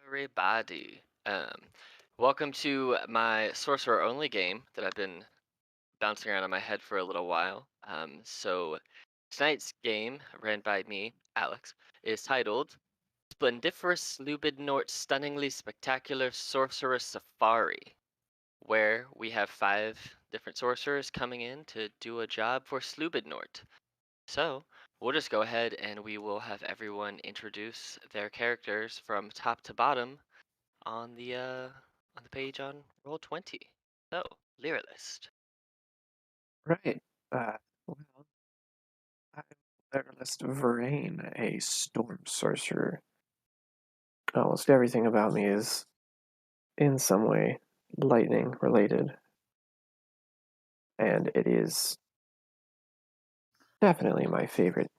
everybody. Welcome to my Sorcerer only game that I've been bouncing around in my head for a little while. So tonight's game, ran by me, Alex, is titled Splendiferous Sloobednort Stunningly Spectacular Sorcerer Safari, where we have 5 different sorcerers coming in to do a job for Sloobednort. So we'll just go ahead and we will have everyone introduce their characters from top to bottom on the page on Roll20. So, Lyra list. Right. Well, I'm List Verain, a storm sorcerer. Almost everything about me is in some way lightning related, and it is definitely my favorite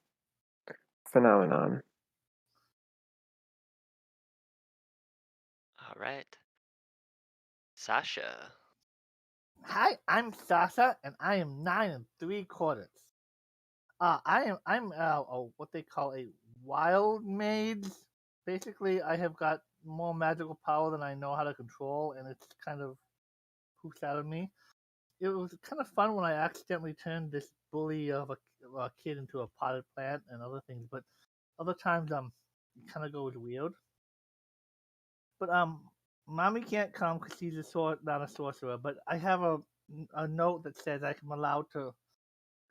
phenomenon. All right. Sasha. Hi, I'm Sasha, and I am 9 3/4. I'm what they call a wild mage. Basically, I have got more magical power than I know how to control, and it's kind of poops out of me. It was kind of fun when I accidentally turned this bully of a kid into a potted plant and other things, but other times it kind of goes weird. But mommy can't come because she's not a sorcerer. But I have a note that says I'm allowed to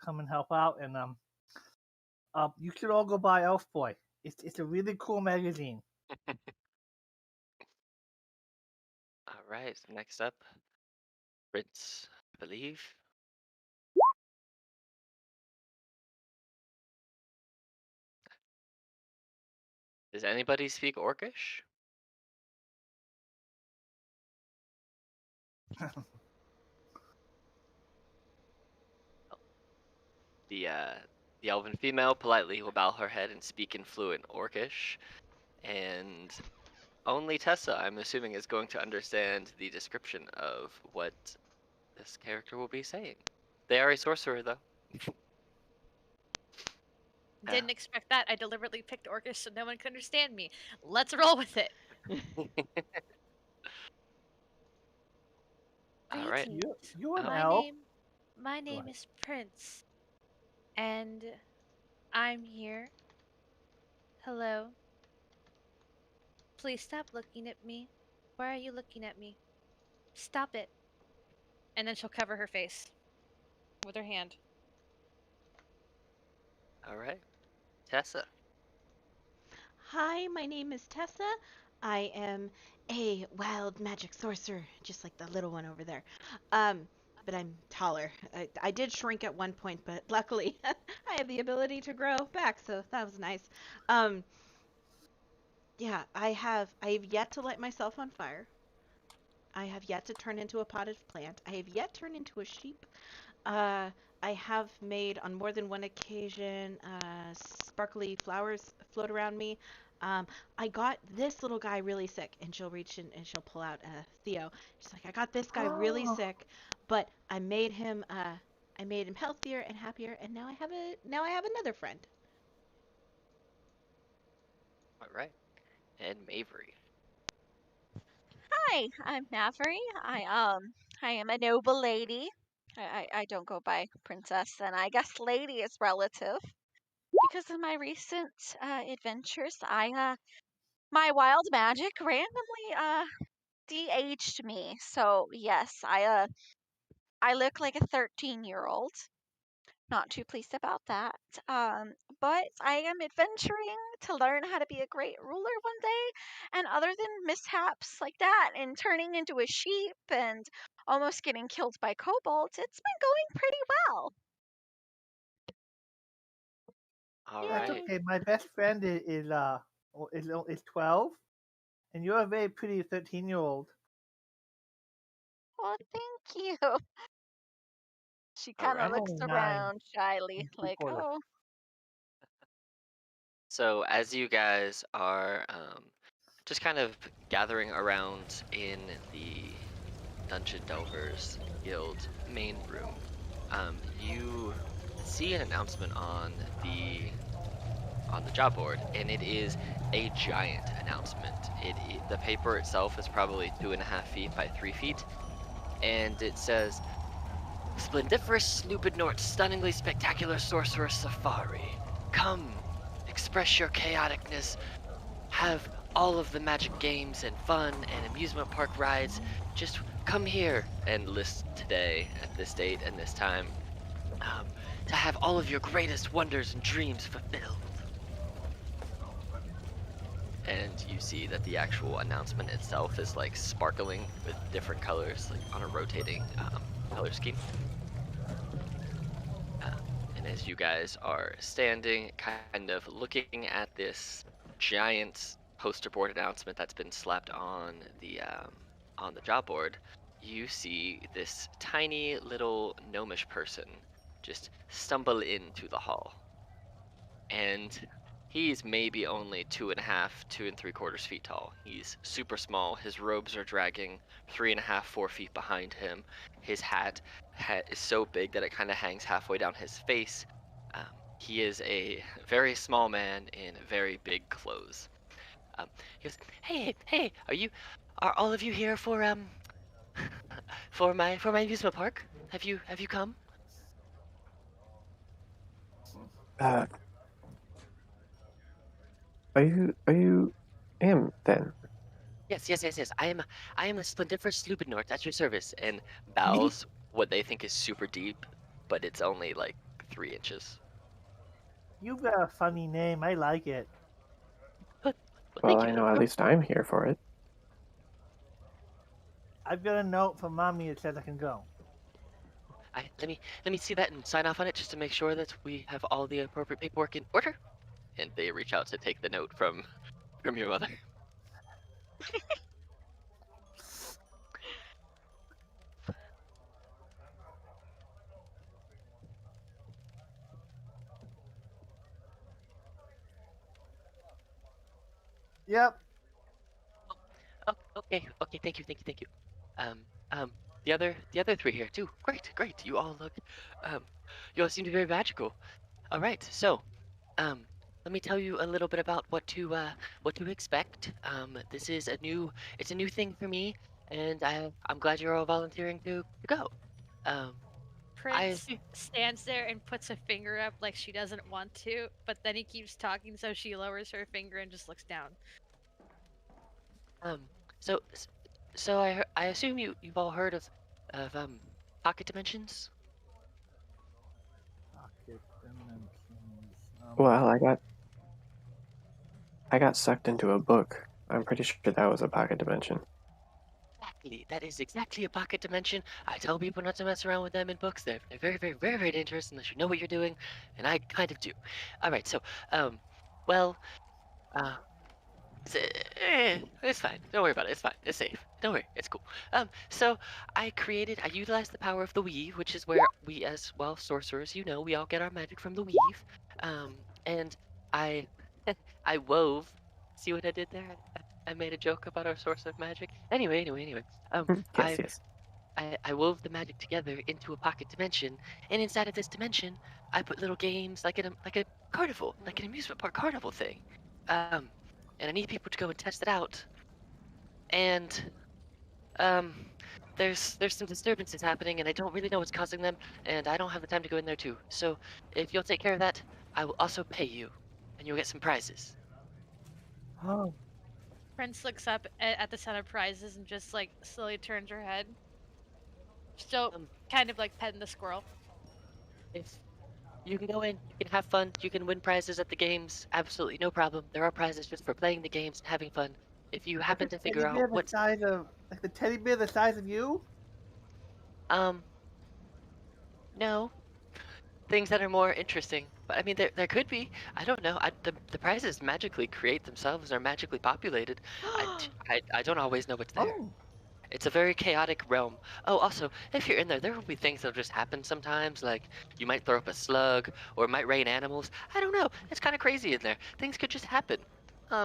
come and help out, and you should all go buy Elf Boy. It's a really cool magazine. All right. Next up, Prince, I believe. Does anybody speak Orcish? The uh, the elven female politely will bow her head and speak in fluent Orcish, and only Tessa, I'm assuming, is going to understand the description of what this character will be saying. They are a sorcerer, though. Didn't expect that. I deliberately picked Orcish so no one could understand me. Let's roll with it. All right. You an My elf? name ahead. is Prince, and I'm here. Hello. Please stop looking at me. Why are you looking at me? Stop it. And then she'll cover her face with her hand. All right. Tessa. Hi, my name is Tessa. I am a wild magic sorcerer, just like the little one over there. But I'm taller. I did shrink at one point, but luckily I have the ability to grow back, so that was nice. Um, yeah, I've yet to light myself on fire. I have yet to turn into a potted plant. I have yet turned into a sheep. Uh, I have made on more than one occasion sparkly flowers float around me. Um, I got this little guy really sick, and she'll reach in and she'll pull out Theo. She's like, I got this guy really Oh, sick, but I made him healthier and happier, and now I have another friend. All right. And Mavery. Hi, I'm Maveri. I am a noble lady. I don't go by princess, and I guess lady is relative. Because of my recent adventures, my wild magic randomly de-aged me. So yes, I look like a 13-year-old. Not too pleased about that. Um, but I am adventuring to learn how to be a great ruler one day. And other than mishaps like that and turning into a sheep and almost getting killed by kobolds, it's been going pretty well. All that's right. Yay. okay. My best friend is 12, and you're a very pretty 13-year-old. Well, thank you. She All kind of I'm right. looks only nine around shyly, and three like, quarters. oh, So, as you guys are just kind of gathering around in the Dungeon Delvers Guild main room, you see an announcement on the on the job board, and it is a giant announcement. The paper itself is probably 2.5 feet by 3 feet, and it says, "Splendiferous, Sloobednort, stunningly spectacular sorcerer safari. Come, express your chaoticness, have all of the magic games and fun and amusement park rides. Just come here and list today at this date and this time, um, to have all of your greatest wonders and dreams fulfilled." And you see that the actual announcement itself is like sparkling with different colors, like on a rotating color scheme. Uh, and as you guys are standing, kind of looking at this giant poster board announcement that's been slapped on the job board, you see this tiny little gnomish person just stumble into the hall. And he's maybe only 2.5, 2 3/4 feet tall. He's super small. His robes are dragging 3.5, 4 feet behind him. His hat is so big that it kind of hangs halfway down his face. He is a very small man in very big clothes. He goes, "Hey, are all of you here for for my amusement park? Have you come?" Uh, are you him then? Yes. I am a Splendiferous Sloobednort at your service, and bows what they think is super deep, but it's only like 3 inches. You've got a funny name. I like it. Well, Well, thank you. I know at least I'm here for it. I've got a note from mommy that says I can go. Let me see that and sign off on it just to make sure that we have all the appropriate paperwork in order. And they reach out to take the note from your mother. Yep. Oh, okay. Thank you. Um, um, the other three here too. Great. Um, you all seem to be very magical. All right, so Um, let me tell you a little bit about what to expect. It's a new thing for me, and I'm glad you're all volunteering to go. Um, I Prince assume, stands there and puts a finger up like she doesn't want to, but then he keeps talking, so she lowers her finger and just looks down. um, so s- so I assume you've all heard of pocket dimensions. Pocket dimensions. Well, I got sucked into a book. I'm pretty sure that was a pocket dimension. Exactly, that is exactly a pocket dimension. I tell people not to mess around with them in books. They're very dangerous unless you know what you're doing, and I kind of do. All right, so well. Uh, it's fine. Don't worry about it. It's fine. It's safe. Don't worry. It's cool. So I utilized the power of the weave, which is where we, as well, sorcerers, we all get our magic from the weave. And I, I wove. See what I did there? I made a joke about our source of magic. Anyway. Yes, I, yes. I wove the magic together into a pocket dimension, and inside of this dimension, I put little games like a carnival, like an amusement park carnival thing. Um, and I need people to go and test it out. And um, there's some disturbances happening, and I don't really know what's causing them, and I don't have the time to go in there too. So if you'll take care of that, I will also pay you, and you'll get some prizes. Oh, Prince looks up at the sound of prizes and just like slowly turns her head, still Um, kind of like petting the squirrel. if you can go in, you can have fun, you can win prizes at the games, absolutely no problem. There are prizes just for playing the games and having fun. If you like a happen to teddy figure out bear the what, size of like the teddy bear the size of you. um, no, things that are more interesting. But I mean, there could be. I don't know. The prizes magically create themselves, are magically populated. I don't always know what's there. Oh, It's a very chaotic realm. Oh, also, if you're in there will be things that'll just happen sometimes. Like you might throw up a slug, or it might rain animals. I don't know. It's kind of crazy in there. Things could just happen. it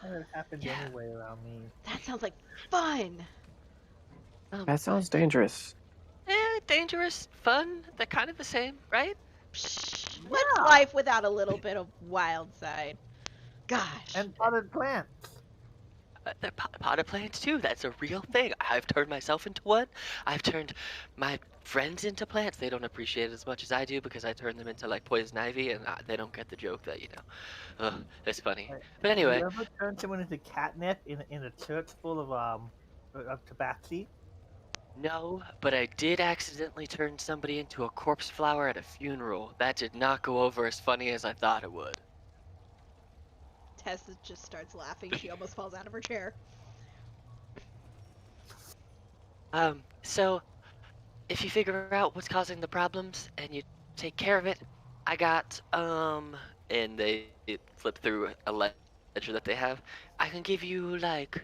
kind of happened Yeah. anyway around me. That sounds like fun. Um, That sounds dangerous. dangerous, fun. They're kind of the same, right? Psh. What's life without a little bit of wild side? Gosh. And potted plants. They're potted plants too. That's a real thing. I've turned myself into one. I've turned my friends into plants. They don't appreciate it as much as I do because I turn them into like poison ivy, and they don't get the joke that it's funny. But Have anyway, you ever turned someone into catnip in a church full of tabaxi? no. But I did accidentally turn somebody into a corpse flower at a funeral. That did not go over as funny as I thought it would. Tessa just starts laughing. She almost falls out of her chair. So if you figure out what's causing the problems and you take care of it, I got and they flip through a ledger that they have. I can give you like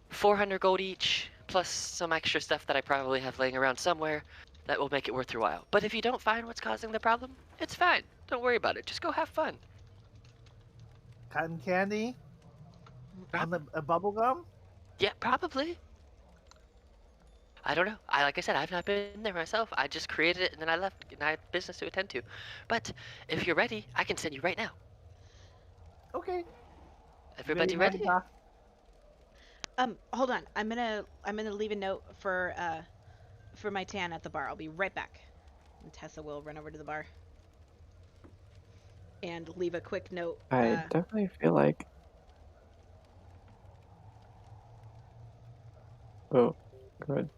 400 gold each, plus some extra stuff that I probably have laying around somewhere that will make it worth your while. But if you don't find what's causing the problem, it's fine. Don't worry about it. Just go have fun. Cotton candy? Prob- On a bubble gum? yeah, probably. I don't know. Like I said, I've not been there myself. I just created it and then I left, and I had business to attend to. But if you're ready, I can send you right now. Okay. Everybody Ready, ready? Doc? Hold on. I'm gonna leave a note for my tan at the bar. I'll be right back. And Tessa will run over to the bar and leave a quick note. I definitely feel like. Oh, good.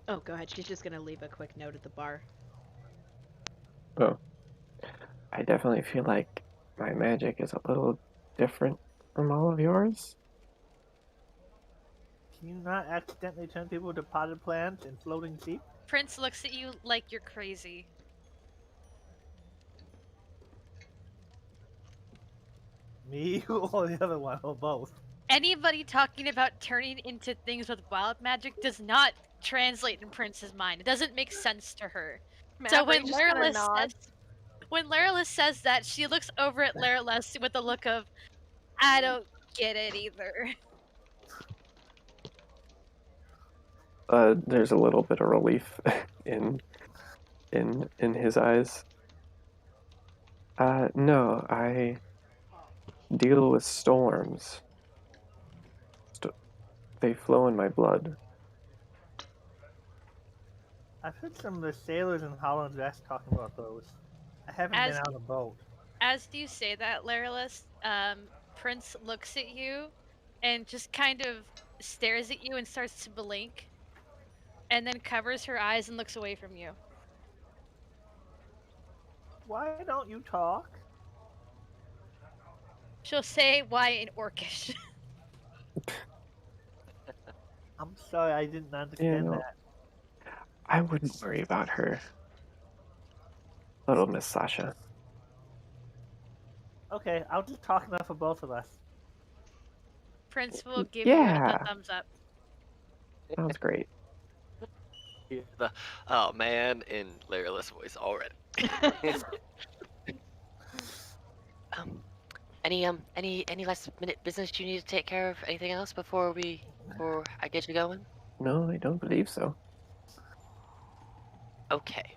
Oh, go ahead. She's just gonna leave a quick note at the bar. Oh, I definitely feel like my magic is a little different from all of yours. Can you not accidentally turn people into potted plants and floating sheep? Prince looks at you like you're crazy. Me or the other one, or both? Anybody talking about turning into things with wild magic does not translate in Prince's mind. It doesn't make sense to her. So when Maverick just kinda Laralis nods. says that, she looks over at Laralis with a look of, I don't get it either. There's a little bit of relief in his eyes. No, I deal with storms. They flow in my blood. I've heard some of the sailors in Holland's West talking about those. I haven't been on a boat. As you say that, Laralis, Prince looks at you and just kind of stares at you and starts to blink, and then covers her eyes and looks away from you. Why don't you talk? She'll say why in Orcish. I'm sorry, I didn't understand that. I wouldn't worry about her. Little Miss Sasha. Okay, I'll just talk enough for both of us. Prince will give you Yeah. a thumbs up. Sounds great. Hear the oh man in Laralis' voice already. Any last minute business you need to take care of? Anything else before I get you going? No, I don't believe so. Okay.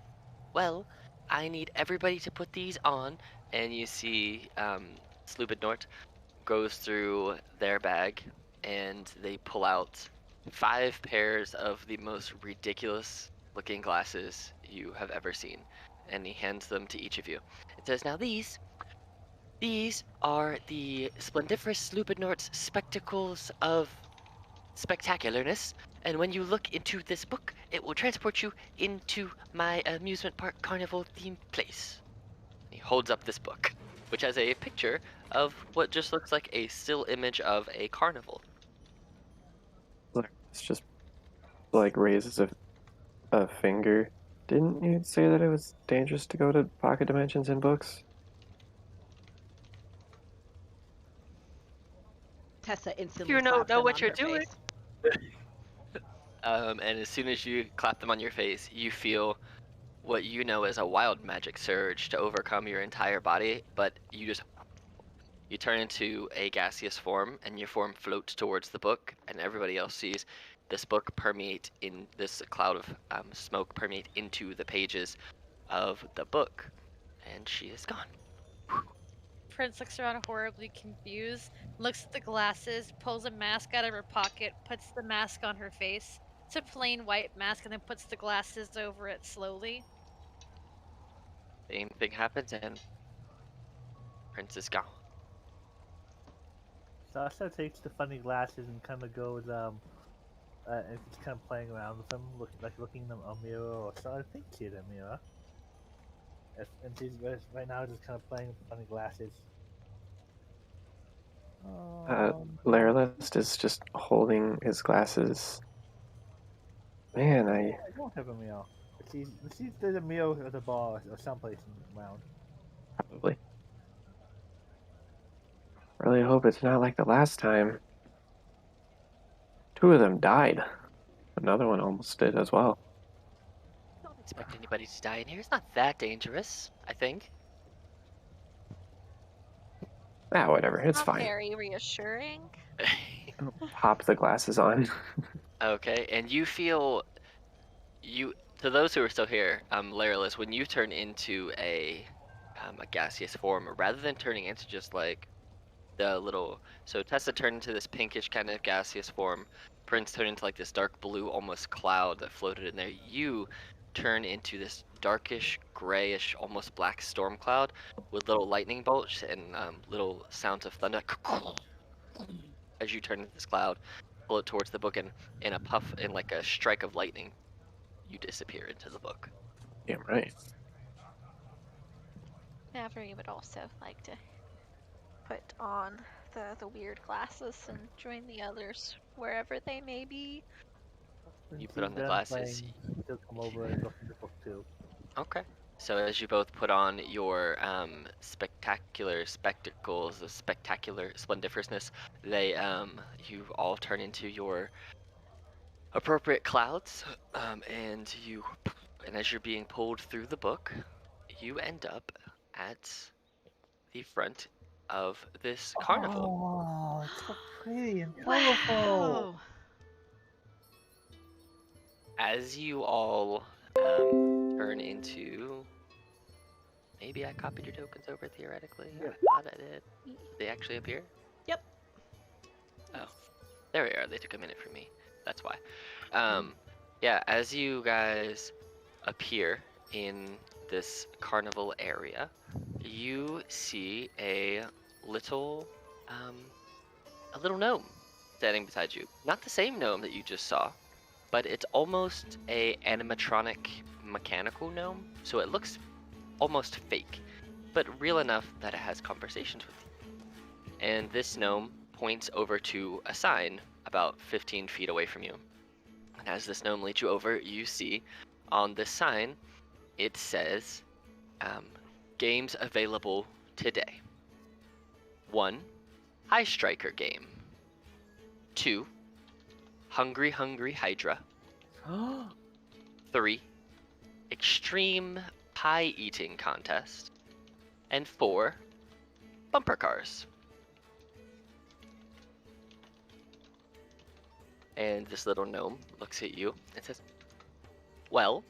Well, I need everybody to put these on, and you see Sloobednort goes through their bag, and they pull out 5 pairs of the most ridiculous looking glasses you have ever seen, and he hands them to each of you. It says, now these are the Splendiferous Sloobednort's spectacles of spectacularness, and when you look into this book, it will transport you into my amusement park carnival themed place. He holds up this book, which has a picture of what just looks like a still image of a carnival. It's just like raises a finger. Didn't you say that it was dangerous to go to pocket dimensions in books? Tessa instantly You know slaps them what on you're her doing. face. And as soon as you clap them on your face, you feel what you know as a wild magic surge to overcome your entire body, but you turn into a gaseous form, and your form floats towards the book, and everybody else sees this book permeate in this cloud of smoke permeate into the pages of the book. and she is gone. Prince looks around horribly confused, looks at the glasses, pulls a mask out of her pocket, puts the mask on her face. It's a plain white mask, and then puts the glasses over it slowly. Same thing happens, and Prince is gone. Sasha takes the funny glasses and kind of goes and just kind of playing around with them, looking in a mirror or so. I think she's a mirror. And she's right now just kind of playing with the funny glasses. Laralist is just holding his glasses. Man, I don't have a mirror. There's a mirror at the bar or someplace around. probably really hope it's not like the last time. 2 of them died. Another one almost did as well. Don't expect anybody to die in here. It's not that dangerous, I think. Ah, whatever. It's Not fine. very reassuring. Pop the glasses on. Okay, and you feel to those who are still here, Laralus, when you turn into a gaseous form, rather than turning into just like so Tessa turned into this pinkish kind of gaseous form, Prince turned into like this dark blue almost cloud that floated in there. You turn into this darkish, grayish, almost black storm cloud with little lightning bolts and little sounds of thunder as you turn into this cloud, float towards the book, and in a puff, in like a strike of lightning, you disappear into the book. Damn right. Maverick would also like to put on the weird glasses and join the others wherever they may be. You put She's on the done glasses. playing, she'll come over and look at the book too. Okay. So as you both put on your spectacular spectacles, the spectacular splendiferousness, you all turn into your appropriate clouds, and as you're being pulled through the book, you end up at the front of this carnival. Oh, it's so pretty and colorful. Wow. As you all turn into, maybe I copied your tokens over theoretically. Yep. I thought I did. They actually appear? Yep. Oh, there we are. They took a minute for me. That's why. Yeah, as you guys appear in this carnival area, you see a little gnome standing beside you. Not the same gnome that you just saw, but it's almost a animatronic mechanical gnome, so it looks almost fake, but real enough that it has conversations with you. And this gnome points over to a sign about 15 feet away from you. And as this gnome leads you over, you see on this sign, it says, games available today. 1, High Striker game. 2, Hungry Hungry Hydra. 3, Extreme Pie Eating Contest. And 4, Bumper Cars. And this little gnome looks at you and says, well,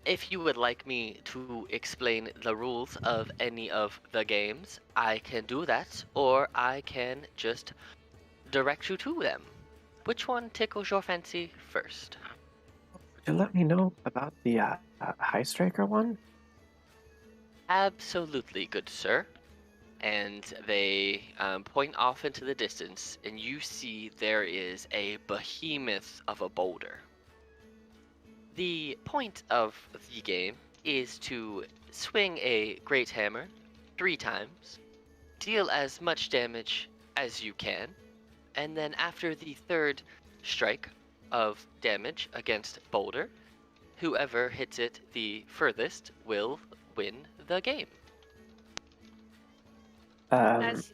if you would like me to explain the rules of any of the games, I can do that, or I can just direct you to them. Which one tickles your fancy first? Could you let me know about the High Striker one? Absolutely, good sir. And they point off into the distance, and you see there is a behemoth of a boulder. The point of the game is to swing a great hammer 3 times, deal as much damage as you can, and then after the 3rd strike of damage against boulder, whoever hits it the furthest will win the game. As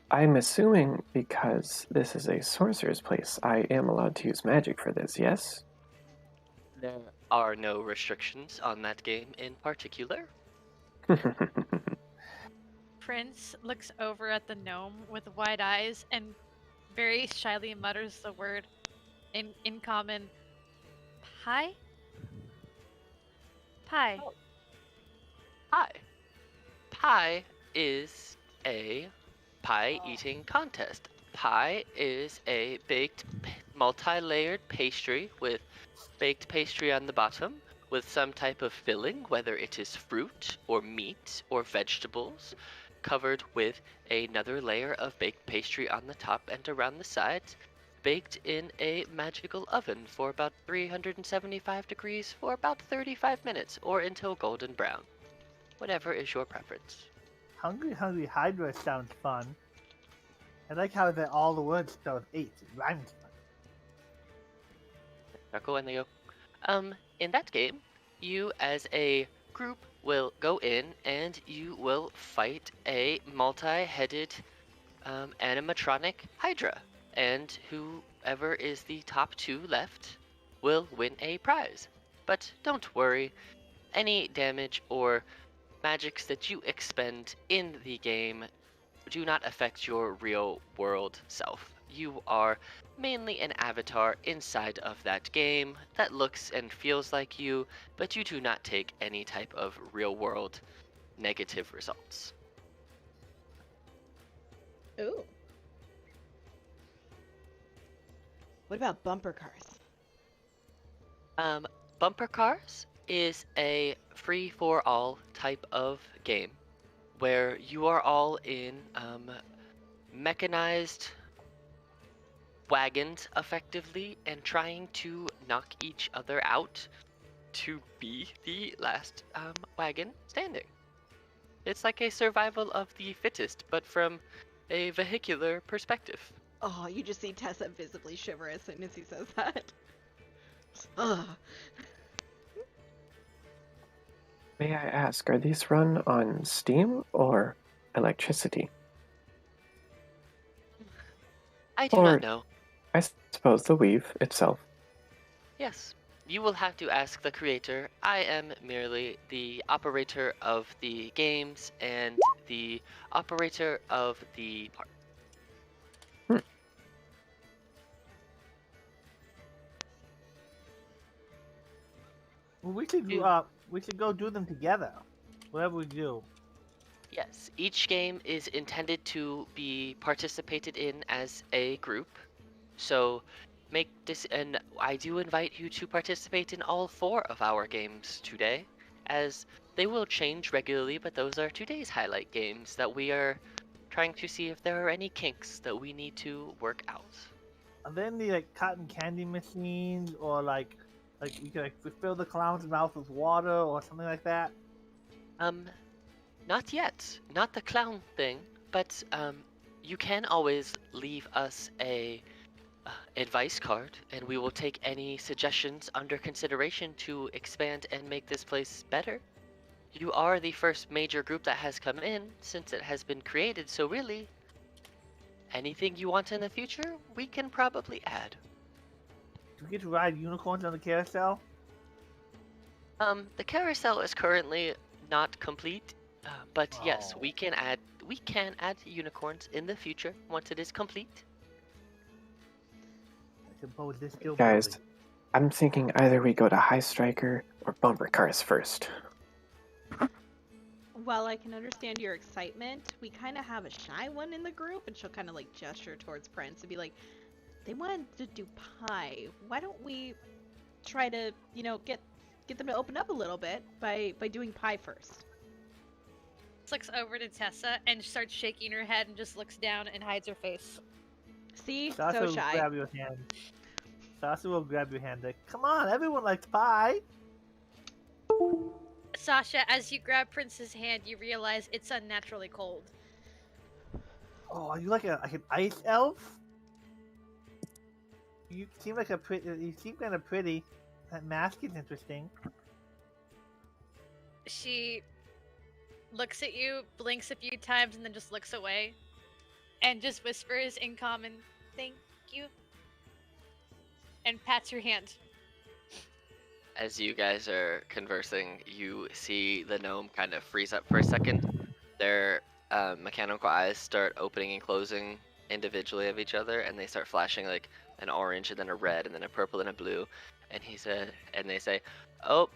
I'm assuming because this is a sorcerer's place, I am allowed to use magic for this, yes? There are no restrictions on that game in particular. Prince looks over at the gnome with wide eyes and very shyly mutters the word in common, pie? Pie. Pie. Pie is a pie eating contest. Pie is a baked, multi-layered pastry with baked pastry on the bottom with some type of filling, whether it is fruit or meat or vegetables, covered with another layer of baked pastry on the top and around the sides, baked in a magical oven for about 375 degrees for about 35 minutes or until golden brown. Whatever is your preference. Hungry Hungry Hydra sounds fun. I like how that all the words start with H. It rhymes fun. Chuckle and they go, in that game, you as a group will go in and you will fight a multi-headed animatronic Hydra. And whoever is the top 2 left will win a prize. But don't worry, any damage or magics that you expend in the game do not affect your real world self. You are mainly an avatar inside of that game that looks and feels like you, but you do not take any type of real world negative results. Ooh. What about bumper cars? Bumper Cars is a free for all type of game where you are all in mechanized wagons effectively and trying to knock each other out to be the last wagon standing. It's like a survival of the fittest, but from a vehicular perspective. Oh, you just see Tessa visibly shiver as soon as he says that. Ugh. May I ask, are these run on steam or electricity? I do Or- not know. I suppose the weave itself. Yes, you will have to ask the creator. I am merely the operator of the games and the operator of the park. Well, we should go do them together. Whatever we do. Yes, each game is intended to be participated in as a group. So make this, and I do invite you to participate in all 4 of our games today, as they will change regularly, but those are today's highlight games that we are trying to see if there are any kinks that we need to work out. Are there any like cotton candy machines or like you can fill the clown's mouth with water or something like that? Not yet. Not the clown thing, but you can always leave us a advice card, and we will take any suggestions under consideration to expand and make this place better. You are the first major group that has come in since it has been created, so really, anything you want in the future, we can probably add. Do we get to ride unicorns on the carousel? The carousel is currently not complete, but yes, Oh. we can add unicorns in the future once it is complete. I suppose this still Guys, building. I'm thinking either we go to High Striker or Bumper Cars first. While I can understand your excitement, we kind of have a shy one in the group, and she'll kind of like gesture towards Prince and be like, they wanted to do pie. Why don't we try to, get them to open up a little bit by doing pie first? Looks over to Tessa and starts shaking her head and just looks down and hides her face. See? Sasha So will shy. grab your hand. Sasha will grab your hand like, come on, everyone likes pie. Sasha, as you grab Prince's hand, you realize it's unnaturally cold. Oh, are you like an ice elf? You seem like you seem kind of pretty. That mask is interesting. She looks at you, blinks a few times, and then just looks away. And just whispers in common, "Thank you." And pats your hand. As you guys are conversing, you see the gnome kind of freeze up for a second. Their mechanical eyes start opening and closing individually of each other, and they start flashing like an orange and then a red and then a purple and a blue. And they say, "Oh,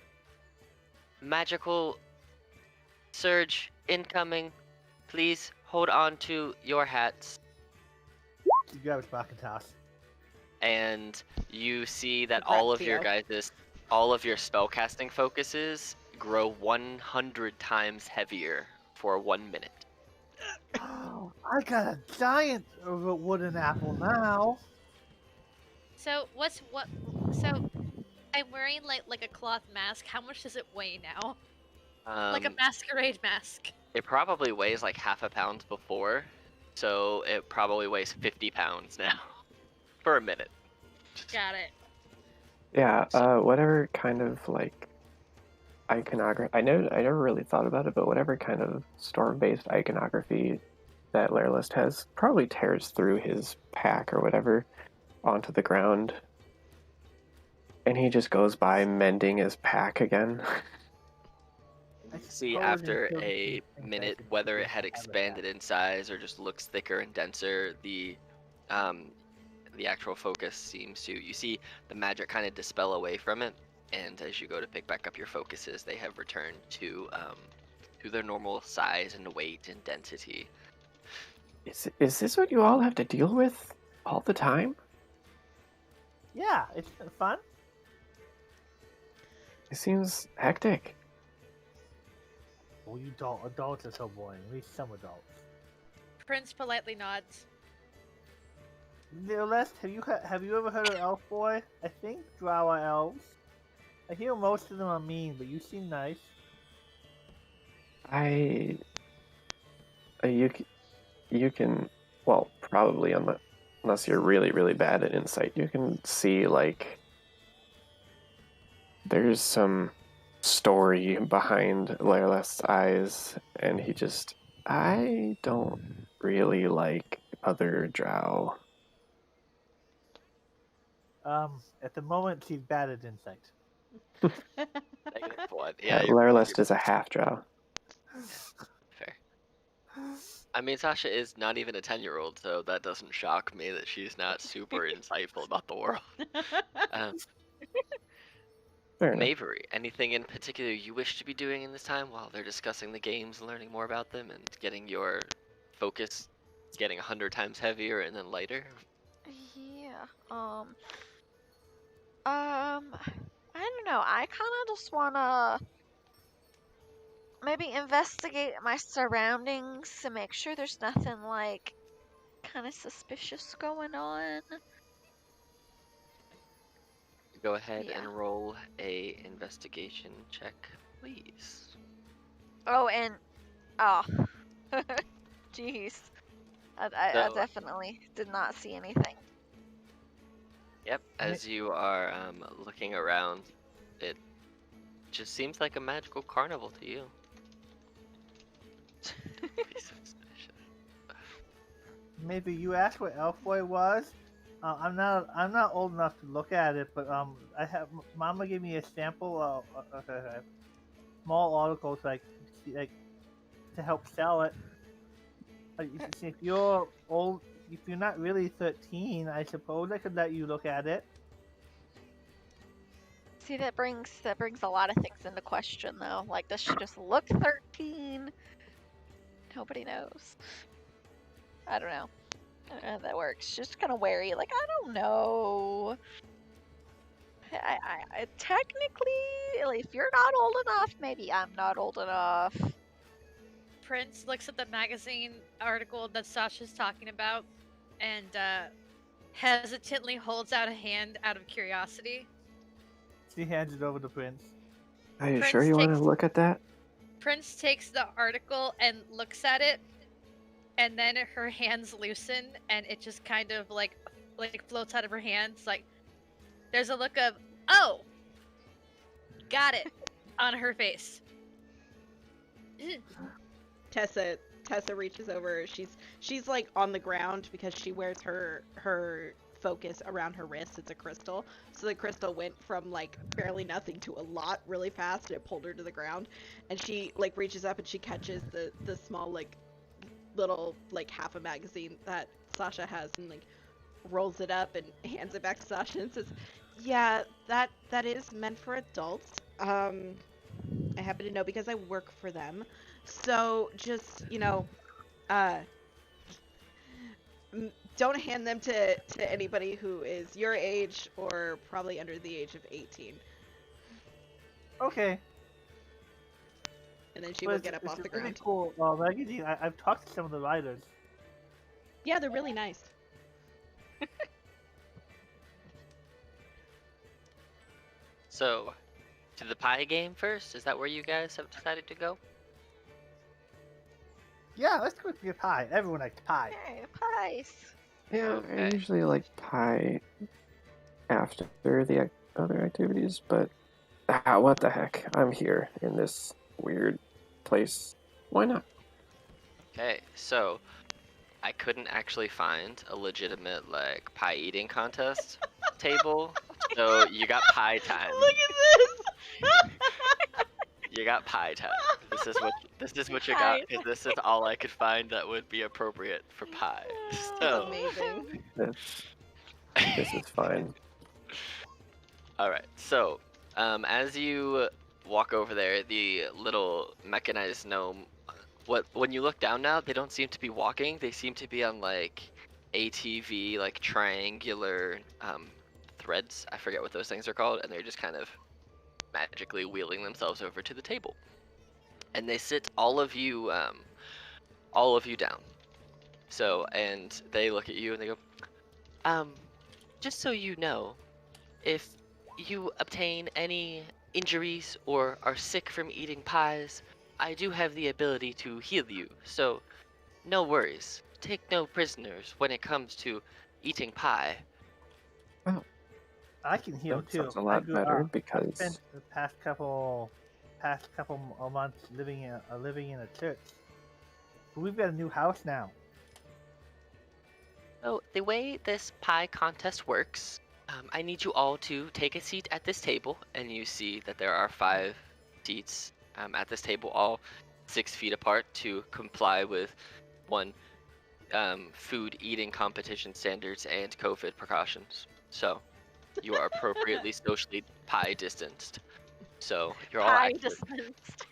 magical Surge incoming. Please hold on to your hats. She grabs Macintosh. And you see that Grab all of your Theo. spellcasting focuses grow 100 times heavier for 1 minute. I got a giant of a wooden apple now. So So I'm wearing like a cloth mask. How much does it weigh now? Like a Um, masquerade mask. it probably weighs like half a pound before, so it probably weighs 50 pounds now for a minute. Got it. Yeah, So, whatever kind of like iconography. I never really thought about it, but whatever kind of storm-based iconography that Lairlist has probably tears through his pack or whatever onto the ground, and he just goes by mending his pack again. I see suppose after until a these things I minute should whether be it had able to have expanded in size or just looks thicker and denser. The actual focus seems to, you see the magic kind of dispel away from it, and as you go to pick back up your focuses, they have returned to their normal size and weight and density. Is this what you all have to deal with all the time? Yeah, it's been fun. It seems hectic. Well, you adults are so boring. At least some adults. Prince politely nods. Lest, have you ever heard of Elf Boy? I think Drow are elves. I hear most of them are mean, but you seem nice. I you can well probably unless you're really bad at insight, you can see like there's some story behind Lairleth's eyes, and I don't really like other drow. At the moment, she's bad at insight. -1. Yeah, you're Lairleth is a half drow. fair. I mean, Sasha is not even a 10-year-old, so that doesn't shock me that she's not super insightful about the world. Um, Fair enough. Mavery, anything in particular you wish to be doing in this time while they're discussing the games, learning more about them, and getting your focus getting 100 times heavier and then lighter? Yeah. I don't know. I kind of just wanna maybe investigate my surroundings to make sure there's nothing like kind of suspicious going on. Go ahead Yeah. and roll a investigation check, please. Oh, and oh, jeez. I So, definitely did not see anything. yep, as you are looking around, it just seems like a magical carnival to you. Be suspicious. Maybe you asked what Elf Boy was. I'm not old enough to look at it, but I have Mama gave me a sample of a small article to like to help sell it. If you're old, if you're not really 13, I suppose I could let you look at it. See, that brings a lot of things into question, though. Like, does she just look 13? Nobody knows. I don't know. I don't know how that works. Just kind of wary. Like, I don't know. I technically, like, if you're not old enough, maybe I'm not old enough. Prince looks at the magazine article that Sasha's talking about and hesitantly holds out a hand out of curiosity. She hands it over to Prince. Are you Prince sure you want to takes- look at that? Prince takes the article and looks at it, and then her hands loosen and it just kind of like floats out of her hands. Like, there's a look of, oh, got it, on her face. Tessa reaches over. She's like on the ground because she wears her focus around her wrist. It's a crystal. So the crystal went from like barely nothing to a lot really fast, and it pulled her to the ground. And she like reaches up and she catches the small like little like half a magazine that Sasha has and like rolls it up and hands it back to Sasha and says, "Yeah, that is meant for adults. I happen to know because I work for them. So just, uh, don't hand them to anybody who is your age or probably under the age of 18. Okay. And then she But will get up it's off the a really ground. cool magazine. I've talked to some of the writers. Yeah, they're really nice. So, to the pie game first? Is that where you guys have decided to go? Yeah, let's go get pie. Everyone likes pie. Hey, pies. Yeah, I Okay. usually like pie after the other activities, but what the heck? I'm here in this weird place. Why not? Okay, so I couldn't actually find a legitimate like pie eating contest table, so you got pie time. Look at this! You got pie time. This is what you got Pie. because this is all I could find that would be appropriate for pie. So, Amazing. This is fine. all right. So, as you walk over there, the little mechanized gnome. When you look down now, they don't seem to be walking. They seem to be on like ATV, like triangular threads. I forget what those things are called, and they're just kind of magically wheeling themselves over to the table. And they sit all of you down. So, and they look at you and they go, um, just so you know, if you obtain any injuries or are sick from eating pies, I do have the ability to heal you. So, no worries. Take no prisoners when it comes to eating pie. I can heal That too. sounds a lot better I because spent the past couple months living in a church. But we've got a new house now. So, the way this pie contest works, I need you all to take a seat at this table, and you see that there are 5 seats at this table, all 6 feet apart to comply with one food eating competition standards and COVID precautions. So, you are appropriately socially pie distanced. So, you're all Pie actually distanced.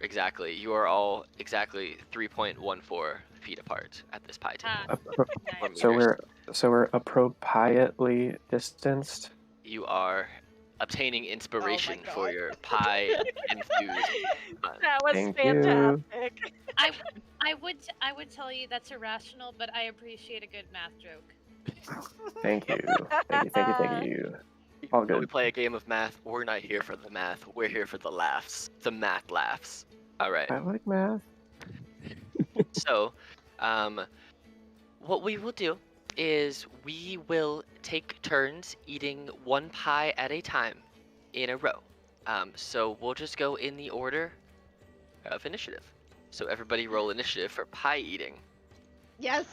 exactly. You are all exactly 3.14 feet apart at this pie table. Ah, appro- Or nice. meters. so we're appropriately distanced. You are obtaining inspiration for God. your pie infused fun. That was Thank you. fantastic. I would tell you that's irrational, but I appreciate a good math joke. Thank you. Thank you. All When we good. play a game of math, we're not here for the math. We're here for the laughs. The math laughs. All right. I like math. So, what we will do is we will take turns eating one pie at a time in a row. So we'll just go in the order of initiative. So everybody roll initiative for pie eating. Yes!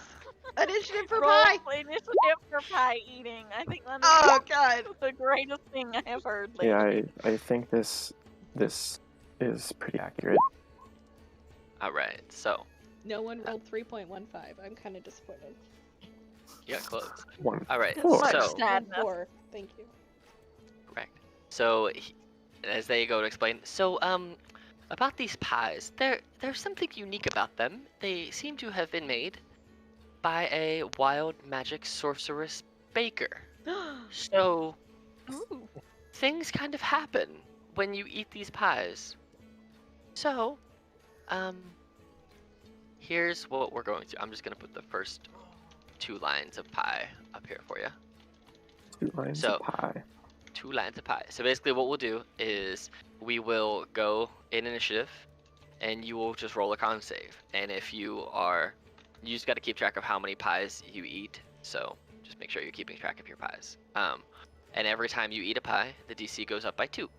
Initiative for Roll pie! initiative for pie eating. I think that Oh, is God. the greatest thing I have heard lately. Yeah, I think this is pretty accurate. All right. So No one rolled 3.15. I'm kind of disappointed. you got close. One. All right. Four. Much So sadness. 4. Thank you. correct. So as they go to explain, so about these pies, there's something unique about them. They seem to have been made by a wild magic sorceress baker. So Ooh. things kind of happen when you eat these pies. So, here's what we're going to. I'm just gonna put the first 2 lines of pie up here for you. 2 lines So- of pie. 2 lines of pie. So basically what we'll do is we will go in initiative and you will just roll a con save. And if you just got to keep track of how many pies you eat. So just make sure you're keeping track of your pies. And every time you eat a pie, the DC goes up by 2.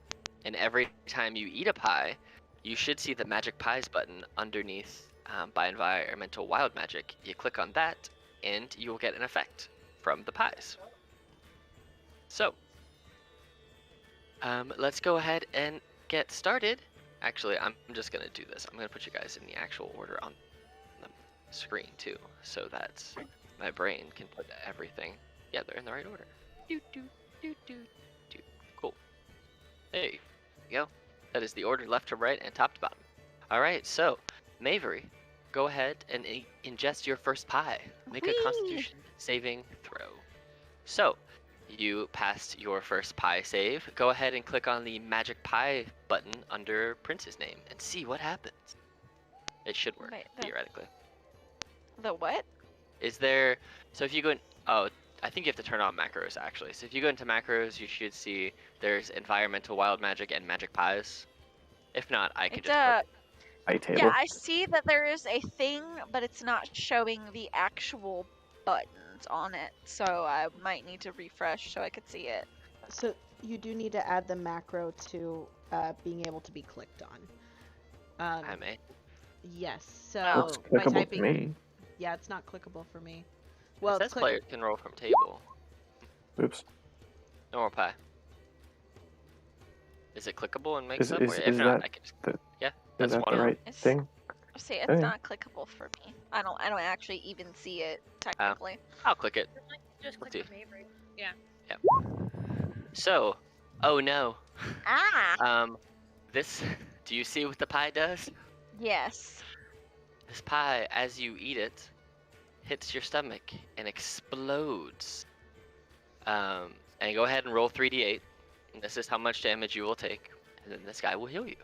And every time you eat a pie, you should see the magic pies button underneath by environmental wild magic. You click on that and you will get an effect from the pies. So let's go ahead and get started. Actually, I'm just gonna do this. I'm gonna put you guys in the actual order on the screen too, so that my brain can put everything together in the right order. Do do do do do. Cool. There you go. That is the order left to right and top to bottom. All right, so Mavery, go ahead and ingest your first pie. Make a Whee! Constitution saving throw. So, you passed your first pie save. Go ahead and click on the magic pie button under Prince's name and see what happens. It should work, Wait, theoretically. the what? Is there... So if you go in... Oh, I think you have to turn on macros, actually. So if you go into macros, you should see there's environmental wild magic and magic pies. If not, I can It's just click it. Pie yeah, table. I see that there is a thing, but it's not showing the actual buttons on it. So I might need to refresh so I could see it. So you do need to add the macro to being able to be clicked on. I may. Yes. Looks So by clickable to typing, me. yeah, it's not clickable for me. Well, Well, it it's says players can roll from table. Oops. Normal pie. Is it clickable and makes Is- up? is- Or if is not, that I can just... the- Yeah, Is that's that one the of them. right It's- thing? See, it's Okay. not clickable for me. I don't actually even see it technically. I'll click it. Just Let's click do. the favorite. Yeah. So, oh no. Ah, This... Do you see what the pie does? yes. This pie, as you eat it, hits your stomach and explodes. And go ahead and roll 3d8. And this is how much damage you will take. And then this guy will heal you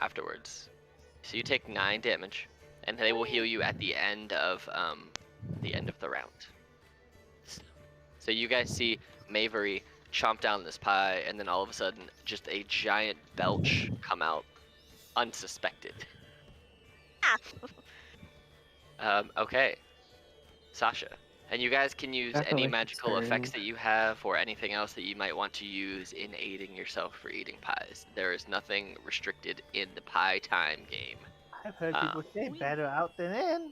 afterwards. So you take 9 damage, and they will heal you at the end of the round. So you guys see Mavery chomp down this pie, and then all of a sudden, just a giant belch come out, unsuspected. Okay, Sasha. And you guys can use any Definitely magical effects concerned. that you have or anything else that you might want to use in aiding yourself for eating pies. There is nothing restricted in the pie time game. I've heard people say better out than in.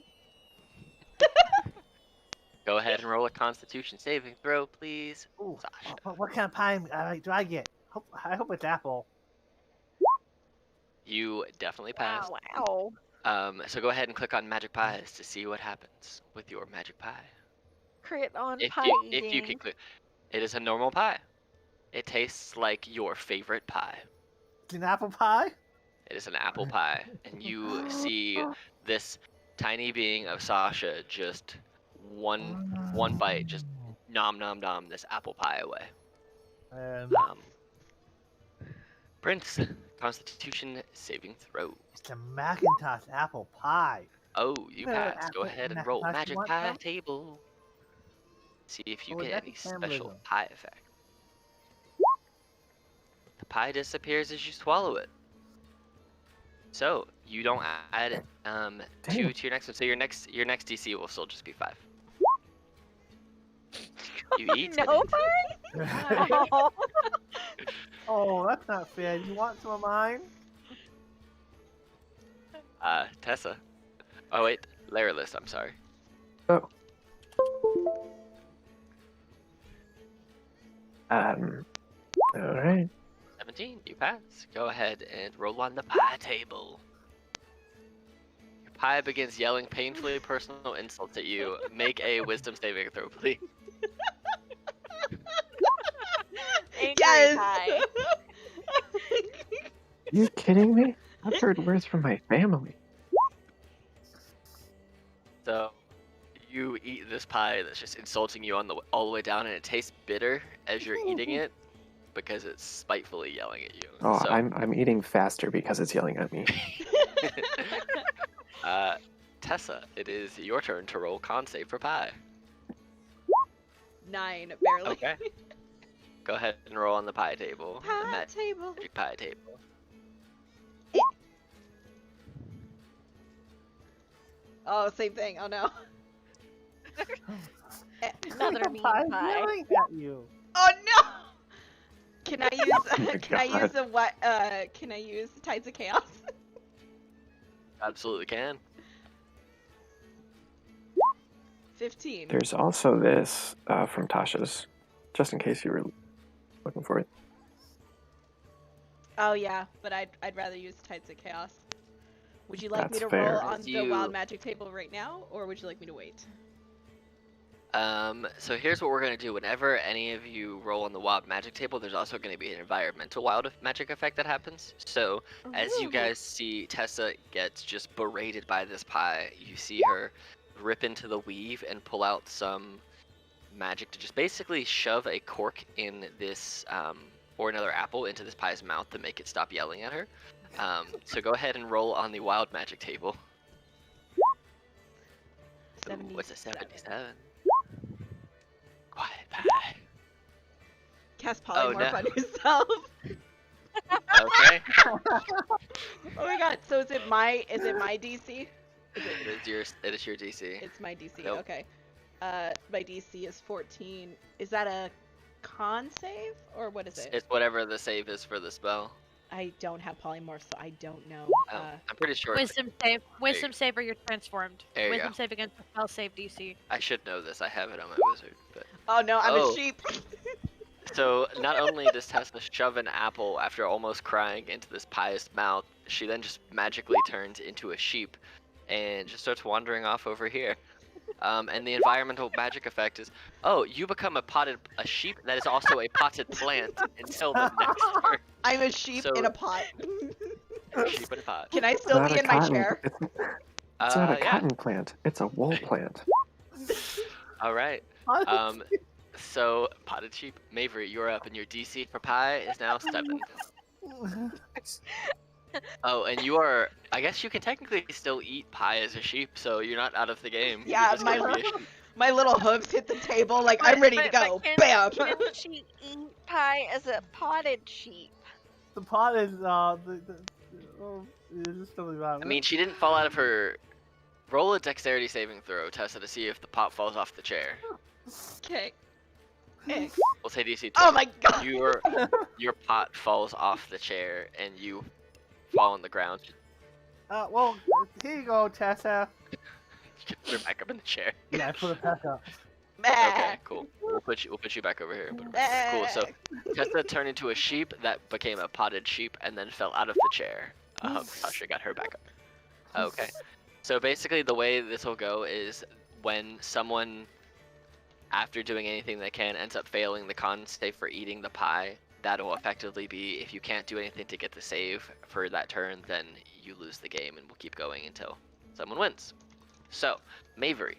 Go ahead and roll a Constitution saving throw, please, Ooh, Sasha. what kind of pie do I get? I hope it's apple. You definitely passed. Wow. So go ahead and click on Magic Pies to see what happens with your Magic Pie. Crit on If pie you eating. can click, it is a normal pie. It tastes like your favorite pie. It's an apple pie? It is an apple pie, and you see this tiny being of Sasha just one bite, just nom nom nom this apple pie away. Prince, Constitution saving throw. It's a Macintosh apple pie. Oh, you passed. Go apple ahead and roll Macintosh you Magic want Pie some? table. See if you Oh, get that's any a special cannibalism. pie effect. The pie disappears as you swallow it. So you don't add two Damn. to your next one. So your next DC will still just be 5. You eat No it. pie? Oh. Oh, that's not fair. You want some of mine? Tessa. Oh wait, Larylist, I'm sorry. Oh. Alright. 17, you pass. Go ahead and roll on the pie table. Your pie begins yelling painfully personal insults at you. Make a wisdom saving throw, please. Angry Yes! pie. You kidding me? I've heard words from my family. So you eat this pie that's just insulting you all the way down, and it tastes bitter as you're eating it because it's spitefully yelling at you. Oh, So, I'm eating faster because it's yelling at me. Tessa, it is your turn to roll con save for pie. 9, barely. Okay. Go ahead and roll on the pie table. The Pie table. magic pie table. Oh, same thing. Oh no. Another Apple mean pie pie. yelling at you. Oh no. Can I use? my Can I God. use the what? Can I use Tides of Chaos? Absolutely can. 15. There's also this from Tasha's, just in case you were looking for it. Oh yeah, but I'd rather use Tides of Chaos. Would you like me That's to fair. roll on the You- wild magic table right now, or would you like me to wait? So here's what we're gonna do. Whenever any of you roll on the wild magic table, there's also gonna be an environmental wild magic effect that happens. So as you Ooh. guys see Tessa gets just berated by this pie, you see her rip into the weave and pull out some magic to just basically shove a cork in this, or another apple into this pie's mouth to make it stop yelling at her. So go ahead and roll on the wild magic table. Ooh, what's a 77? Quiet pie. Cast Oh, polymorph no. on yourself. Okay. Oh my god, so is it my DC? It is your DC. It's my DC, Nope. okay. My DC is 14. Is that a con save, or what is it? It's whatever the save is for the spell. I don't have polymorph, so I don't know. Oh, I'm pretty sure. Wisdom save. Wisdom save or you're transformed. There you Wisdom go. save against the spell save DC. I should know this. I have it on my wizard. But Oh no, I'm Oh. a sheep. so not only does Tessa shove an apple after almost crying into this pie's mouth, she then just magically turns into a sheep and just starts wandering off over here. And the environmental magic effect is, oh, you become a sheep that is also a potted plant until the next turn. I'm a sheep So- in a pot. Sheep in a pot. Can I still Not be a in my cotton. chair? It's not a Yeah. cotton plant. It's a wool plant. All right. So potted sheep, Mavery, you're up, and your DC for pie is now 7. Oh, and you are. I guess you can technically still eat pie as a sheep, so you're not out of the game. You're Yeah, just gonna be a sheep. My little hooves hit the table like I'm ready to go. Can, Bam! Can she eat pie as a potted sheep? The pot is oh, it's just totally wrong. I mean, she didn't fall out of her. Roll a dexterity saving throw, Tessa, to see if the pot falls off the chair. Okay. We'll say DC 2. Oh my god! Your pot falls off the chair and you fall on the ground. Well, here you go, Tessa. You can put her back up in the chair. Yeah, I put it back up. Okay, cool. We'll put you back over here. And put her back. Cool. So Tessa turned into a sheep that became a potted sheep and then fell out of the chair. Sasha got her back up. Okay. So basically, the way this will go is when someone, after doing anything they can, ends up failing the con save for eating the pie, that'll effectively be, if you can't do anything to get the save for that turn, then you lose the game, and we'll keep going until someone wins. So, Mavery,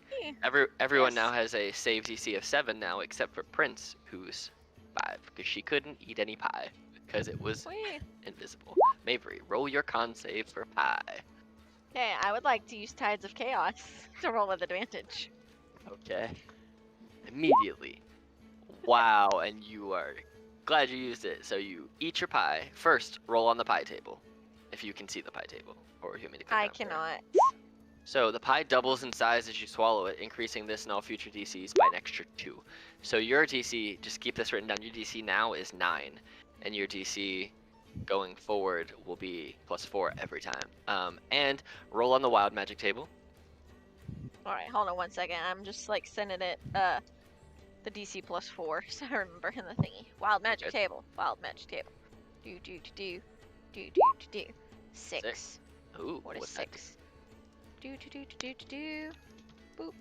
everyone Yes. now has a save DC of 7 now, except for Prince, who's 5, because she couldn't eat any pie, because it was Wait. invisible. Mavery, roll your con save for pie. Okay, I would like to use Tides of Chaos to roll with advantage. Okay. Immediately. Wow, and you are glad you used it. So you eat your pie. First, roll on the pie table. If you can see the pie table. Or if you want me to click I down for it. cannot. So the pie doubles in size as you swallow it, increasing this and all future DCs by an extra 2. So your DC, just keep this written down, your DC now is 9. And your DC going forward will be +4 every time. And roll on the wild magic table. Alright, hold on one second. I'm just like sending it the DC +4 so I remember in the thingy. Wild magic Okay. table. Wild magic table. Do. 6. Ooh, What is what's that? 6? Do. Boop.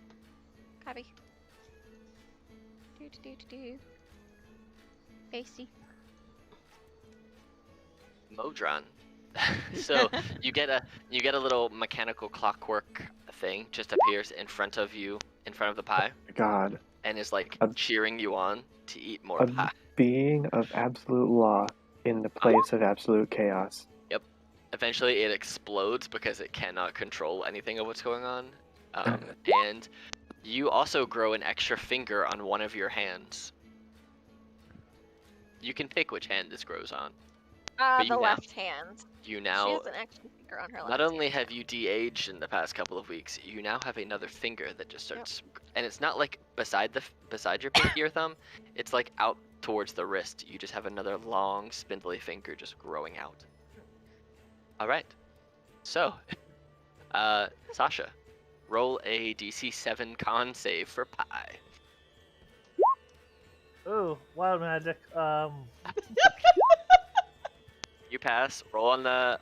Copy. Do. Pasty. Modron. So you get a little mechanical clockwork thing just appears in front of you, in front of the pie, God, and is like A- cheering you on to eat more a pie. being of absolute law in the place of absolute chaos. Eventually, it explodes because it cannot control anything of what's going on, and you also grow an extra finger on one of your hands. You can pick which hand this grows on. But you The now- left hand. You She now has an extra finger on her left not only hand. have you de-aged in the past couple of weeks, you now have another finger that just starts, and it's not like beside your pinky or thumb. It's like out towards the wrist. You just have another long, spindly finger just growing out. All right. So, Sasha, roll a DC 7 con save for pie. Ooh, wild magic. You pass. Roll on the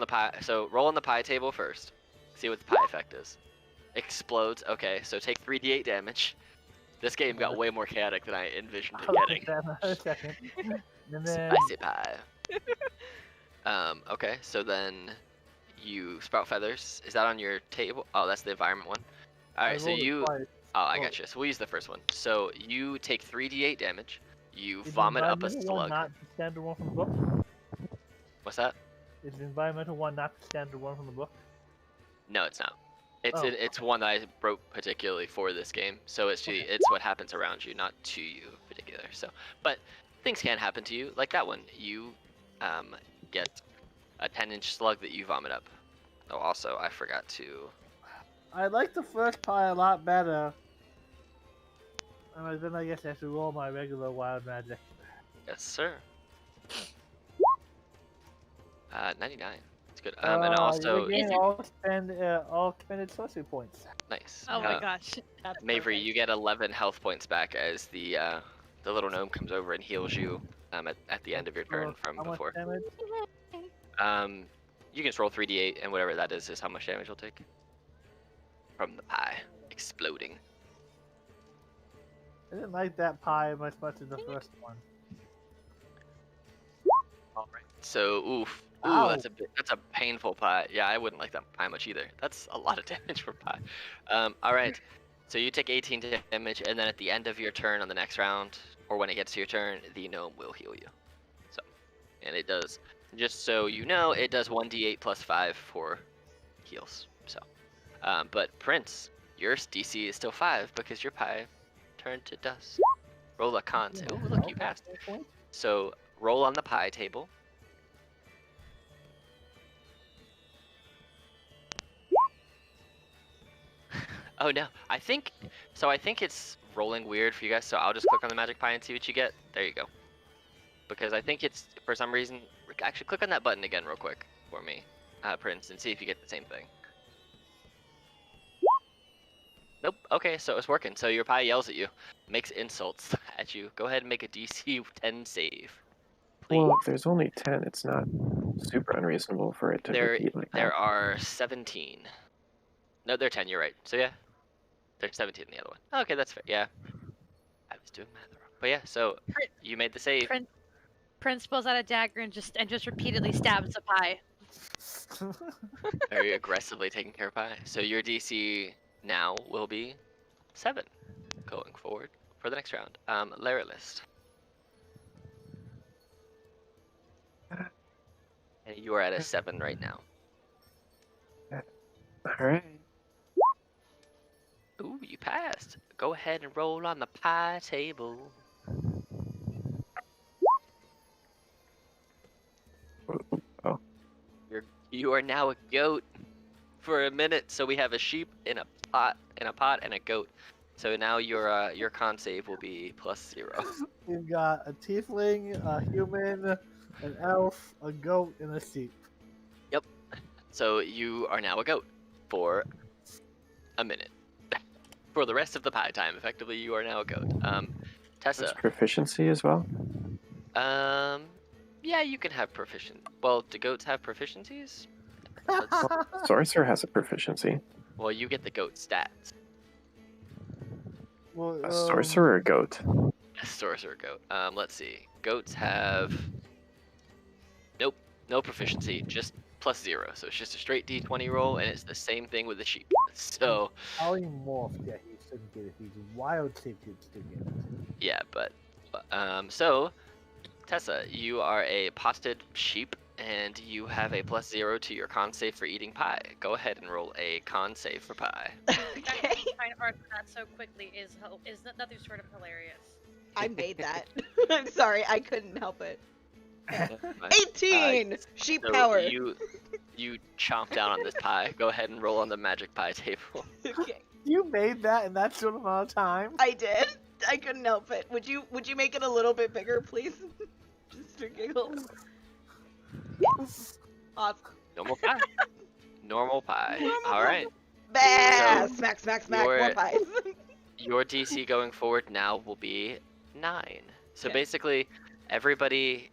pie. So roll on the pie table first. See what the pie effect is. Explodes. Okay, so take 3d8 damage. This game got way more chaotic than I envisioned it Hold on getting. a second. And then Spicy pie. Okay, so then you sprout feathers. Is that on your table? Oh, that's the environment one. All I right, so rolled it you. twice. Oh, I Oh, got you. So we'll use the first one. So you take 3d8 damage. You is the vomit up a environmental one slug. not the standard one from the book? What's that? Is the environmental one not the standard one from the book? No, it's not. It's Oh, it's one that I wrote particularly for this game. So it's what happens around you, not to you in particular. So, but things can happen to you, like that one. You get a 10-inch slug that you vomit up. Oh, also I forgot to. I like the first pie a lot better. Then I guess I have to roll my regular wild magic. Yes, sir. 99. It's good. And also, again, all expended sorcery points. nice. Oh my gosh. That's Mavry, perfect. you get 11 health points back as the little gnome comes over and heals you at the end of your turn from How much before. damage? You can just roll 3d8, and whatever that is how much damage you'll take from the pie exploding. I didn't like that pie much as the first one. All right. So, oof. Ooh, Ow. that's a painful pie. Yeah, I wouldn't like that pie much either. That's a lot of damage for pie. All right. So you take 18 damage, and then at the end of your turn on the next round, or when it gets to your turn, the gnome will heal you. So, and it does. Just so you know, it does 1d8 plus 5 for heals. So, but Prince, your DC is still 5 because your pie turned to dust. Roll a con save. Oh, look, you passed. So roll on the pie table. Oh no, I think it's rolling weird for you guys. So I'll just click on the magic pie and see what you get. There you go. Because I think it's for some reason. Actually, click on that button again real quick for me, Prince, and see if you get the same thing. Nope. Okay, so it's working. So your pie yells at you, makes insults at you. Go ahead and make a DC 10 save, please. Well, if there's only 10, it's not super unreasonable for it to repeat like that. There are 17. No, they're 10. You're right. So yeah, there's 17 in the other one. Okay, that's fair. Yeah, I was doing math wrong. But yeah, so you made the save. Prince pulls out a dagger and just repeatedly stabs the pie. Very aggressively taking care of pie. So your DC now will be 7 going forward for the next round. Layer list. And you are at a 7 right now. Alright. Ooh, you passed. Go ahead and roll on the pie table. Oh. You are now a goat for a minute. So we have a sheep in a pot and a goat. So now your con save will be +0. We've got a tiefling, a human, an elf, a goat, and a sheep. Yep. So you are now a goat for a minute. For the rest of the pie time, effectively, you are now a goat. There's Tessa. proficiency as well? Yeah, you can have proficient. Well, do goats have proficiencies? Sorcerer has a proficiency. Well, you get the goat stats. Well, A sorcerer or a goat? A sorcerer goat. Let's see. Goats have. Nope, no proficiency, just +0. So it's just a straight D20 roll, and it's the same thing with the sheep. So. Polymorph, yeah, he shouldn't get it. He's wild shape, he'd still get it. Yeah, but so Tessa, you are a potted sheep, and you have a +0 to your con save for eating pie. Go ahead and roll a con save for pie. Okay. Trying to argue that so quickly is nothing short of hilarious. I made that. I'm sorry, I couldn't help it. 18! Sheep So power. You chomp down on this pie. Go ahead and roll on the magic pie table. Okay. You made that in that short amount of time? I did. I couldn't help it. Would you make it a little bit bigger, please? Just for giggles. Yes. Awesome. Normal pie. Normal pie. All right. Bah! So Smack, smack, smack. More pies. Your DC going forward now will be 9. So Okay. basically, everybody.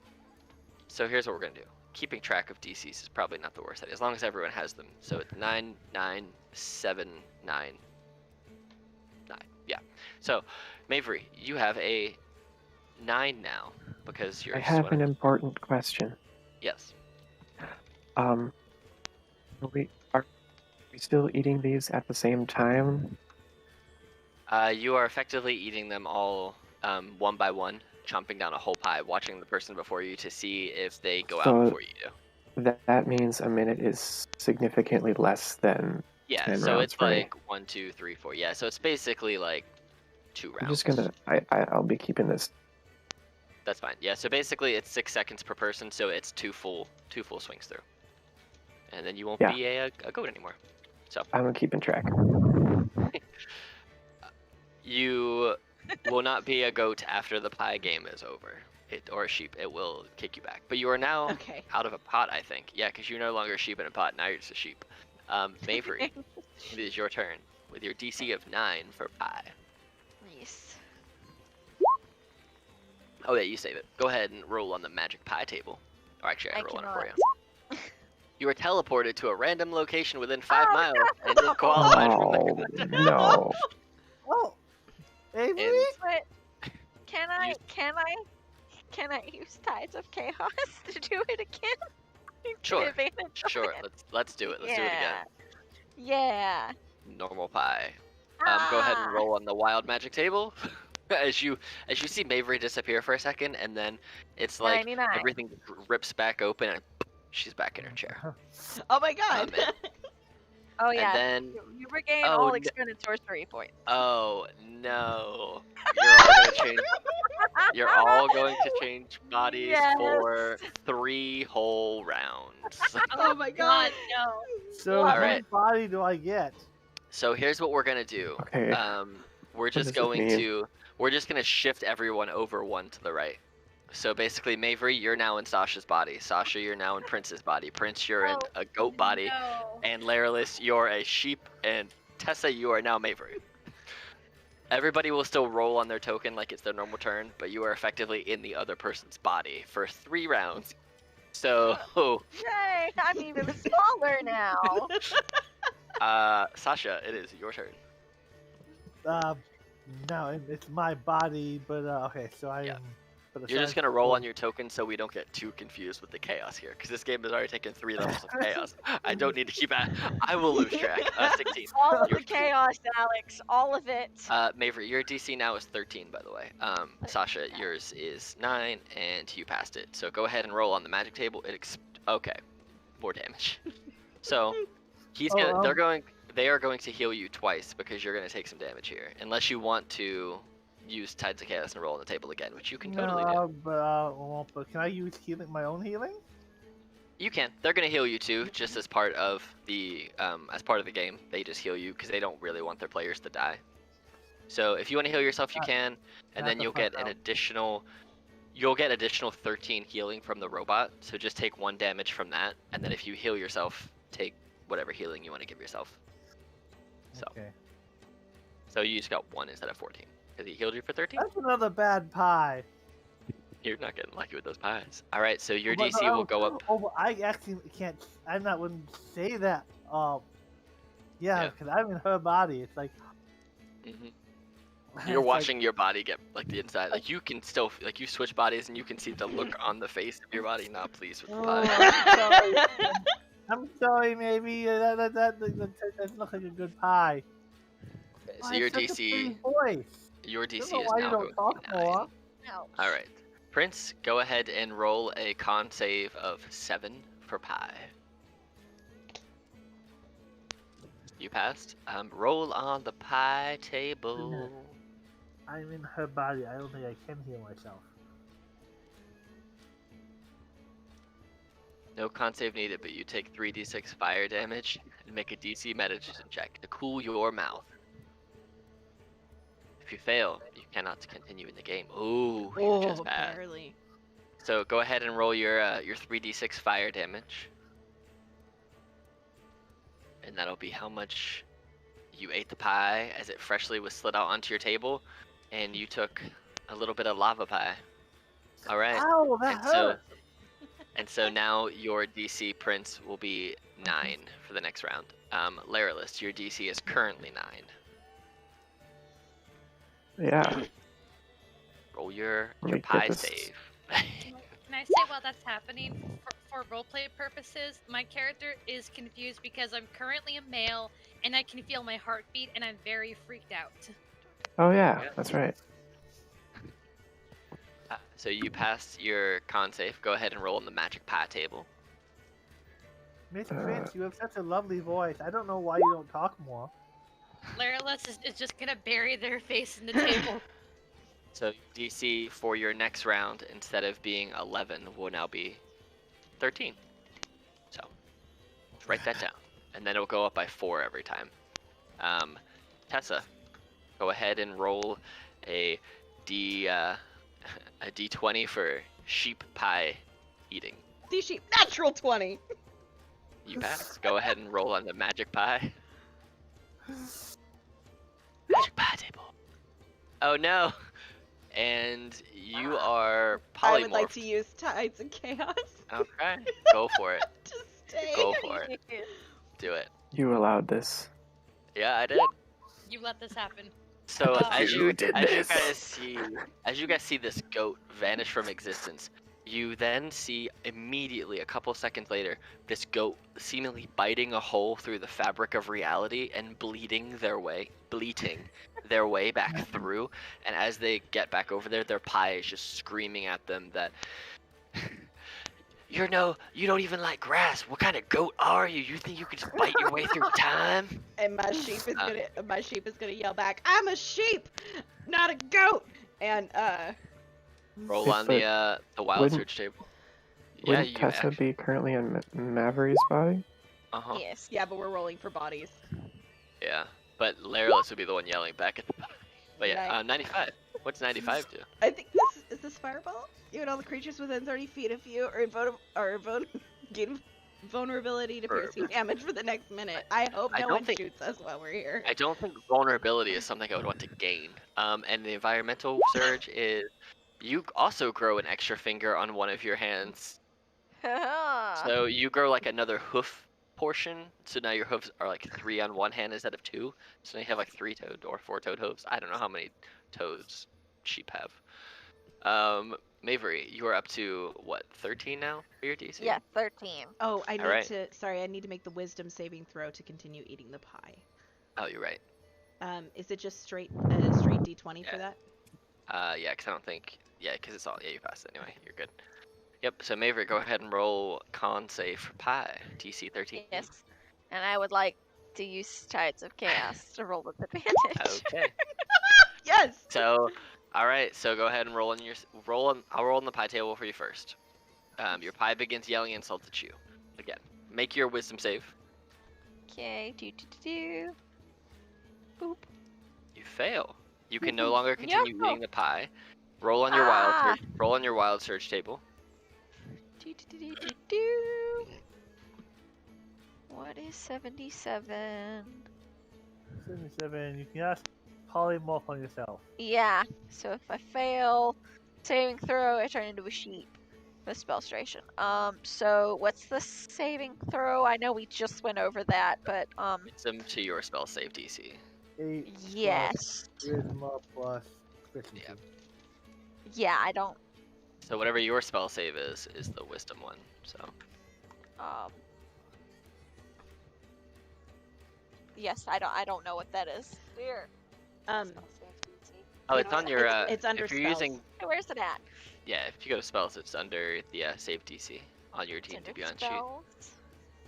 So here's what we're gonna do. Keeping track of DCs is probably not the worst idea, as long as everyone has them. So it's 9, 9, 7, 9, 9. Yeah. So, Mavery, you have a 9 now because you're I have swimming. an important question. Yes. Are we still eating these at the same time? You are effectively eating them all one by one, chomping down a whole pie, watching the person before you to see if they go out So before you do. that means a minute is significantly less than Yeah, 10 so rounds, it's right? like 1, 2, 3, 4. Yeah, so it's basically like 2 I'm just rounds. I'll be keeping this. That's fine. Yeah, so basically it's 6 seconds per person, so it's two full swings through, and then you won't Yeah. be a goat anymore. So I'm keeping track. you will not be a goat after the pie game is over. Or a sheep, it will kick you back. But you are now Okay. out of a pot, I think. Yeah, because you're no longer a sheep in a pot. Now you're just a sheep. Mavery, it is your turn with your DC of 9 for pie. Nice. Oh yeah, you save it. Go ahead and roll on the magic pie table. Or actually, I I roll on it for cannot. you. You were teleported to a random location within 5 Oh, miles and no! disqualified from the Oh contest. no! Oh, Avery? And But can I? You- Can I use Tides of Chaos to do it again? Take Sure, advantage of sure. it. Let's do it. Let's do it again. Yeah. Normal pie. Go ahead and Ah. roll on the wild magic table. as you see Mavery disappear for a second, and then it's like 99. everything rips back open, and she's back in her chair. Oh my god. Oh And yeah. then You regain oh all no, expended sorcery points. oh no, you're all gonna change. You're all going to change bodies Yes. for 3 whole rounds. Oh my god. no. So All whose right. body do I get? So here's what we're gonna do. Okay. We're does just this mean? we're just gonna shift everyone over 1 to the right. So basically, Mavery, you're now in Sasha's body. Sasha, you're now in Prince's body. Prince, you're in a goat body. No. And Laralis, you're a sheep. And Tessa, you are now Mavery. Everybody will still roll on their token like it's their normal turn, but you are effectively in the other person's body for 3 rounds. So, Yay! I'm even smaller now. Sasha, it is your turn. No, it's my body, but okay, so I Yeah. am. But You're just aside gonna roll from- on your token so we don't get too confused with the chaos here, because this game has already taken 3 levels of chaos. I don't need to keep at. I will lose track. 16. All of Your- the chaos, Alex. All of it. Mavery, your DC now is 13, by the way. Sasha, yours is 9, and you passed it. So go ahead and roll on the magic table. Okay, more damage. So they are going to heal you twice because you're gonna take some damage here, unless you want to use Tides of Chaos and roll on the table again, which you can totally do. But can I use healing, my own healing? You can. They're gonna heal you too, just as part of the game. They just heal you because they don't really want their players to die. So if you want to heal yourself, you can, and then you'll get an additional. You'll get additional 13 healing from the robot. So just take 1 damage from that, and then if you heal yourself, take whatever healing you want to give yourself. So. Okay. So you just got 1 instead of 14 because he healed you for 13. That's another bad pie. You're not getting lucky with those pies. All right, so your But- DC will go up. Oh, but I actually can't. I'm not wouldn't say that. Yeah, Yeah. because I'm in her body. It's like hmm it's You're like- watching your body get like the inside. Like you can still like you switch bodies and you can see the look on the face of your body not pleased with the Oh, pie. I'm sorry. I'm sorry. Maybe that doesn't look like a good pie. Okay, so Oh, your it's such a DC pretty voice. your I don't DC know is why now you going don't talk to be 9. more. Ouch. All right, Prince, go ahead and roll a con save of 7 for pie. You passed. Roll on the pie table. I'm in her body. I don't think I can heal myself. No con save needed, but you take 3d6 fire damage and make a DC medicine check to cool your mouth. If you fail, you cannot continue in the game. Ooh, you just passed. Barely. So go ahead and roll your 3d6 fire damage. And that'll be how much you ate the pie as it freshly was slid out onto your table, and you took a little bit of lava pie. All right. Ow, that And so, hurt. and so now your DC, Prince, will be 9 for the next round. Laralis, your DC is currently 9. Yeah. Roll your Let me get pie this. save. Can I say while that's happening, for roleplay purposes, my character is confused because I'm currently a male and I can feel my heartbeat and I'm very freaked out. Oh yeah, Yeah. that's right. So you passed your con save. Go ahead and roll on the magic pie table. Miss Prince, you have such a lovely voice. I don't know why you don't talk more. Laryless is just gonna bury their face in the table. So DC for your next round, instead of being 11, will now be 13. So write that down, and then it'll go up by 4 every time. Tessa, go ahead and roll a D20 for sheep pie eating. D-sheep, natural 20. You pass. Go ahead and roll on the magic pie. Magic pie table. Oh no! And you are polymorphed. I would like to use Tides of Chaos. Okay, go for it. To stay. Go for it. Do it. You allowed this. Yeah, I did. You let this happen. So Oh. as You you did as you this. guys see this goat vanish from existence, you then see immediately a couple seconds later this goat seemingly biting a hole through the fabric of reality and bleating their way back through. And as they get back over there, their pie is just screaming at them that you don't even like grass. What kind of goat are you? You think you can just bite your way through time? And my sheep is gonna yell back, "I'm a sheep, not a goat!" And Roll Hey, on but the wild wouldn't- search table. Yeah, Wouldn't you Tessa be currently in Maverick's body? Uh-huh. Yes. yeah, but we're rolling for bodies. Yeah, but Laryless would be the one yelling back at the pie. But yeah, Nice. 95. What's 95 do? I think this fireball. Even all the creatures within 30 feet of you gain vulnerability to piercing damage for the next minute. I hope I no don't one think- shoots us while we're here. I don't think vulnerability is something I would want to gain. And the environmental surge is you also grow an extra finger on one of your hands. So you grow like another hoof portion. So now your hoofs are like 3 on one hand instead of 2. So now you have like 3-toed or 4-toed hooves. I don't know how many toes sheep have. Mavery, you are up to what, 13 now for your DC? Yeah, 13. Oh, I need Alright. I need to make the wisdom saving throw to continue eating the pie. Oh, you're right. Is it just straight D20 for Yeah. that? Yeah, because I don't think. Yeah, because it's all. Yeah, you passed anyway. You're good. Yep. So Maverick, go ahead and roll con save for pie. DC 13. Yes. And I would like to use Tides of Chaos to roll with advantage. Okay. Yes. So, all right. So go ahead and roll on your I'll roll on the pie table for you first. Your pie begins yelling insults at you. Again, make your wisdom save. Okay, do. Boop. You fail. You can no longer continue No. eating the pie. Roll on your wild search table. Do. What is 77? 77. You can ask polymorph on yourself. Yeah, so if I fail saving throw, I turn into a sheep. The spell station. So what's the saving throw? I know we just went over that, but Wisdom to your spell save DC. 8 yes. plus charisma plus efficiency. Yeah. Yeah, I don't So whatever your spell save is the wisdom one. So. yes, I don't know what that is. Where? Um, Spell save DC. Oh, it's on your. it's under if you're spells. using. Where's it at? Yeah, if you go to spells, it's under the save DC on your It's team under to be on sheet. spells.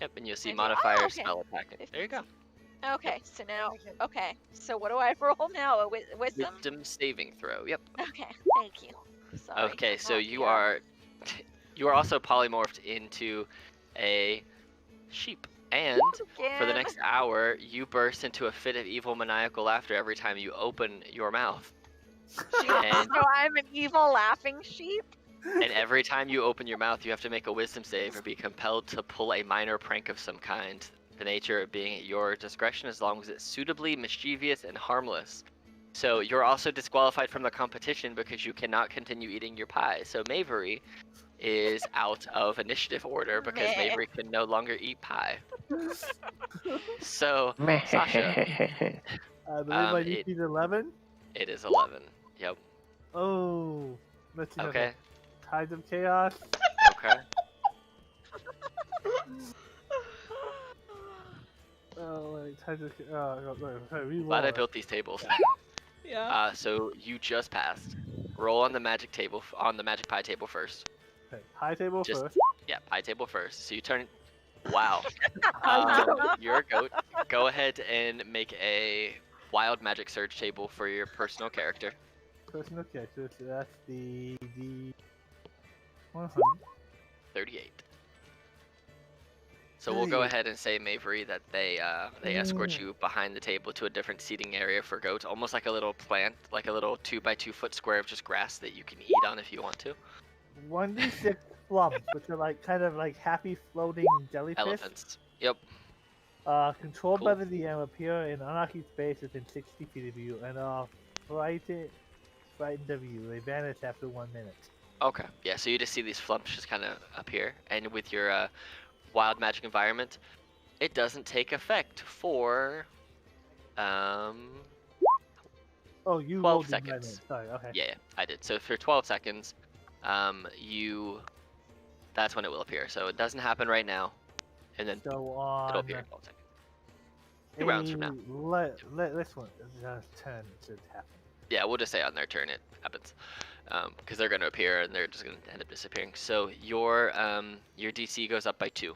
Yep, and you'll see I do- modifier okay. spell attack. There you go. Okay, so now, okay, so what do I roll now? A wisdom? Wisdom saving throw. Yep. Okay, thank you. Sorry. Okay, so Oh, you yeah. are you are also polymorphed into a sheep, and for the Again. next hour, you burst into a fit of evil maniacal laughter every time you open your mouth. And So I'm an evil laughing sheep? And every time you open your mouth, you have to make a wisdom save or be compelled to pull a minor prank of some kind. The nature of being at your discretion as long as it's suitably mischievous and harmless. So you're also disqualified from the competition because you cannot continue eating your pie. So Mavery is out of initiative order because Meh. Mavery can no longer eat pie. So, Sasha, I believe my it- DC is 11. It is 11. Yep. Oh, let's see. Okay. Tides of Chaos. Okay. Oh, wait, Tides of Chaos. Glad I built these tables. Yeah. So you just passed. Roll on the magic table, on the magic pie table first. Okay, high table Just first. yeah, pie table first. So you turn. Wow. High table. You're a goat. Go ahead and make a wild magic surge table for your personal character. Personal character. So that's the 100. 38. So we'll go ahead and say, Mavery, that they escort you behind the table to a different seating area for goats, almost like a little plant, like a little 2x2 foot square of just grass that you can eat on if you want to. 1d6 flumps, which are like kind of like happy floating jellyfish. Elephants. Yep. Controlled Cool. by the DM, appear in unoccupied space within 60 feet of you, and frightened of you. They vanish after 1 minute. Okay. Yeah. So you just see these flumps just kind of appear, and with your wild magic environment, it doesn't take effect for Oh, you 12 rolled the seconds. environment. Sorry. Okay. Yeah, I did. So for 12 seconds, that's when it will appear. So it doesn't happen right now, and then So it'll on appear in 12 seconds. 2 rounds from now. This one turn should happen. Yeah, we'll just say on their turn it happens, because they're going to appear and they're just going to end up disappearing. So your DC goes up by 2,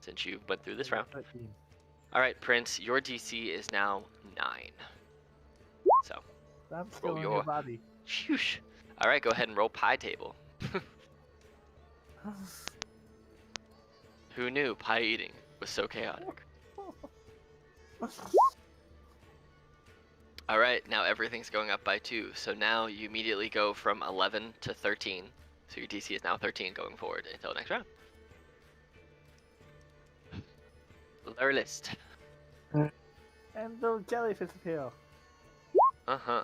since you went through this round. 13. All right, Prince, your DC is now 9. So I'm still in your- your body. Shoosh. All right, go ahead and roll pie table. Who knew pie eating was so chaotic? All right, now everything's going up by 2. So now you immediately go from 11 to 13. So your DC is now 13 going forward until next round. Lower list. And those jellyfish appear. Uh-huh.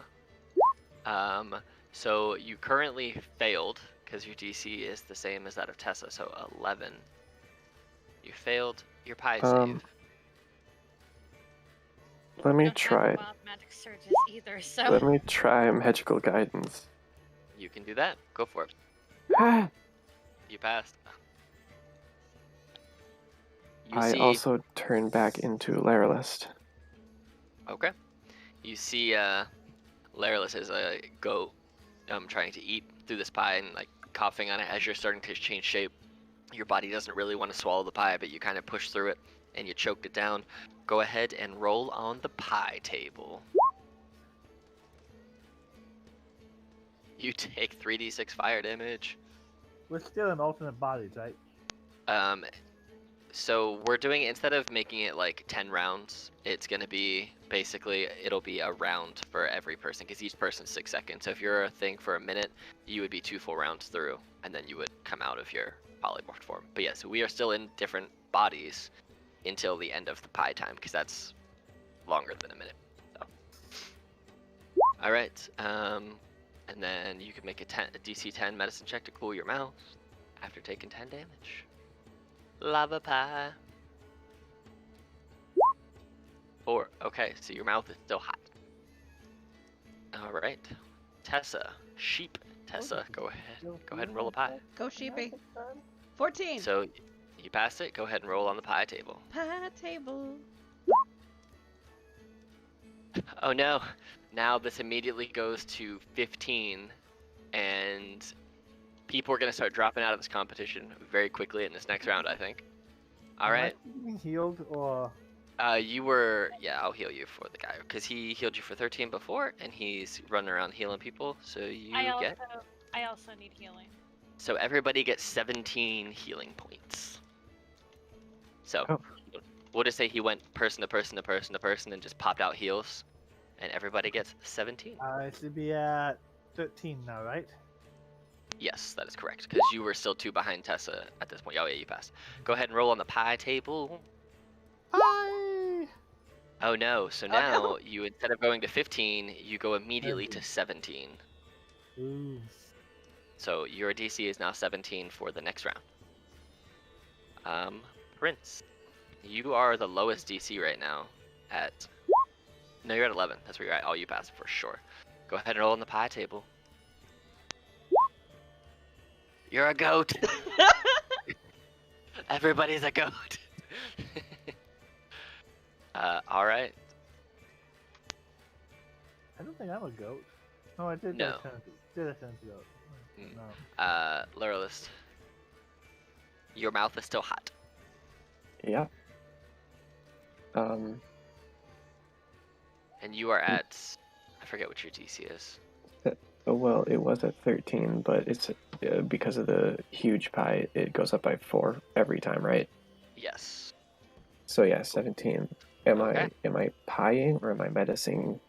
So you currently failed because your DC is the same as that of Tessa, so 11. You failed your pie save. Let I me don't have try. wild magic surges either, so Let me try magical guidance. You can do that. Go for it. I You passed. You see, also turn back into Laralist. okay. You see, Laralus is a goat, trying to eat through this pie and like coughing on it as you're starting to change shape. Your body doesn't really want to swallow the pie, but you kind of push through it and you choked it down. Go ahead and roll on the pie table. You take 3d6 fire damage. We're still in alternate bodies, right? So we're doing, instead of making it like 10 rounds, it's going to be basically, it'll be a round for every person because each person's 6 seconds. So if you're a thing for a minute, you would be 2 full rounds through and then you would come out of your polymorphed form. But yeah, so we are still in different bodies until the end of the pie time because that's longer than a minute. So. All right. And then you can make a DC 10 medicine check to cool your mouth after taking 10 damage. Lava pie. 4. Okay, so your mouth is still hot. All right, Tessa, sheep. Tessa, go ahead and roll a pie. Go sheepy. 14. So you passed it. Go ahead and roll on the pie table. Pie table. Oh no! Now this immediately goes to 15, and people are gonna start dropping out of this competition very quickly in this next round, I think. All right. Am I being healed or? You were, yeah, I'll heal you for the guy because he healed you for 13 before, and he's running around healing people. So you I get. also need healing. So everybody gets 17 healing points. So Oh. we'll just say he went person to person to person to person and just popped out heals, and everybody gets 17. I should be at 13 now, right? Yes, that is correct because you were still 2 behind Tessa at this point. Oh yeah, you passed. Go ahead and roll on the pie table. Hi. Oh no! So now you, instead of going to 15, you go immediately to 17. Ooh. So your DC is now 17 for the next round. Prince, you are the lowest DC right now at... No, you're at 11. That's where you're at. Oh, you passed for sure. Go ahead and roll on the pie table. You're a goat. Everybody's a goat. All right. I don't think I'm a goat. No, I did No. did a sense goat. Mm. No. Lurelist, your mouth is still hot. Yeah. And you are at, I forget what your DC is. Oh, well, it was at 13, but it's because of the huge pie, it goes up by 4 every time, right? Yes. So yeah, 17. Am Okay. I pieing or am I medicing?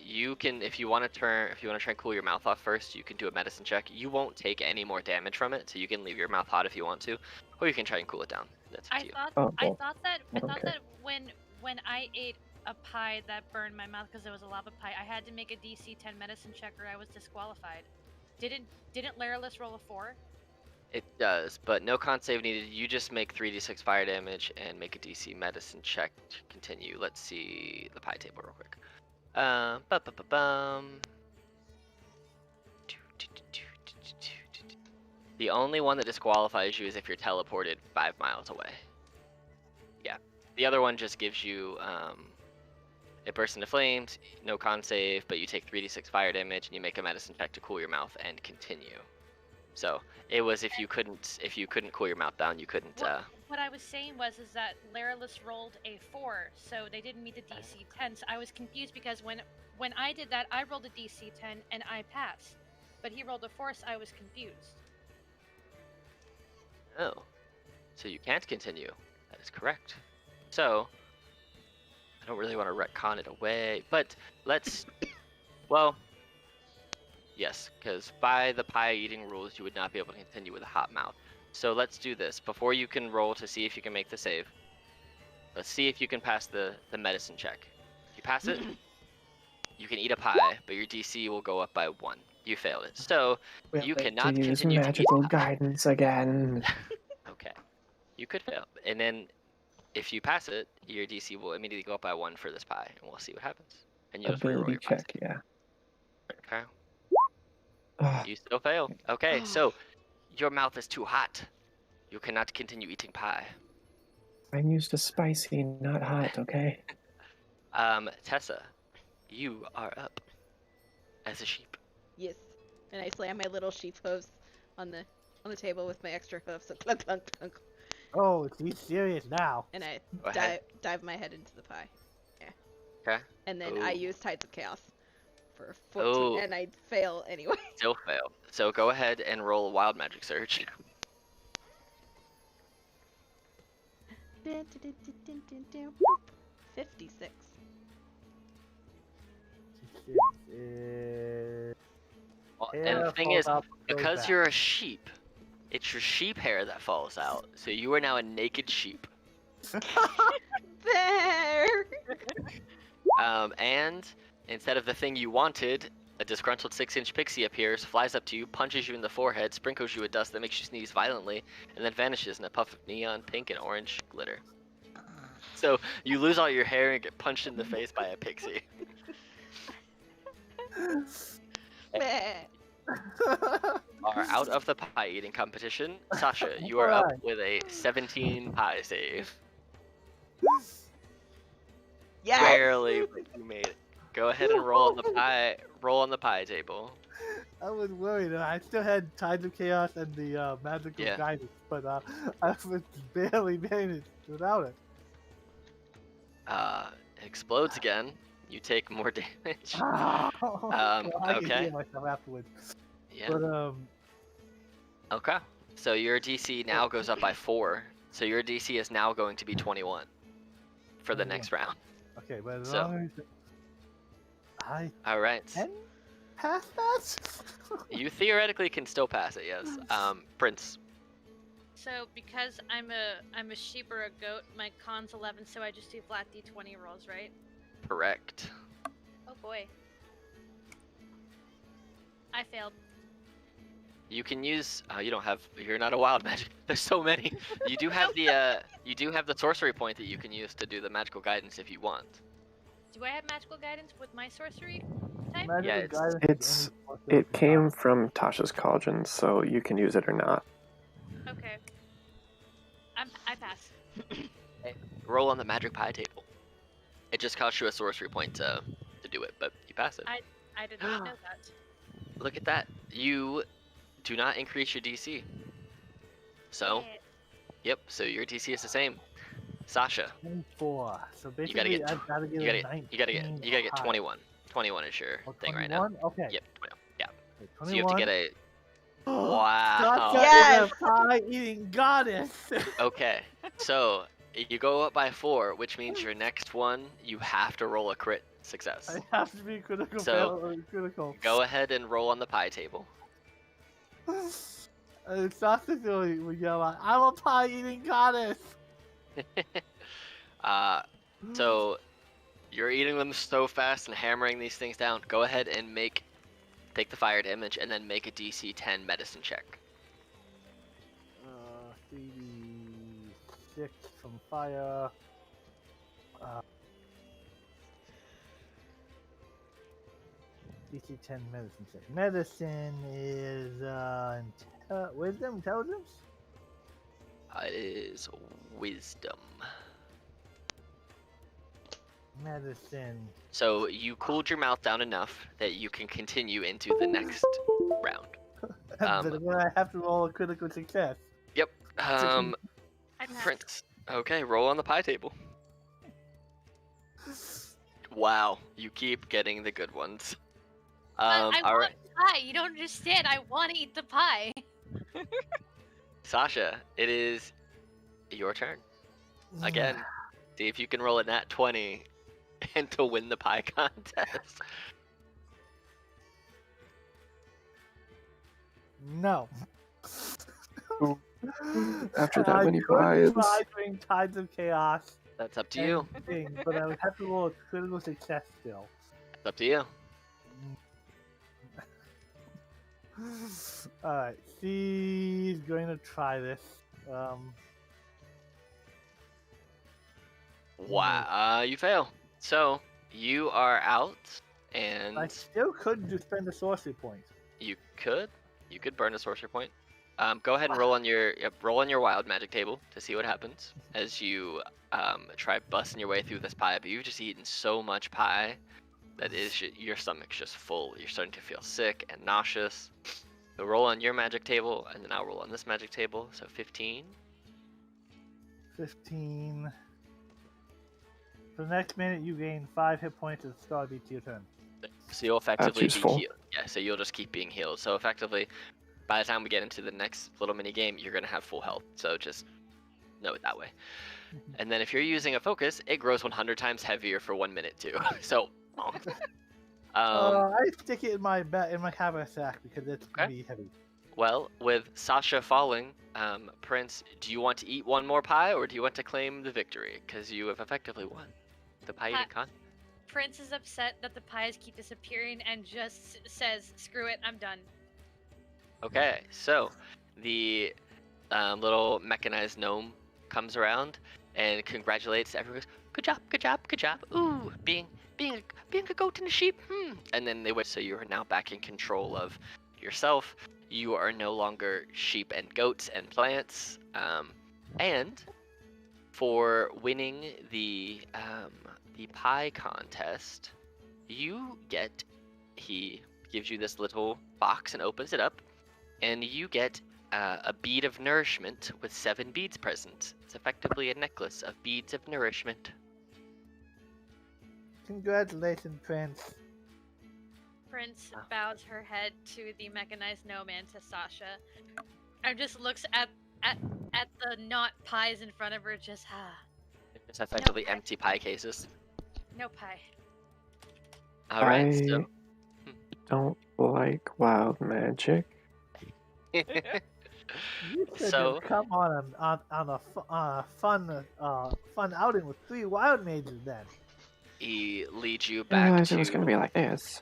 You can, if you want to try and cool your mouth off first, you can do a medicine check. You won't take any more damage from it, so you can leave your mouth hot if you want to, or you can try and cool it down. That's up to you. Oh, I well, thought that okay. when I ate a pie that burned my mouth because it was a lava pie, I had to make a DC 10 medicine check or I was disqualified. Didn't Laralis roll a 4? It does, but no con save needed. You just make 3d6 fire damage and make a DC medicine check to continue. Let's see the pie table real quick. Ba-ba-ba-bum. The only one that disqualifies you is if you're teleported 5 miles away. Yeah. The other one just gives you it bursts into flames, no con save, but you take 3d6 fire damage and you make a medicine check to cool your mouth and continue. So it was if you couldn't cool your mouth down, you couldn't. What I was saying was that Laralis rolled a 4, so they didn't meet the DC 10. So I was confused because when I did that, I rolled a DC 10 and I passed, but he rolled a 4, so I was confused. Oh, so you can't continue. That is correct. So I don't really want to retcon it away, but let's. Well, yes, because by the pie eating rules, you would not be able to continue with a hot mouth. So let's do this. Before you can roll to see if you can make the save, let's see if you can pass the medicine check. If you pass it, you can eat a pie, but your DC will go up by 1. You failed it. So you cannot to use continue magical to eat pie. guidance again. Okay. You could fail. And then if you pass it, your DC will immediately go up by 1 for this pie, and we'll see what happens. And you'll just reroll Ability your pie check, save. yeah. Okay. Ugh, You still fail. Okay, so your mouth is too hot. You cannot continue eating pie. I'm used to spicy, not hot, okay? Tessa, you are up as a sheep. Yes. And I slam my little sheep hooves on the table with my extra hooves. So clunk, clunk, clunk. Oh, he's serious now. And I Go ahead. dive my head into the pie. Yeah. Okay. And then I Ooh. use Tides of Chaos for 14, Oh. and I fail anyway. Still fail. So go ahead and roll a wild magic surge. 56. And the thing is, because you're a sheep, it's your sheep hair that falls out. So you are now a naked sheep. There! And instead of the thing you wanted, a disgruntled 6-inch pixie appears, flies up to you, punches you in the forehead, sprinkles you with dust that makes you sneeze violently, and then vanishes in a puff of neon pink and orange glitter. So you lose all your hair and get punched in the face by a pixie. Are out of the pie eating competition. Sasha, you are up with a 17 pie save. Yes! Barely, but you made it. Go ahead and roll on the pie. Roll on the pie table. I was worried. I still had Tides of Chaos and the magical Yeah. guidance, but I was barely managed without it. It explodes again. You take more damage. Well, I can okay. heal myself afterwards. Yeah. But Okay. So your DC now goes up by 4. So your DC is now going to be 21 for the next round. okay, but as So- long as I All right. can pass that. You theoretically can still pass it. Yes. Prince. So because I'm a sheep or a goat, my con's 11, so I just do flat d20 rolls, right? Correct. Oh boy. I failed. You can use. You're not a wild magic. There's so many. You do have the sorcery point that you can use to do the magical guidance if you want. Do I have magical guidance with my sorcery? type? Yeah, Magical it's- guidance It's is any force that it can came cause. from Tasha's cauldron, so you can use it or not. Okay. I pass. Okay. Roll on the magic pie table. It just costs you a sorcery point to do it, but you pass it. I did not know that. Look at that. You do not increase your DC. So, Yeah. yep, so your DC is the same. Sasha, 24. So you gotta basically, get I've got to get you a gotta 19. you gotta get you gotta get high. 21. 21 is your Oh, thing right now. 21? Okay. Yep, 21. Yeah. Okay, So you have to 21. get a Sasha wow. Yes! is a pie-eating goddess. Okay. So you go up by 4, which means your next one you have to roll a crit success. I have to be critical. So, fail or critical. Go ahead and roll on the pie table. Sasha will yell out, "I'm a pie-eating goddess." So you're eating them so fast and hammering these things down. Go ahead and take the fire damage and then make a DC 10 medicine check. 3d6 from fire. DC 10 medicine check. Medicine is wisdom, intelligence. It is wisdom. Medicine. So you cooled your mouth down enough that you can continue into the next round. But then I have to roll a critical success. Yep. I passed. Prince. Okay, roll on the pie table. Wow, you keep getting the good ones. But I All want right, pie. You don't understand. I want to eat the pie. Sasha, it is your turn again. See if you can roll a nat 20 and to win the pie contest. No. After that I many could pies. try doing Tides of Chaos. That's up to you. But I would have to roll a critical success still. It's up to you. Alright, she's going to try this. Wow, you fail. So you are out, and I still could just spend a sorcery point. you could burn a sorcery point. Go ahead and roll on your wild magic table to see what happens as you try busting your way through this pie. But you've just eaten so much pie that your stomach's just full. You're starting to feel sick and nauseous. So roll on your magic table, and then I'll roll on this magic table. So 15. 15. For the next minute, you gain 5 hit points at the start of each your turn. So you'll effectively be useful. healed. Yeah, so you'll just keep being healed. So effectively, by the time we get into the next little mini game, you're gonna have full health. So just know it that way. And then if you're using a focus, it grows 100 times heavier for 1 minute too. So, I stick it in my haversack because it's pretty heavy. well, with Sasha falling, Prince, do you want to eat one more pie or do you want to claim the victory? Because you have effectively won the pie eating contest. Prince is upset that the pies keep disappearing and just says, "Screw it, I'm done." Okay, so the little mechanized gnome comes around and congratulates everyone. Good job, good job, good job. Ooh, being a goat and a sheep. And then they went. So you are now back in control of yourself. You are no longer sheep and goats and plants. And for winning the pie contest, he gives you this little box and opens it up, and you get a bead of nourishment with 7 beads present. It's effectively a necklace of beads of nourishment. Congratulations, Prince. Prince bows her head to the mechanized gnome and to Sasha, and just looks at the not pies in front of her. Just It's effectively pie. empty pie cases. No pie. All right, I so don't like wild magic. You should So- have come on a fun outing with 3 wild mages then. he leads you I didn't back realize it was gonna be like this.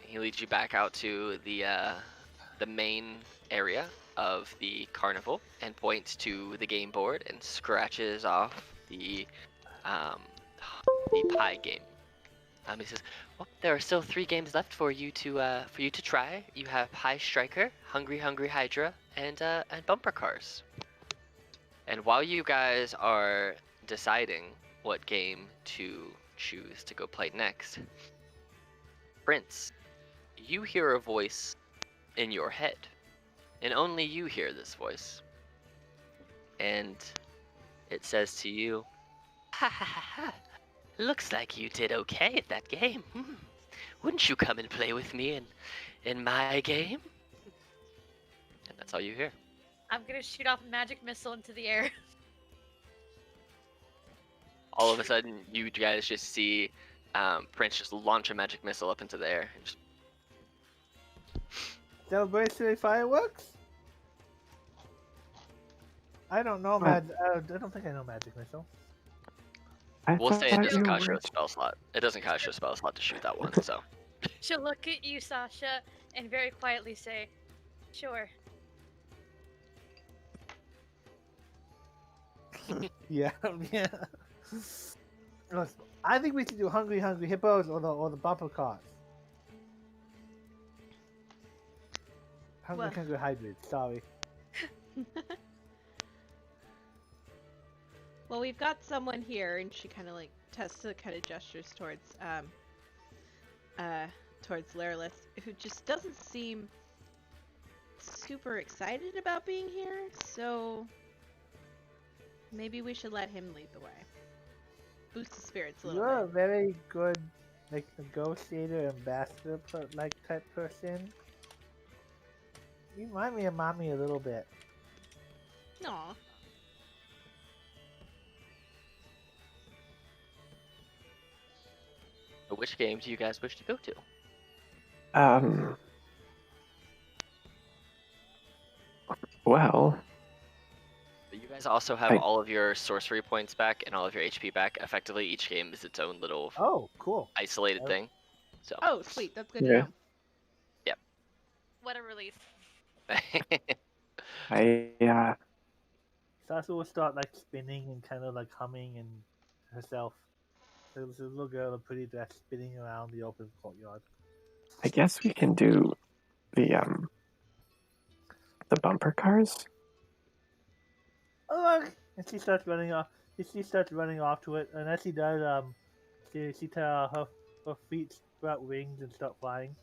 He leads you back out to the main area of the carnival and points to the game board and scratches off the pie game. He says, "Well, there are still 3 games left for you to try. You have High Striker, Hungry Hungry Hydra, and Bumper Cars. And while you guys are deciding what game to choose to go play next, Prince, you hear a voice in your head, and only you hear this voice. And it says to you, ha ha ha ha, looks like you did okay at that game. Wouldn't you come and play with me in my game?" And that's all you hear. I'm gonna shoot off a magic missile into the air. All of a sudden, you guys just see Prince just launch a magic missile up into the air. And just, Celebration fireworks? I don't know, What? I don't think I know magic missile. we'll say it thought doesn't you cost you were- a spell slot. It doesn't cost you a spell slot to shoot that one, so. She'll look at you, Sasha, and very quietly say, "Sure." Yeah, yeah. I think we should do Hungry Hungry Hippos or the bumper cars. Hungry Well- Hungry Hybrids, sorry. Well, we've got someone here, and she kind of like Tessa kind of gestures towards Larylith, who just doesn't seem super excited about being here. So maybe we should let him lead the way. Boost his spirits a little You're a bit. very good negotiator, ambassador type person. You remind me of mommy a little bit. Aw. Which game do you guys wish to go to? Well, But you guys also have I- all of your sorcery points back and all of your HP back. Effectively, each game is its own little Oh, cool. isolated thing. So. Oh, sweet. That's good Yeah. to know. What a relief. Sasha will start spinning and kind of humming and herself. There's a little girl in a pretty dress spinning around the open courtyard. I guess we can do the bumper cars. Oh, look! And she starts running off. She starts running off to it, and as she does, her feet sprout wings and start flying.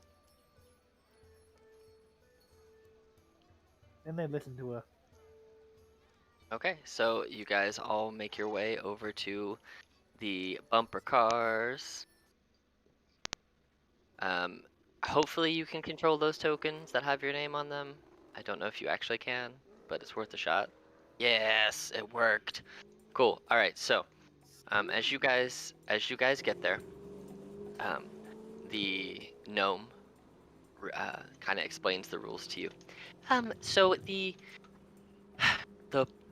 And they listen to her. Okay, so you guys all make your way over to the bumper cars. Hopefully you can control those tokens that have your name on them. I don't know if you actually can, but it's worth a shot. Yes, it worked. Cool. All right, so as you guys get there, the gnome kind of explains the rules to you. So the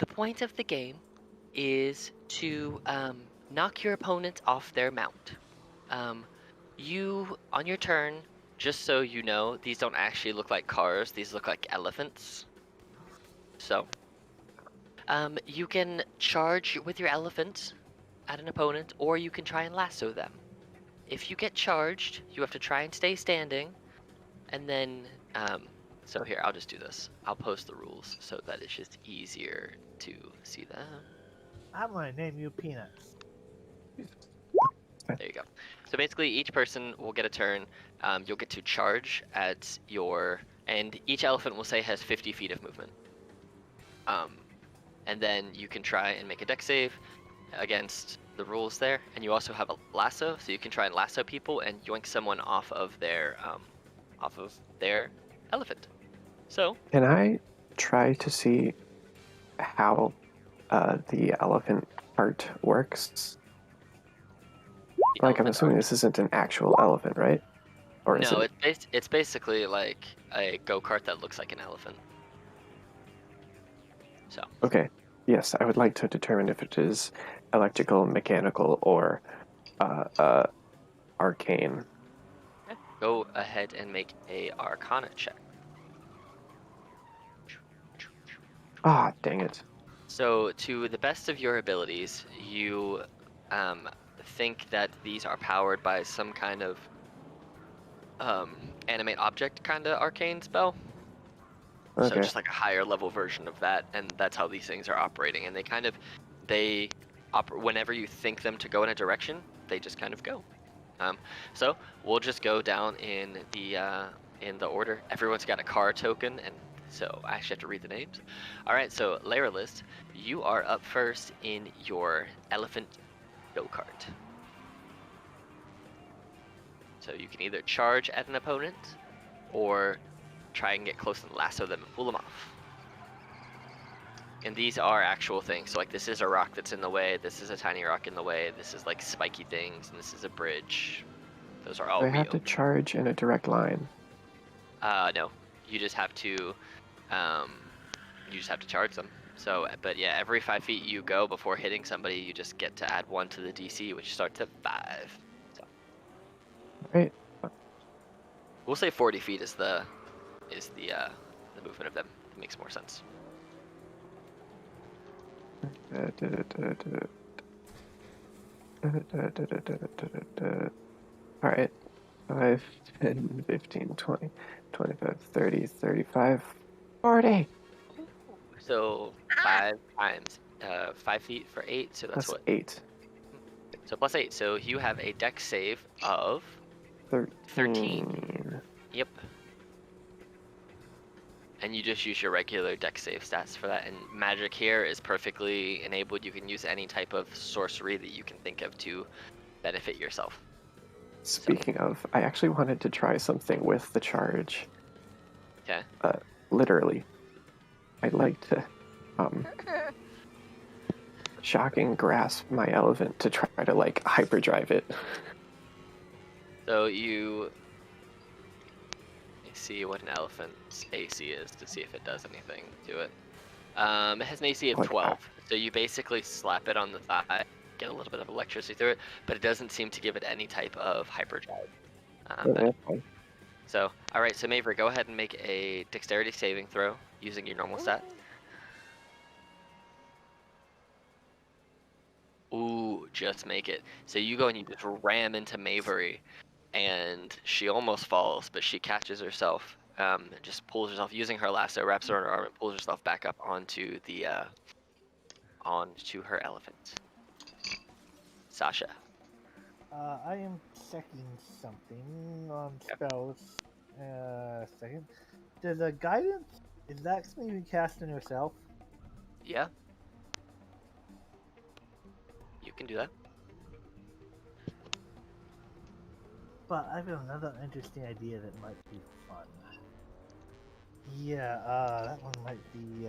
point of the game is to knock your opponent off their mount. You, on your turn, just so you know, these don't actually look like cars, these look like elephants. So, you can charge with your elephant at an opponent, or you can try and lasso them. If you get charged, you have to try and stay standing, and then, so here, I'll just do this. I'll post the rules so that it's just easier to see them. I'm gonna name you Peanuts. There you go. So basically, each person will get a turn. You'll get to charge at and each elephant will say has 50 feet of movement. And then you can try and make a dex save against the rules there. And you also have a lasso, so you can try and lasso people and yoink someone off of their elephant. So Can I try to see how the elephant part works? the I'm elephant assuming this isn't an actual elephant, right? Or is No, it? it's basically like a go-kart that looks like an elephant. So Okay. Yes, I would like to determine if it is electrical, mechanical, or arcane. go ahead and make a Arcana check. Ah, dang it. So, to the best of your abilities, you think that these are powered by some kind of animate object kind of arcane spell. So Okay. just like a higher level version of that, and that's how these things are operating. And whenever you think them to go in a direction, they just kind of go. So we'll just go down in the order. Everyone's got a car token, and so I actually have to read the names. All right, so Layerlist, you are up first in your elephant go-kart. So you can either charge at an opponent, or try and get close and lasso them and pull them off. And these are actual things. So like this is a rock that's in the way, this is a tiny rock in the way, this is like spiky things, and this is a bridge. Those are all Do I real. have to charge in a direct line? No. You just have to charge them. So, but yeah, every 5 feet you go before hitting somebody, you just get to add 1 to the DC, which starts at 5. So Right. we'll say 40 feet is the movement of them. It makes more sense. Alright. 5, 10, 15, 20, 25, 30, 35, 40. So 5 times 5 feet for 8, so that's That's what? 8. So plus 8. So you have a dex save of 13. Yep. And you just use your regular dex save stats for that. And magic here is perfectly enabled. You can use any type of sorcery that you can think of to benefit yourself. Speaking of, I actually wanted to try something with the charge. Okay. Literally. I'd like to shocking grasp my elephant to try to like hyperdrive it. So you see what an elephant's AC is to see if it does anything to it. It has an AC of Like, 12. So you basically slap it on the thigh, get a little bit of electricity through it, but it doesn't seem to give it any type of hyperdrive. So, all right, so Maverick, go ahead and make a dexterity saving throw using your normal stat. Ooh, just make it. So you go and you just ram into Mavery, and she almost falls, but she catches herself, and just pulls herself using her lasso, wraps her on her arm, and pulls herself back up onto the onto her elephant. Sasha. I am checking something on spells. Second. Does a guidance, is that something you can cast on yourself? Yeah. You can do that. But I've got another interesting idea that might be fun. Yeah, that one might be,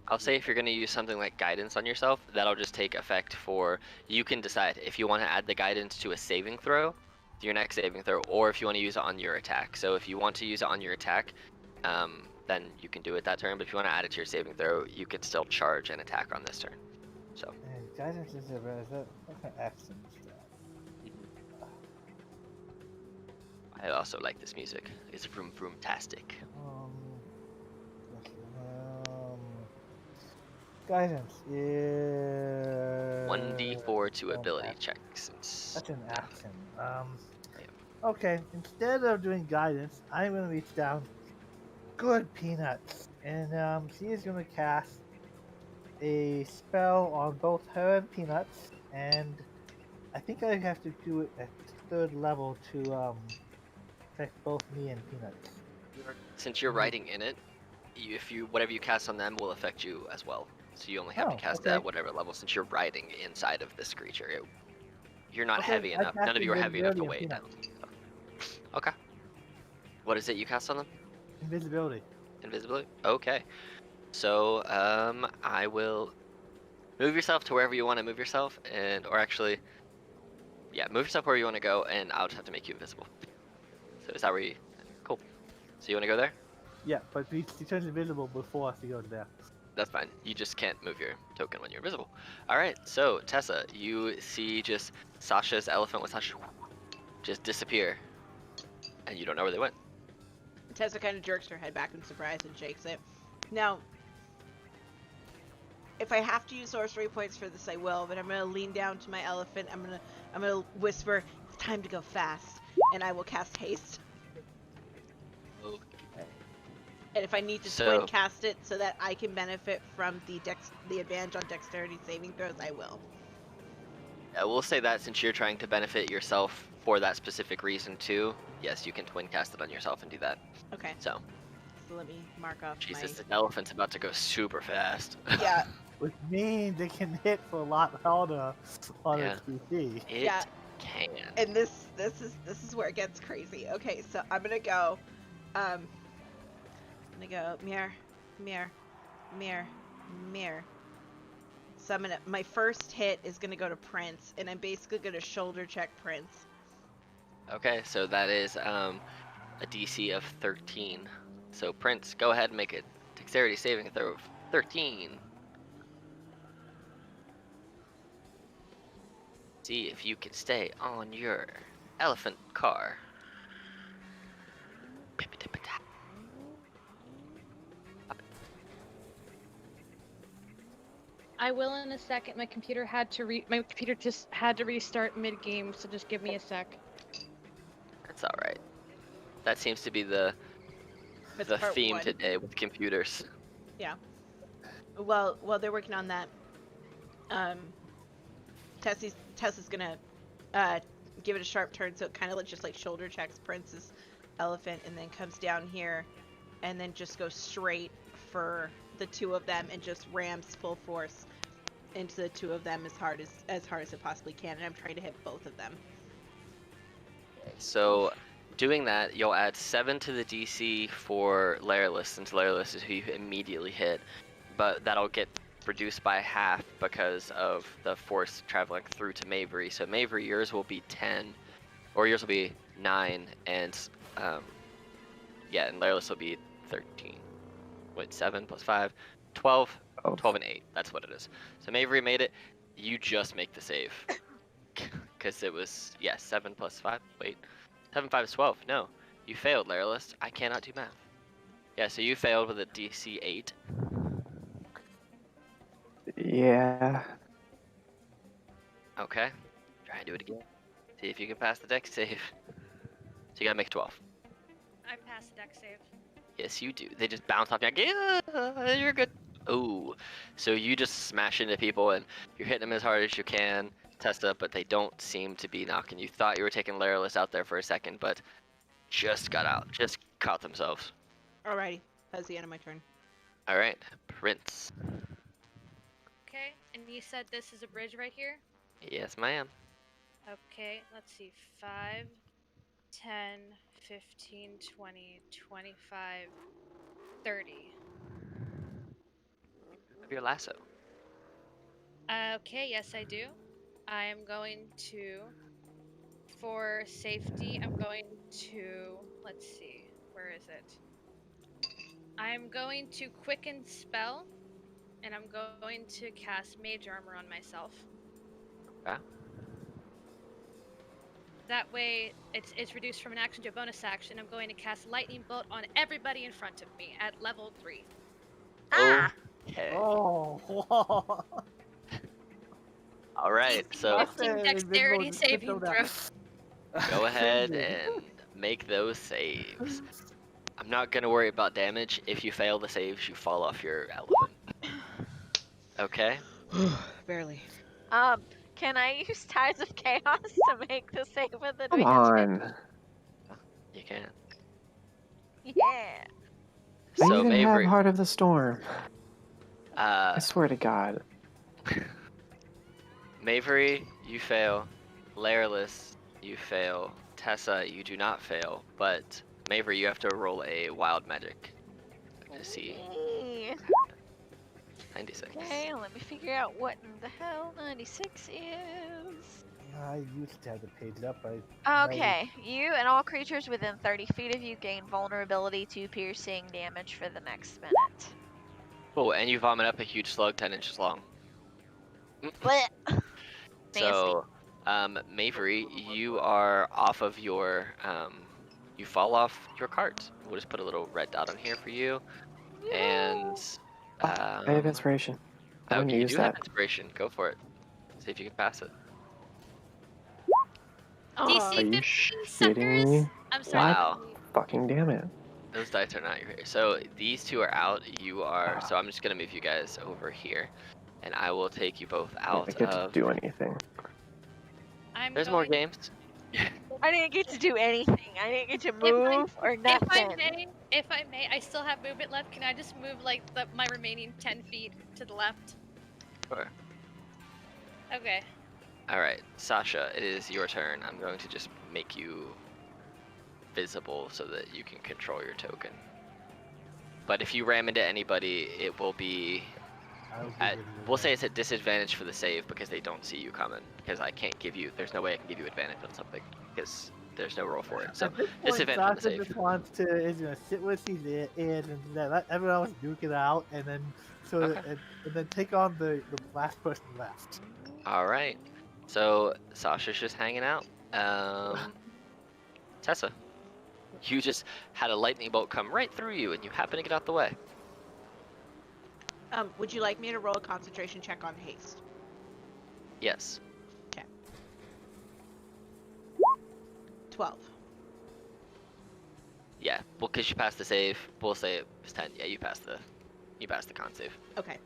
I'll say if you're going to use something like guidance on yourself, that'll just take effect for, you can decide if you want to add the guidance to a saving throw, your next saving throw, or if you want to use it on your attack. So if you want to use it on your attack, then you can do it that turn, but if you want to add it to your saving throw, you can still charge and attack on this turn. So. And guidance is what kind of action is that? I also like this music. It's vroom-vroom-tastic. Guidance is 1d4 to ability checks. That's an action. Okay, instead of doing guidance, I'm gonna reach down. Good Peanuts, and she is gonna cast a spell on both her and Peanuts, and I think I have to do it at 3rd level to affect both me and Peanuts. Since you're riding in it, whatever you cast on them will affect you as well. So you only have to cast it at whatever level. Since you're riding inside of this creature, you're not heavy enough. None of you are heavy enough to weigh it down. So. Okay. What is it you cast on them? Invisibility. Invisibility? Okay. So, I will move yourself to wherever you want to move yourself, or actually, yeah, move yourself where you want to go, and I'll just have to make you invisible. So is that where you, cool. So you want to go there? Yeah, but she turns invisible before she goes there. That's fine. You just can't move your token when you're invisible. All right, so Tessa, you see just Sasha's elephant with Sasha just disappear, and you don't know where they went. Tessa kind of jerks her head back in surprise and shakes it. Now, if I have to use sorcery points for this, I will, but I'm going to lean down to my elephant. I'm going to I'm gonna whisper, "It's time to go fast," and I will cast haste. Okay. And if I need to twin cast it so that I can benefit from the advantage on dexterity saving throws, I will. I will say that since you're trying to benefit yourself for that specific reason too, yes, you can twin cast it on yourself and do that. Okay. So let me mark off Jesus, the elephant's about to go super fast. Yeah. Which means they can hit for a lot harder on Yeah. its PC. It can. And this is where it gets crazy. Okay, so I'm gonna go mirror, mirror, mirror, mirror. So my first hit is gonna go to Prince, and I'm basically gonna shoulder check Prince. Okay, so that is a DC of 13. So Prince, go ahead and make a dexterity saving throw of 13. See if you can stay on your elephant car. I will in a second. My computer just had to restart mid game, so just give me a sec. That's all right. That seems to be the theme today with computers. Yeah. Well, while they're working on that, Tessa's gonna give it a sharp turn, so it kind of just like shoulder checks Prince's elephant, and then comes down here, and then just goes straight for the two of them and just rams full force into the two of them as hard as it possibly can. And I'm trying to hit both of them. So, doing that, you'll add 7 to the DC for Laryless, since Laryless is who you immediately hit, but that'll get reduced by half because of the force traveling through to Mavery. So Mavery, yours will be 10, or yours will be 9, and and Laryless will be 13. Wait, 7 plus 5, 12, 12 and 8. That's what it is. So Mavery made it. You just make the save. Because it was, 7 plus 5. Wait, 7, 5 is 12. No, you failed, Laryless. I cannot do math. Yeah, so you failed with a DC 8. Yeah. Okay, try and do it again. See if you can pass the dex save. So you gotta make 12. I passed the dex save. Yes, you do. They just bounce off you like, yeah, you're good. Oh, so you just smash into people and you're hitting them as hard as you can, Tessa, but they don't seem to be knocking. You thought you were taking Laryless out there for a second, but just caught themselves. Alrighty, that's the end of my turn. All right, Prince. Okay, and you said this is a bridge right here? Yes, ma'am. Okay, let's see. 5, 10, 15, 20, 25, 30. Have your lasso. Okay, yes I do. I am going to, for safety, I'm going to, let's see, where is it? I'm going to quicken spell, and I'm going to cast mage armor on myself. Okay. That way, it's reduced from an action to a bonus action. I'm going to cast lightning bolt on everybody in front of me at level 3. Ah! Okay. Oh, All right, so 15 dexterity saving throw. go ahead and make those saves. I'm not gonna worry about damage. If you fail the saves, you fall off your elephant. Okay? Barely. Can I use Tides of Chaos to make the save with advantage? Come on. You can. Yeah. I So even have Mavery, Heart of the Storm. I swear to God. Mavery, you fail. Laryless, you fail. Tessa, you do not fail. But Mavery, you have to roll a wild magic to see. Okay. 96. Okay, let me figure out what in the hell 96 is. I used to have the page up. Okay, you and all creatures within 30 feet of you gain vulnerability to piercing damage for the next minute. Cool, and you vomit up a huge slug 10 inches long. Blech. So, Mavery, you are off of your, you fall off your cart. We'll just put a little red dot on here for you. And, I have inspiration. I'm okay, gonna you use do that. have inspiration. Go for it. See if you can pass it. Oh, Are DC you 15 shitting suckers. me? I'm sorry. God Wow. fucking damn it. Those dice are not your favorite. So these two are out. You are. Ah, So I'm just gonna move you guys over here, and I will take you both I out didn't get to of. do anything. I'm There's more going. games. I didn't get to do anything. I didn't get to If I move or nothing. if I may, I still have movement left. Can I just move like my remaining 10 feet to the left? Sure. Okay. All right, Sasha, it is your turn. I'm going to just make you visible so that you can control your token. But if you ram into anybody, it will be I will be at. visible We'll say then. it's at disadvantage for the save because they don't see you coming. Because I can't give you. There's no way I can give you advantage on something because there's no roll for it. So At this point, disadvantage on the Sasha save. just wants to is gonna sit where she's is and let everyone else duke it out, and then Okay. and then take on the last person left. All right. So Sasha's just hanging out. Tessa, you just had a lightning bolt come right through you, and you happen to get out the way. Would you like me to roll a concentration check on haste? Yes. 12. Yeah. Well, because you passed the save, we'll say it was 10. Yeah, you passed the con save. Okay.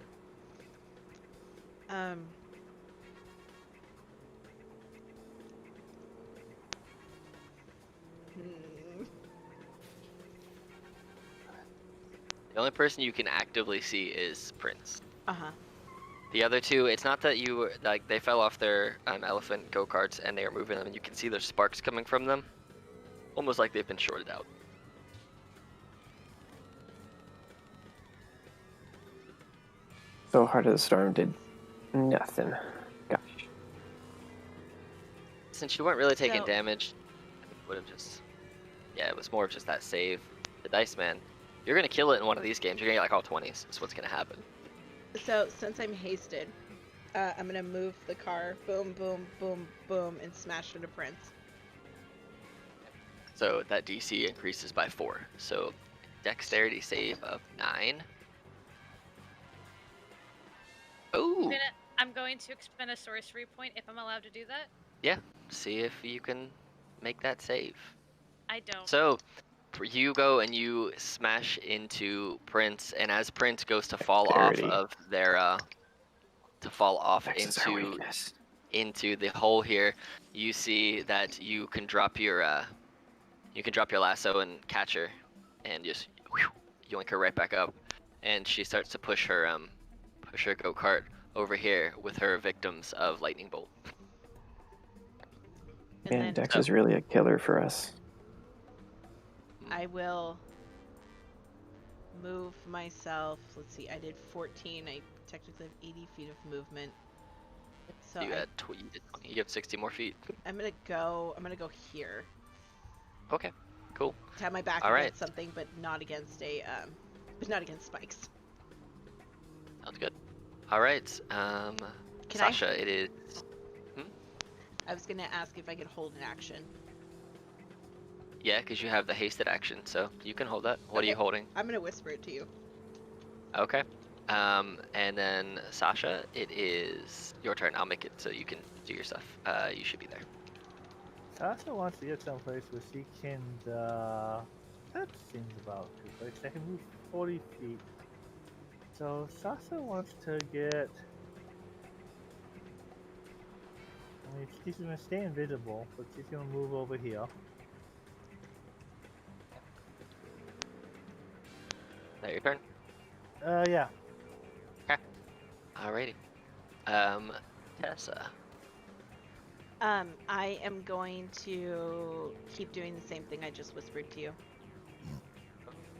The only person you can actively see is Prince. Uh-huh. The other two, it's not that you like they fell off their elephant go-karts and they are moving them, and you can see there's sparks coming from them, almost like they've been shorted out. So Heart of the Storm did nothing. Gosh. Since you weren't really taking So- damage, it would have just. Yeah, it was more of just that save. The dice man, you're gonna kill it in one of these games. You're gonna get like all 20s. That's what's gonna happen. So, since I'm hasted, I'm gonna move the car, boom, boom, boom, boom, and smash into Prince. So that DC increases by 4. So dexterity save of 9. Oh, I'm going to expend a sorcery point if I'm allowed to do that. yeah. See if you can make that save. I don't. So you go and you smash into Prince, and as Prince goes to fall Dexterity. off of their to fall off Dex is our into weakness. the hole here, you see that you can drop your lasso and catch her, and just yoink her right back up, and she starts to push her go-kart over here with her victims of lightning bolt. And Man, then Dex is really a killer for us. I will move myself. Let's see, I did 14. I technically have 80 feet of movement. So You had you have 60 more feet. I'm gonna go here. Okay, cool. To have my back All right. against something, but not against not against spikes. Sounds good. All right, Can Sasha, it is. I was gonna ask if I could hold an action. Yeah, because you have the hasted action, so you can hold that. What are you Okay. holding? I'm gonna whisper it to you. Okay. And then Sasha, it is your turn. I'll make it so you can do your stuff. You should be there. Sasha wants to get someplace where she can. That seems about two places. I can move 40 feet. So Sasha wants to get. I mean, she's gonna stay invisible, but she's gonna move over here. Is that your turn? Yeah. Alrighty. Tessa. I am going to keep doing the same thing I just whispered to you.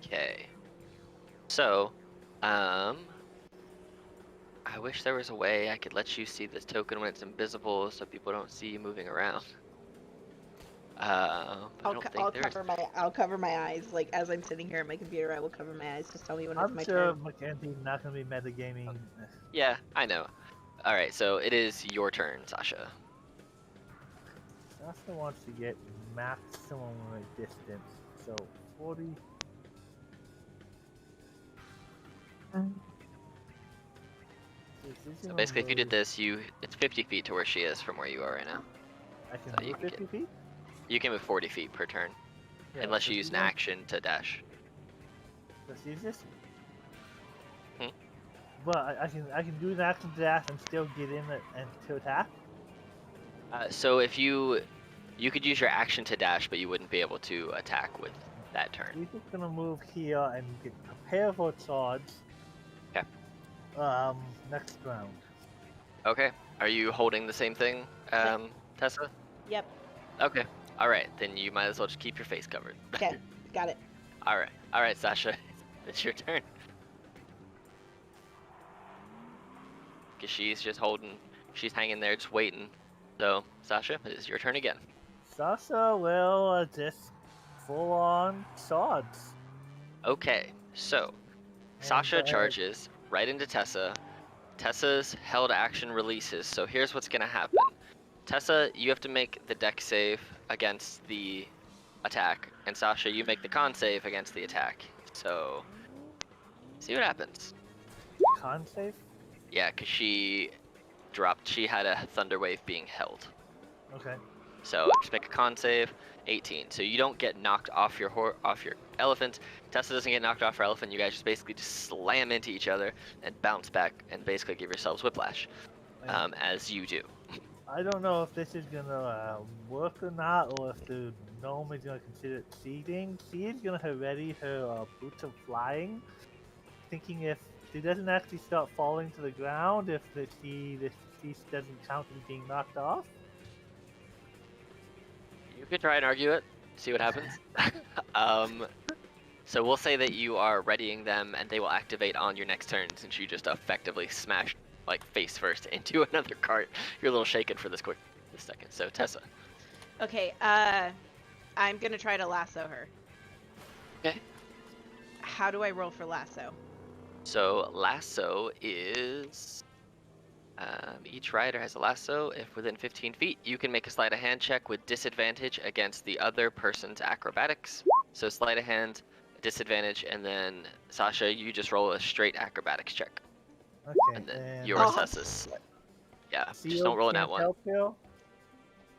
Okay. So, I wish there was a way I could let you see this token when it's invisible, so people don't see you moving around. But I don't think there is. I'll cover my eyes. Like as I'm sitting here at my computer, I will cover my eyes. Just tell me when it's I'm my sure turn. Mackenzie's not gonna be metagaming. Yeah, I know. All right, so it is your turn, Sasha. Sasha wants to get maximum distance. So 40. So basically, if you did this, it's 50 feet to where she is from where you are right now. I can So you move can 50 feet? you can move 40 feet per turn, Yeah, unless you let's use use an one. action to dash. Let's use this. Hmm? But I can do an action dash and still get in and to attack. So if you could use your action to dash, but you wouldn't be able to attack with that turn. He's just gonna move here and get prepare for charge. Okay. Next round. Okay. Are you holding the same thing, Tessa? Yep. Okay. All right. Then you might as well just keep your face covered. Okay. Got it. All right. All right, Sasha. It's your turn. Because she's just holding. She's hanging there, just waiting. So, Sasha, it is your turn again. Sasha will just full on charge. Okay. So, Sasha charges right into Tessa. Tessa's held action releases. So here's what's gonna happen. Tessa, you have to make the deck save against the attack, and Sasha, you make the con save against the attack. So, see what happens. Con save? Yeah, because she had a thunder wave being held. Okay. So just make a con save, 18. So you don't get knocked off your elephant. Tessa doesn't get knocked off her elephant. You guys just basically slam into each other and bounce back and basically give yourselves whiplash, as you do. I don't know if this is gonna work or not, or if the gnome is gonna consider it seeding. She is gonna have ready her boots of flying, thinking if she doesn't actually start falling to the ground, if she doesn't count as being knocked off. You could try and argue it, see what happens. So we'll say that you are readying them, and they will activate on your next turn, since you just effectively smashed like face first into another cart. You're a little shaken for this second. So Tessa. Okay. I'm gonna try to lasso her. Okay. How do I roll for lasso? So lasso is each rider has a lasso. If within 15 feet, you can make a sleight of hand check with disadvantage against the other person's acrobatics. So sleight of hand, disadvantage, and then Sasha, you just roll a straight acrobatics check. Okay. And then and your assesses. Yeah, just don't roll in that can't one. help here?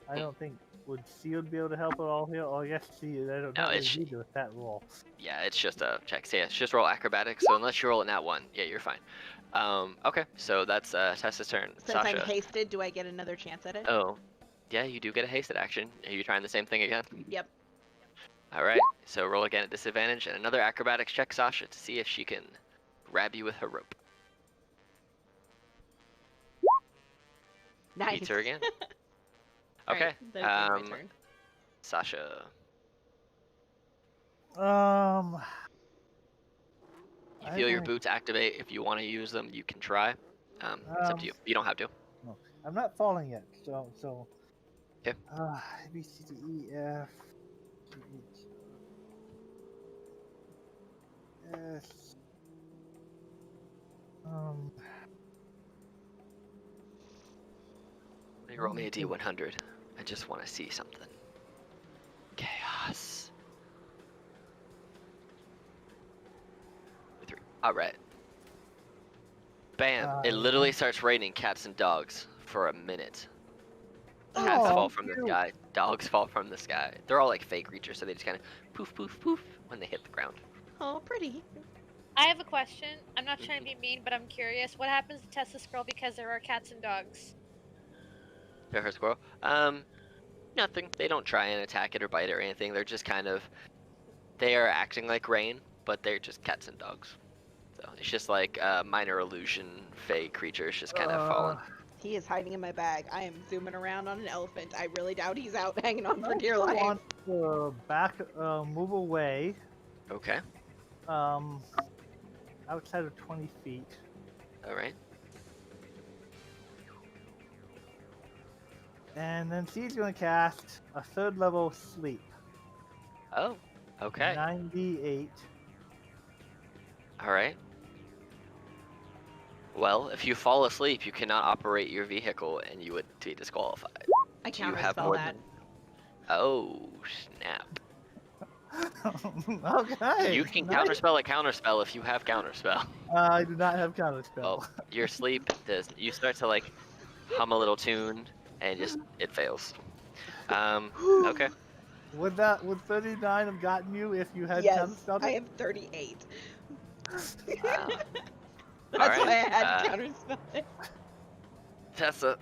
I don't think would Shield be able to help at all here? Oh yes, Shield. I don't No, know it's what with that roll. Yeah, it's just a check. So yeah, it's just roll acrobatics. So unless you roll in that one, yeah, you're fine. Okay, so that's Tessa's turn. Since Sasha. I'm hasted, do I get another chance at it? Oh, yeah, you do get a hasted action. Are you trying the same thing again? Yep. All right, so roll again at disadvantage and another acrobatics check, Sasha, to see if she can grab you with her rope. Nice. Beats her again. All Okay. right, that's my turn. Sasha. You feel your boots activate. If you want to use them, you can try. It's up to you. You don't have to. No, I'm not falling yet. So. Okay. A, B, C, D, E, F, G, H, S. Roll me a D100. I just want to see something. Chaos. 3. All right. Bam! It literally starts raining cats and dogs for a minute. Cats fall from the sky. Dogs fall from the sky. They're all like fake creatures, so they just kind of poof, poof, poof when they hit the ground. Oh, pretty. I have a question. I'm not trying to be mean, but I'm curious. What happens to Tessa Squirrel because there are cats and dogs? To her squirrel? Nothing. They don't try and attack it or bite it or anything. They're just kind of, they are acting like rain, but they're just cats and dogs. So it's just like a minor illusion, fake creatures just kind of falling. He is hiding in my bag. I am zooming around on an elephant. I really doubt he's out hanging on for dear life. I want to move away. Okay. Outside of 20 feet. All right. And then she's going to cast a 3rd level sleep. Oh, okay. 98. All right. Well, if you fall asleep, you cannot operate your vehicle, and you would be disqualified. I Do you counterspell have more that. than? Oh snap! Okay. You can nice. counterspell a counterspell if you have counterspell. I do not have counterspell. Well, your sleep does. You start to like hum a little tune, and just it fails. Okay. Would 39 have gotten you if you had Yes, counterspelled I it? have 38. Wow. That's Alright, why I had to counterspell it. Tessa.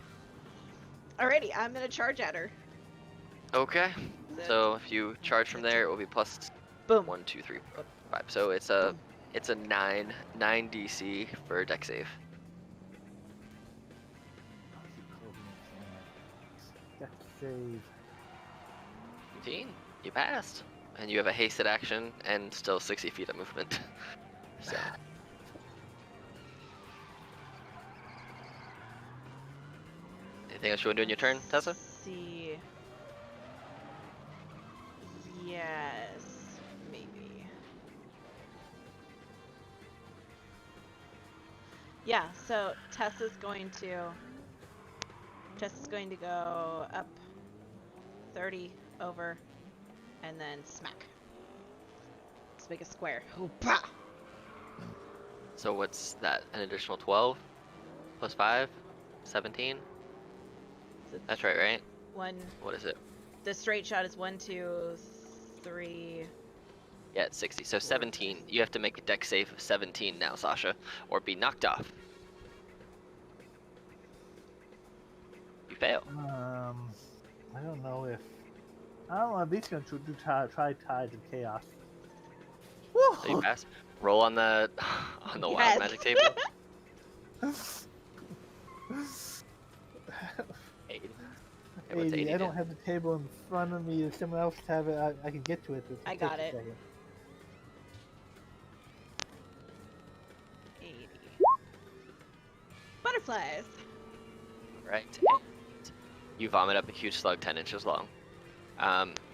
Alrighty, I'm gonna charge at her. Okay. So, So if you charge from there, it will be plus boom. 1, 2, 3, 4, 5. So it's a nine DC for deck save. Deck save. 15. You passed. And you have a hasted action and still 60 feet of movement. So. Anything else you want to do in your turn, Tessa? Let's see. Yes, maybe. Yeah, so Tessa's going to go up 30 over and then smack. Let's make a square. Hoo-pah! So what's that? An additional 12? Plus 5? 17? So it's That's right? one. What is it? The straight shot is 1, 2, 3. Yeah, it's 60. So 17. You have to make a deck save of 17 now, Sasha, or be knocked off. You fail. I don't know if. I don't know. At least gonna try Tides of Chaos. So you pass. Roll on the Yes. wild magic table. 80. Okay, what's 80 I don't do? have the table in front of me. If someone else have it, I can get to it. I got it. 80. Butterflies. Right. You vomit up a huge slug 10 inches long.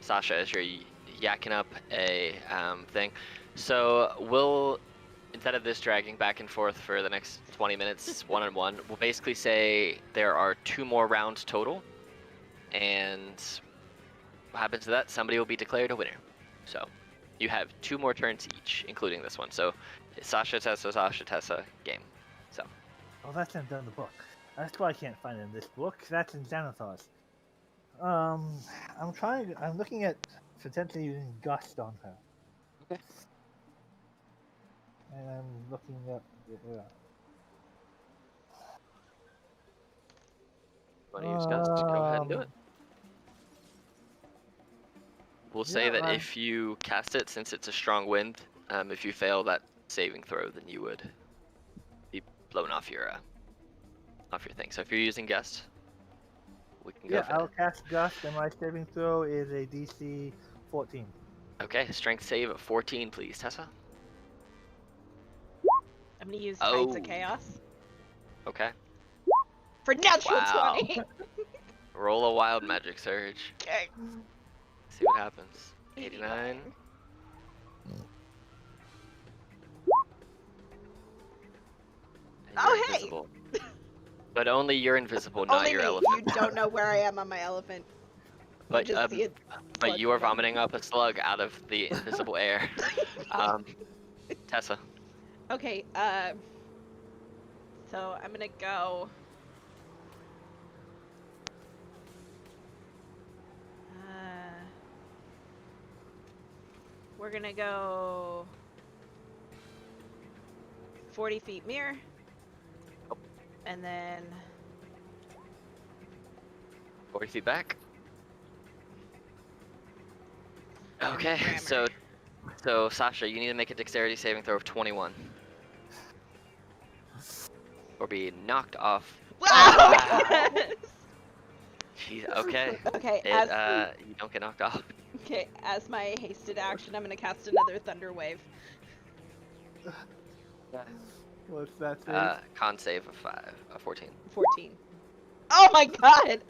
Sasha, as you're yakking up a thing. So we'll, instead of this dragging back and forth for the next 20 minutes, one-on-one, we'll basically say there are 2 more rounds total. And what happens to that? Somebody will be declared a winner. So you have 2 more turns each, including this one. So Sasha, Tessa, game. So. Oh, that's not done in the book. That's why I can't find it in this book. That's in Xanathos. I'm looking at potentially using Gust on her. Okay. And I'm looking at. Want to use Gust? Go ahead and do it. We'll say that if you cast it, since it's a strong wind, if you fail that saving throw, then you would be blown off your thing. So if you're using Gust, we can go for I'll cast Gust, and my saving throw is a DC 14. Okay, strength save of 14, please, Tessa. I'm gonna use Tides of Chaos. Okay. For natural Wow. 20! Roll a wild magic surge. Okay. See what happens. 89. And Oh, you're hey! invisible. But only you're invisible, not Only your me. elephant. You don't know where I am on my elephant. But You just see it but you are vomiting up a slug out of the invisible air. Tessa. Okay, so I'm gonna go. We're gonna go 40 feet mirror. And then 40 feet back. Okay, so Sasha, you need to make a dexterity saving throw of 21. Or be knocked off. Jeez, okay. Okay, you don't get knocked off. okay, as my hasted action, I'm gonna cast another thunder wave. What's that save? Con save of 14. 14. Oh my god!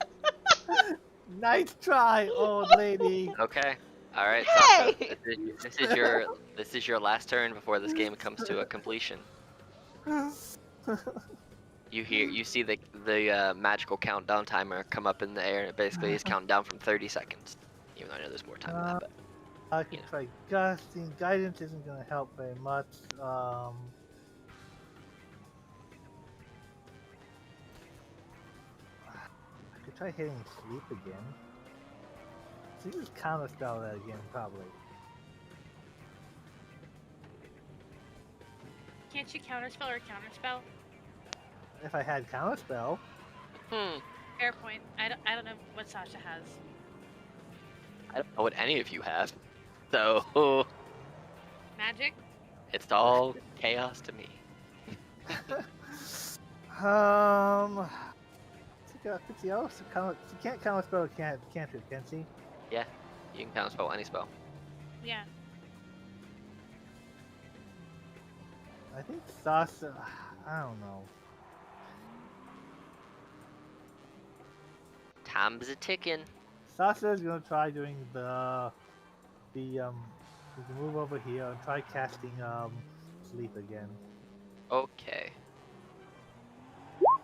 Nice try, old lady. Okay. All right, Hey! Sasha. This is your last turn before this game comes to a completion. You see the magical countdown timer come up in the air, and it basically is counting down from 30 seconds. Even though I know there's more time than that, but I could try gusting. Guidance isn't going to help very much. I could try hitting sleep again. So you just counterspell that again, probably. Can't you counterspell or counterspell? If I had counterspell, Hmm. Fair point. I don't know what Sasha has. I don't know what any of you have. So Magic? it's all chaos to me. she also she can't counterspell, can't she? Can she? Yeah, you can counterspell any spell. Yeah. I think Sasha. I don't know. Time's a ticking. Sasha's gonna try doing we can move over here and try casting sleep again. Okay.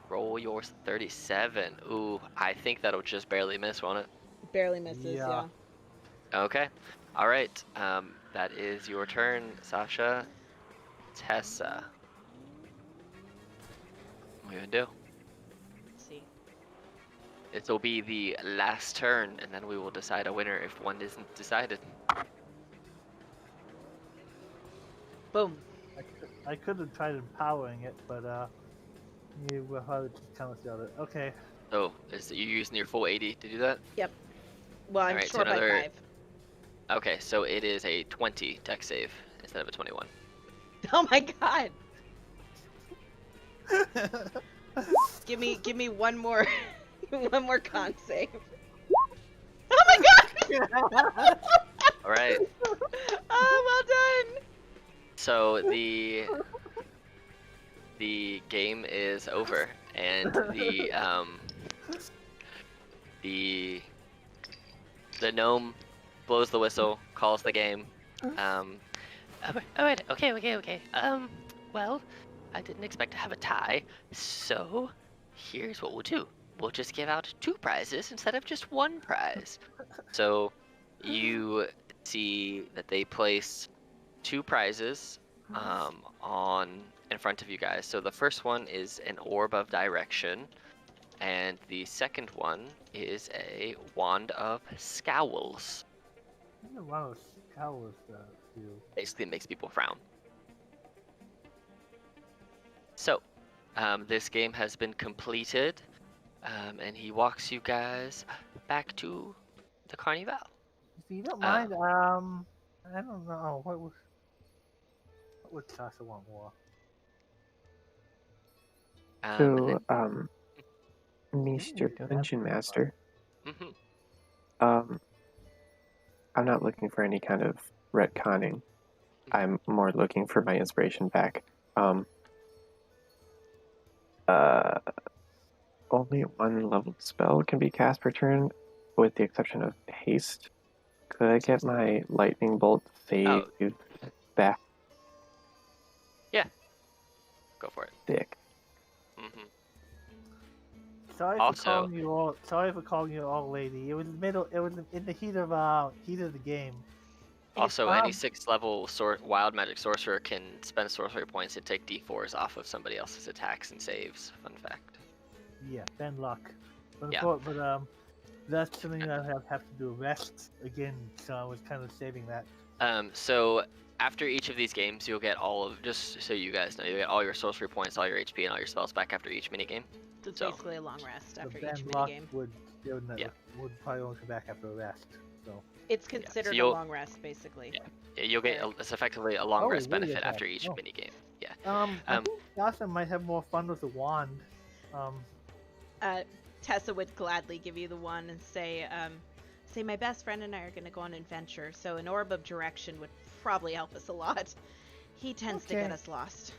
Roll your 37. Ooh, I think that'll just barely miss, won't it? Barely misses, Yeah. yeah. Okay. All right. That is your turn, Sasha. Tessa. What are you gonna do? Let's see. This will be the last turn, and then we will decide a winner if one isn't decided. Boom. I could have tried empowering it, but you will probably just counterspell it. Okay. So, is you using your full 80 to do that? Yep. Well, I'm Alright, so short by another- 5. Okay, so it is a 20 dex save instead of a 21. Oh my god. Give me one more one more con save. Oh my god! All right. Oh, well done. So the game is over, and the gnome blows the whistle, calls the game. Alright, okay. Well, I didn't expect to have a tie, so here's what we'll do. We'll just give out 2 prizes instead of just 1 prize. So you see that they place 2 prizes on in front of you guys. So the first one is an orb of direction, and the second one is a wand of scowls. I don't know how was you. Basically makes people frown. So, this game has been completed, and he walks you guys back to the Carnival. If you don't mind, I don't know what would Sasha want more? So, And Mr. Dungeon Master, mhm. I'm not looking for any kind of retconning. I'm more looking for my inspiration back. Only 1 level spell can be cast per turn, with the exception of haste. Could I get my lightning bolt save back? Yeah, go for it. Dick. hmm Sorry Also- for calling you all lady. It was in the heat of the game. Also, any 6th level wild magic sorcerer can spend sorcery points and take d4s off of somebody else's attacks and saves. Fun fact. Yeah, bad luck. But Yeah. but that's something that I have to do a rest again, so I was kind of saving that. So after each of these games, you'll get just so you guys know, you'll get all your sorcery points, all your HP, and all your spells back after each minigame. So it's So- basically a long rest The after bad each luck minigame. would Yeah. probably only come back after a rest. So It's considered a you'll- long rest, basically. Yeah, you'll get it's effectively a long rest really benefit good after that. each Oh. minigame. Yeah. I think Sasha might have more fun with the wand. Tessa would gladly give you the one and say, my best friend and I are going to go on an adventure, so an orb of direction would probably help us a lot. He tends to get Okay. us lost.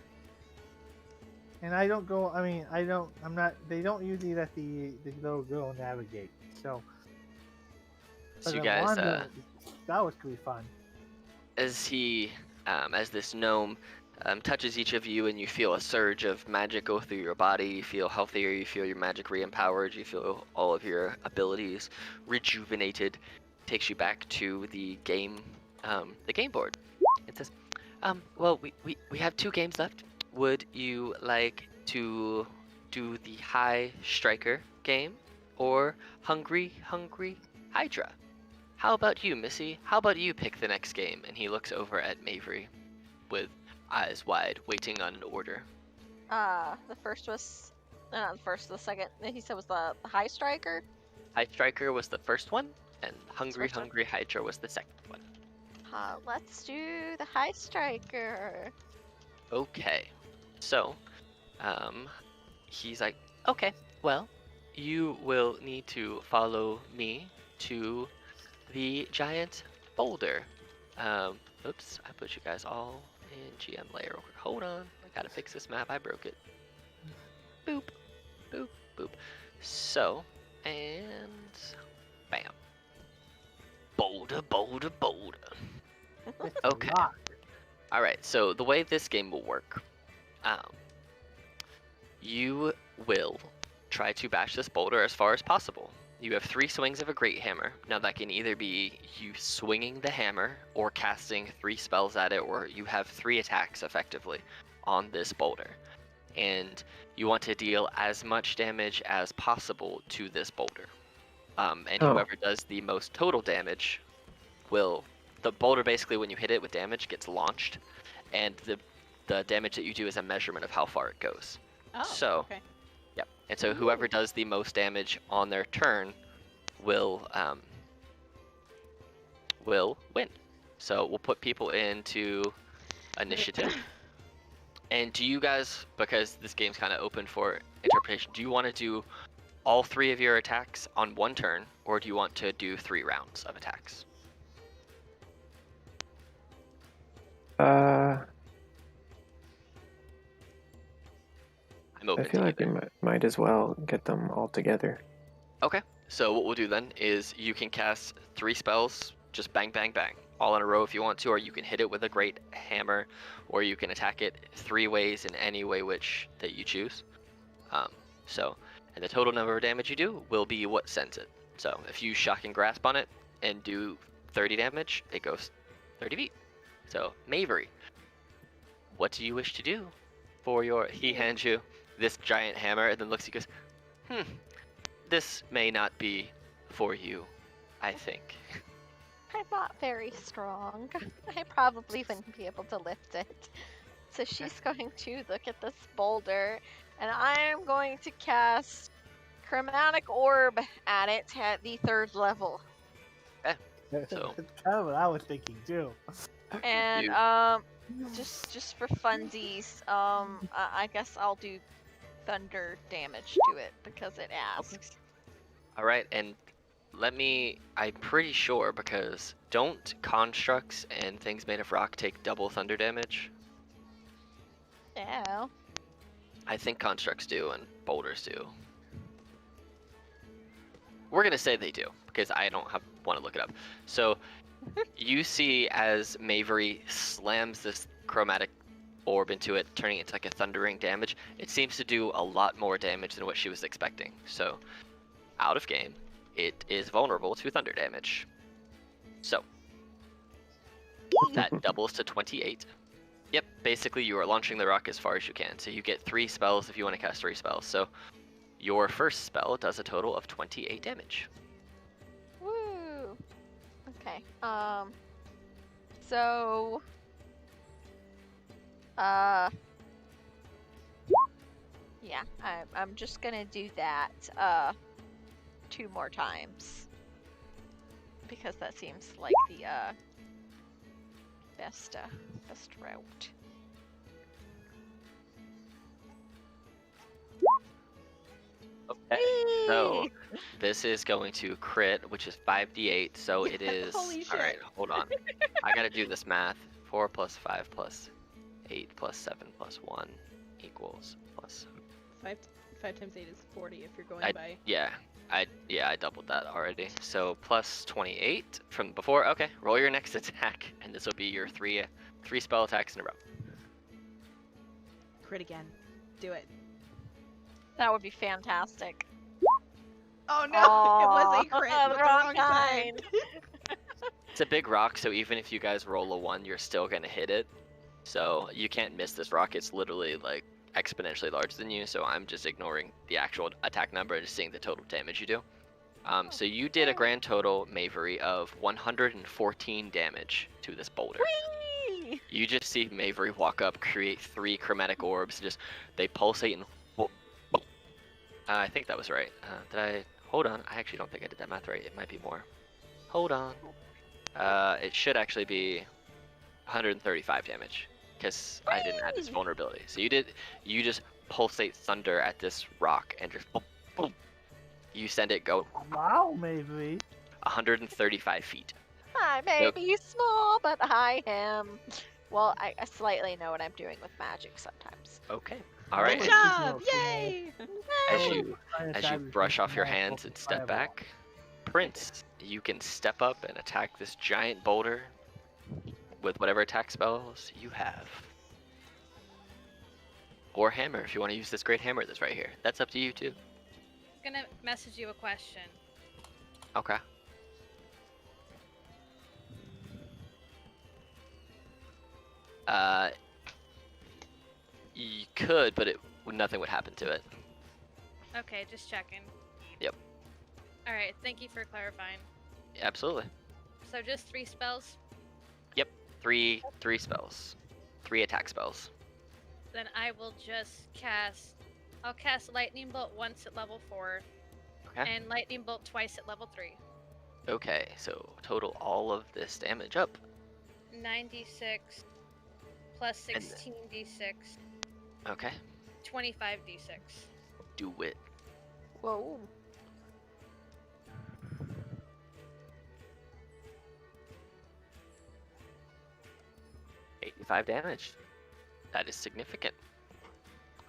And I don't go. I mean, I don't. I'm not. They don't usually let the little girl navigate. So. So but you the guys, wand, that was pretty fun. as this gnome touches each of you, and you feel a surge of magic go through your body, you feel healthier, you feel your magic re-empowered, you feel all of your abilities rejuvenated, takes you back to the game board. It says, well, we have 2 games left. Would you like to do the High Striker game or Hungry Hydra? How about you, Missy? How about you pick the next game? And he looks over at Mavery with eyes wide, waiting on an order. The first was not the first. The second he said was the High Striker. High Striker was the first one, and Hungry First one. Hungry Hydra was the second one. Let's do the High Striker. Okay, so, he's like, okay, well, you will need to follow me to the giant boulder. Oops, I put you guys all in GM layer real quick. Hold on, I gotta fix this map, I broke it. Boop, boop, boop. So, and bam. Boulder, boulder, boulder. Okay. Alright, so the way this game will work, you will try to bash this boulder as far as possible. You have 3 swings of a great hammer. Now that can either be you swinging the hammer or casting 3 spells at it, or you have 3 attacks effectively on this boulder. And you want to deal as much damage as possible to this boulder. And whoever does the most total damage will... The boulder basically, when you hit it with damage, gets launched. And the damage that you do is a measurement of how far it goes. Oh, So, okay. yep. And so whoever does the most damage on their turn will win. So we'll put people into initiative. And do you guys, because this game's kind of open for interpretation, do you want to do all 3 of your attacks on one turn, or do you want to do 3 rounds of attacks? I I'm open feel to like we either. might as well get them all together. Okay, so what we'll do then is you can cast 3 spells, just bang, bang, bang, all in a row if you want to, or you can hit it with a great hammer, or you can attack it 3 ways in any way which that you choose. And the total number of damage you do will be what sends it. So if you shock and grasp on it and do 30 damage, it goes 30 feet. So Mavery, what do you wish to do for your... He hands you this giant hammer and then looks at you and goes, this may not be for you, I think. I'm not very strong. I probably wouldn't be able to lift it. So she's going to look at this boulder, and I'm going to cast Chromatic Orb at it at the 3rd level. So- That's kind of what I was thinking too. And You- just for funsies, I guess I'll do thunder damage to it because it asks. Alright, and I'm pretty sure, because don't constructs and things made of rock take double thunder damage? Yeah. I think constructs do and boulders do. We're gonna say they do, because I don't want to look it up. So, you see as Mavery slams this chromatic orb into it, turning it into like a thundering damage, it seems to do a lot more damage than what she was expecting. So, out of game, it is vulnerable to thunder damage. So, that doubles to 28. Yep, basically you are launching the rock as far as you can. So you get 3 spells if you want to cast 3 spells. So your first spell does a total of 28 damage. Woo. Okay. So. Yeah, I'm just gonna do that 2 more times because that seems like the best route. Okay, so this is going to crit, which is 5d8, so it is... Holy shit. Alright, hold on. I gotta do this math. 4 plus 5 plus 8 plus 7 plus 1 equals plus... 5 times 8 is 40 if you're going by... Yeah, I doubled that already. So plus 28 from before. Okay, roll your next attack, and this will be your 3 spell attacks in a row. Crit again. Do it. That would be fantastic. Oh no! It was a crit. The with the wrong wrong kind. It's a big rock, so even if you guys roll a 1, you're still gonna hit it. So you can't miss this rock. It's literally like exponentially larger than you. So I'm just ignoring the actual attack number and just seeing the total damage you do. So you did a grand total, Mavery, of 114 damage to this boulder. Whee! You just see Mavery walk up, create 3 chromatic orbs, just they pulsate and. I think that was right. Did I? Hold on. I actually don't think I did that math right. It might be more. Hold on. It should actually be 135 damage because I didn't add this Whee! vulnerability. So you just pulsate thunder at this rock and just boom, boom. You send it go Wow, maybe. 135 feet. I may be small, but I am. Well, I slightly know what I'm doing with magic sometimes. Okay. All right. Good Alright. job! Yay! As you brush off your hands and step back, Prince, you can step up and attack this giant boulder with whatever attack spells you have. Or hammer if you want to use this great hammer that's right here. That's up to you too. I'm gonna message you a question. Okay. You could, but nothing would happen to it. Okay, just checking. Yep. All right, thank you for clarifying. Absolutely. So just 3 spells. Yep. Three spells. 3 attack spells. Then I will just cast. I'll cast Lightning Bolt once at level 4, Okay. and Lightning Bolt twice at level 3. Okay, so total all of this damage up. 96 plus And- 16d6, Okay. 25d6. Do it. Whoa. $85 damage. That is significant.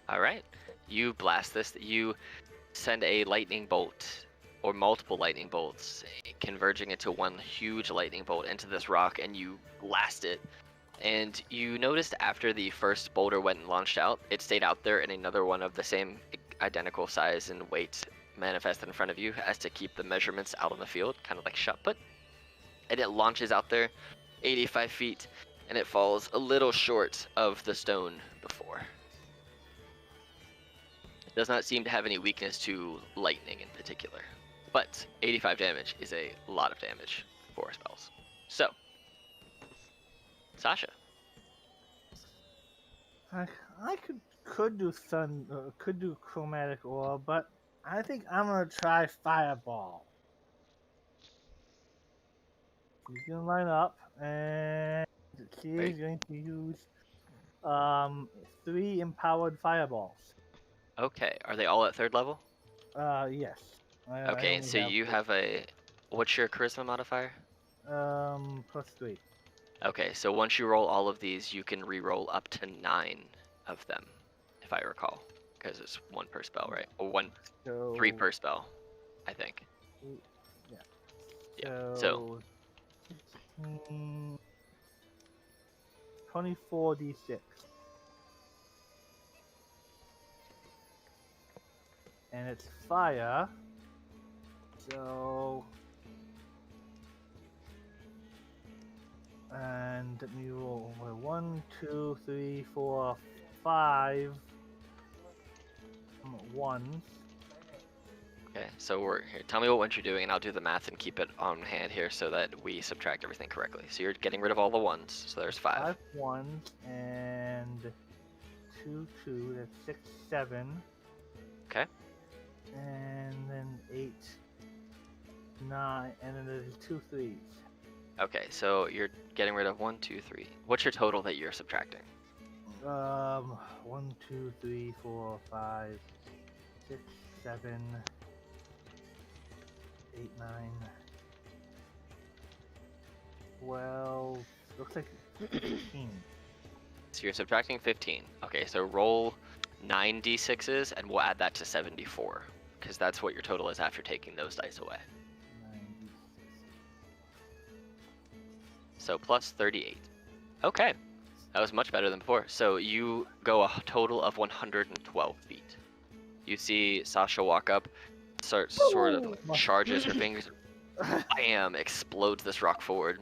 All right. You blast this. You send a lightning bolt or multiple lightning bolts, converging into one huge lightning bolt into this rock, and you blast it. And you noticed after the first boulder went and launched out, it stayed out there, and another one of the same identical size and weight manifested in front of you as to keep the measurements out on the field, kind of like shot put. And it launches out there 85 feet, and it falls a little short of the stone before. It does not seem to have any weakness to lightning in particular, but 85 damage is a lot of damage for spells. So, Sasha. I could do could do chromatic orb, but I think I'm gonna try fireball. He's gonna line up, and she's going to use 3 empowered fireballs. Okay, are they all at 3rd level? Yes. I Okay, only so you have a, what's your charisma modifier? +3. Okay, so once you roll all of these, you can re-roll up to 9 of them, if I recall, because it's 1 per spell, right? Or 3 per spell, I think. Yeah. Yeah. So 24d6. And it's fire. So. And let me roll 1, 2, 3, 4, 5 ones. okay, so we're here. Tell me what ones you're doing, and I'll do the math and keep it on hand here so that we subtract everything correctly. So you're getting rid of all the ones. So there's 5. 5 ones and 2, 2. That's 6, 7. Okay. And then 8, 9, and then there's 2 3s. Okay, so you're getting rid of 1, 2, 3. What's your total that you're subtracting? 1, 2, 3, 4, 5, 6, 7, 8, 9, 12. Looks like 15. So you're subtracting 15. Okay, so roll 9 d6s, and we'll add that to 74, because that's what your total is after taking those dice away. 96. So plus 38. Okay, that was much better than before. So you go a total of 112 feet. You see Sasha walk up, sort of charges her fingers, bam, explodes this rock forward.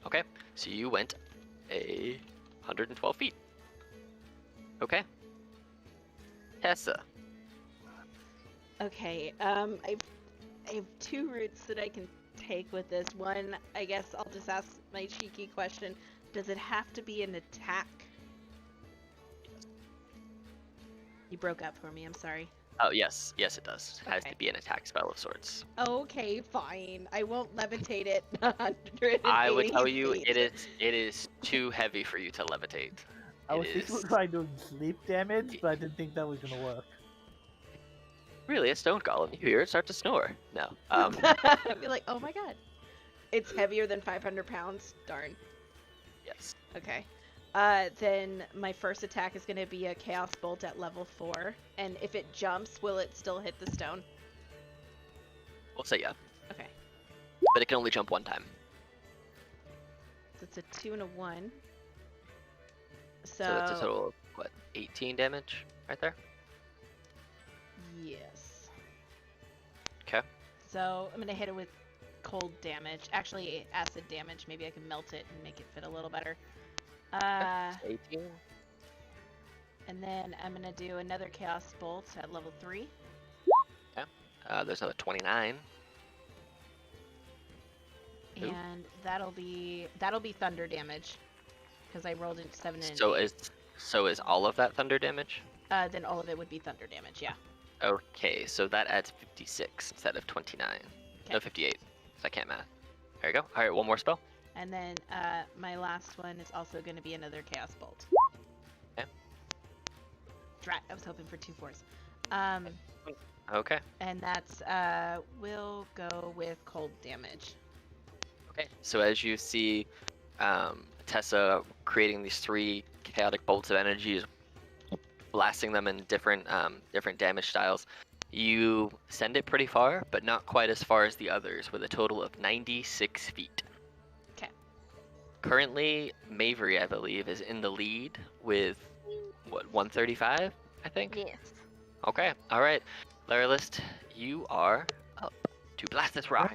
Okay, so you went 112 feet. Okay. Tessa. Okay, I have 2 routes that I can take with this. One, I guess I'll just ask my cheeky question. Does it have to be an attack? You broke up for me, I'm sorry. Oh, yes. Yes, it does. It has Okay. to be an attack spell of sorts. Okay, fine. I won't levitate it 180 I would tell you feet. it is too heavy for you to levitate. I It was thinking is of trying doing sleep damage, but I didn't think that was gonna work. really a stone golem. You hear it start to snore. No. I'd be like, oh my god. It's heavier than 500 pounds? Darn. Yes. Okay. Then my first attack is going to be a Chaos Bolt at level 4. And if it jumps, will it still hit the stone? We'll say yeah. Okay. But it can only jump one time. So it's a 2 and a 1. So that's a total of, what, 18 damage right there? Yes. Okay. So I'm going to hit it with cold damage. Actually, acid damage. Maybe I can melt it and make it fit a little better. 18. And then I'm going to do another Chaos Bolt at level 3. There's another 29. Ooh. And that'll be thunder damage. Because I rolled in 7 and So 8. is all of that thunder damage? Then all of it would be thunder damage, yeah. Okay, so that adds 56 instead of 29. No, Okay. 58. So I can't math. There you go. All right, one more spell. And then my last one is also going to be another Chaos Bolt. Okay. Drat, I was hoping for 2 4s. Okay. And that's, we'll go with cold damage. Okay. So as you see Tessa creating these 3 chaotic bolts of energy, blasting them in different damage styles, you send it pretty far, but not quite as far as the others, with a total of 96 feet. Okay. Currently, Mavery, I believe, is in the lead with, what, 135, I think? Yes. Okay, alright. Laralist, you are up to blast this rock.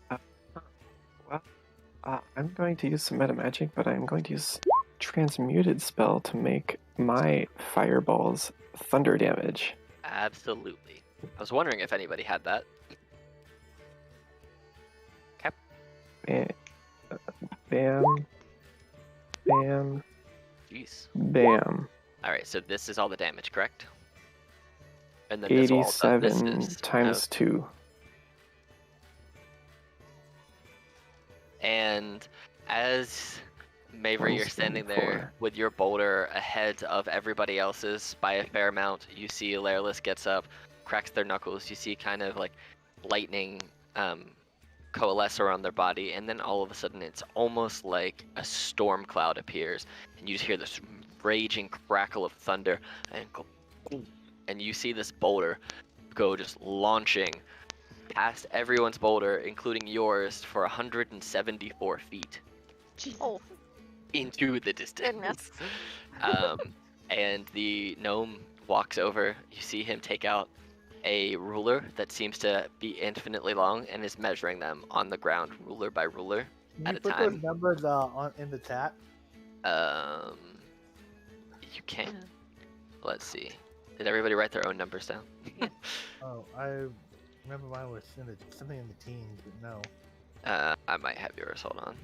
Right. I'm going to use some meta magic, but I'm going to use transmuted spell to make my fireballs thunder damage. Absolutely. I was wondering if anybody had that. Okay. Bam, bam, Jeez. bam. Alright, so this is all the damage, correct? And then this will also, this 87 is, times 2. And as Mavery, you're standing there 174. with your boulder ahead of everybody else's by a fair amount. You see Laralus gets up, cracks their knuckles. You see kind of like lightning coalesce around their body, and then all of a sudden it's almost like a storm cloud appears, and you just hear this raging crackle of thunder, and go, boom, and you see this boulder go just launching past everyone's boulder, including yours, for 174 feet Jesus. Oh, into the distance. goodness. And the gnome walks over. You see him take out a ruler that seems to be infinitely long and is measuring them on the ground, ruler by ruler, Can at you a put time. those numbers in the chat? You can. Let's see. Did everybody write their own numbers down? Oh, I remember mine was something in the teens, but no. I might have yours. Hold on.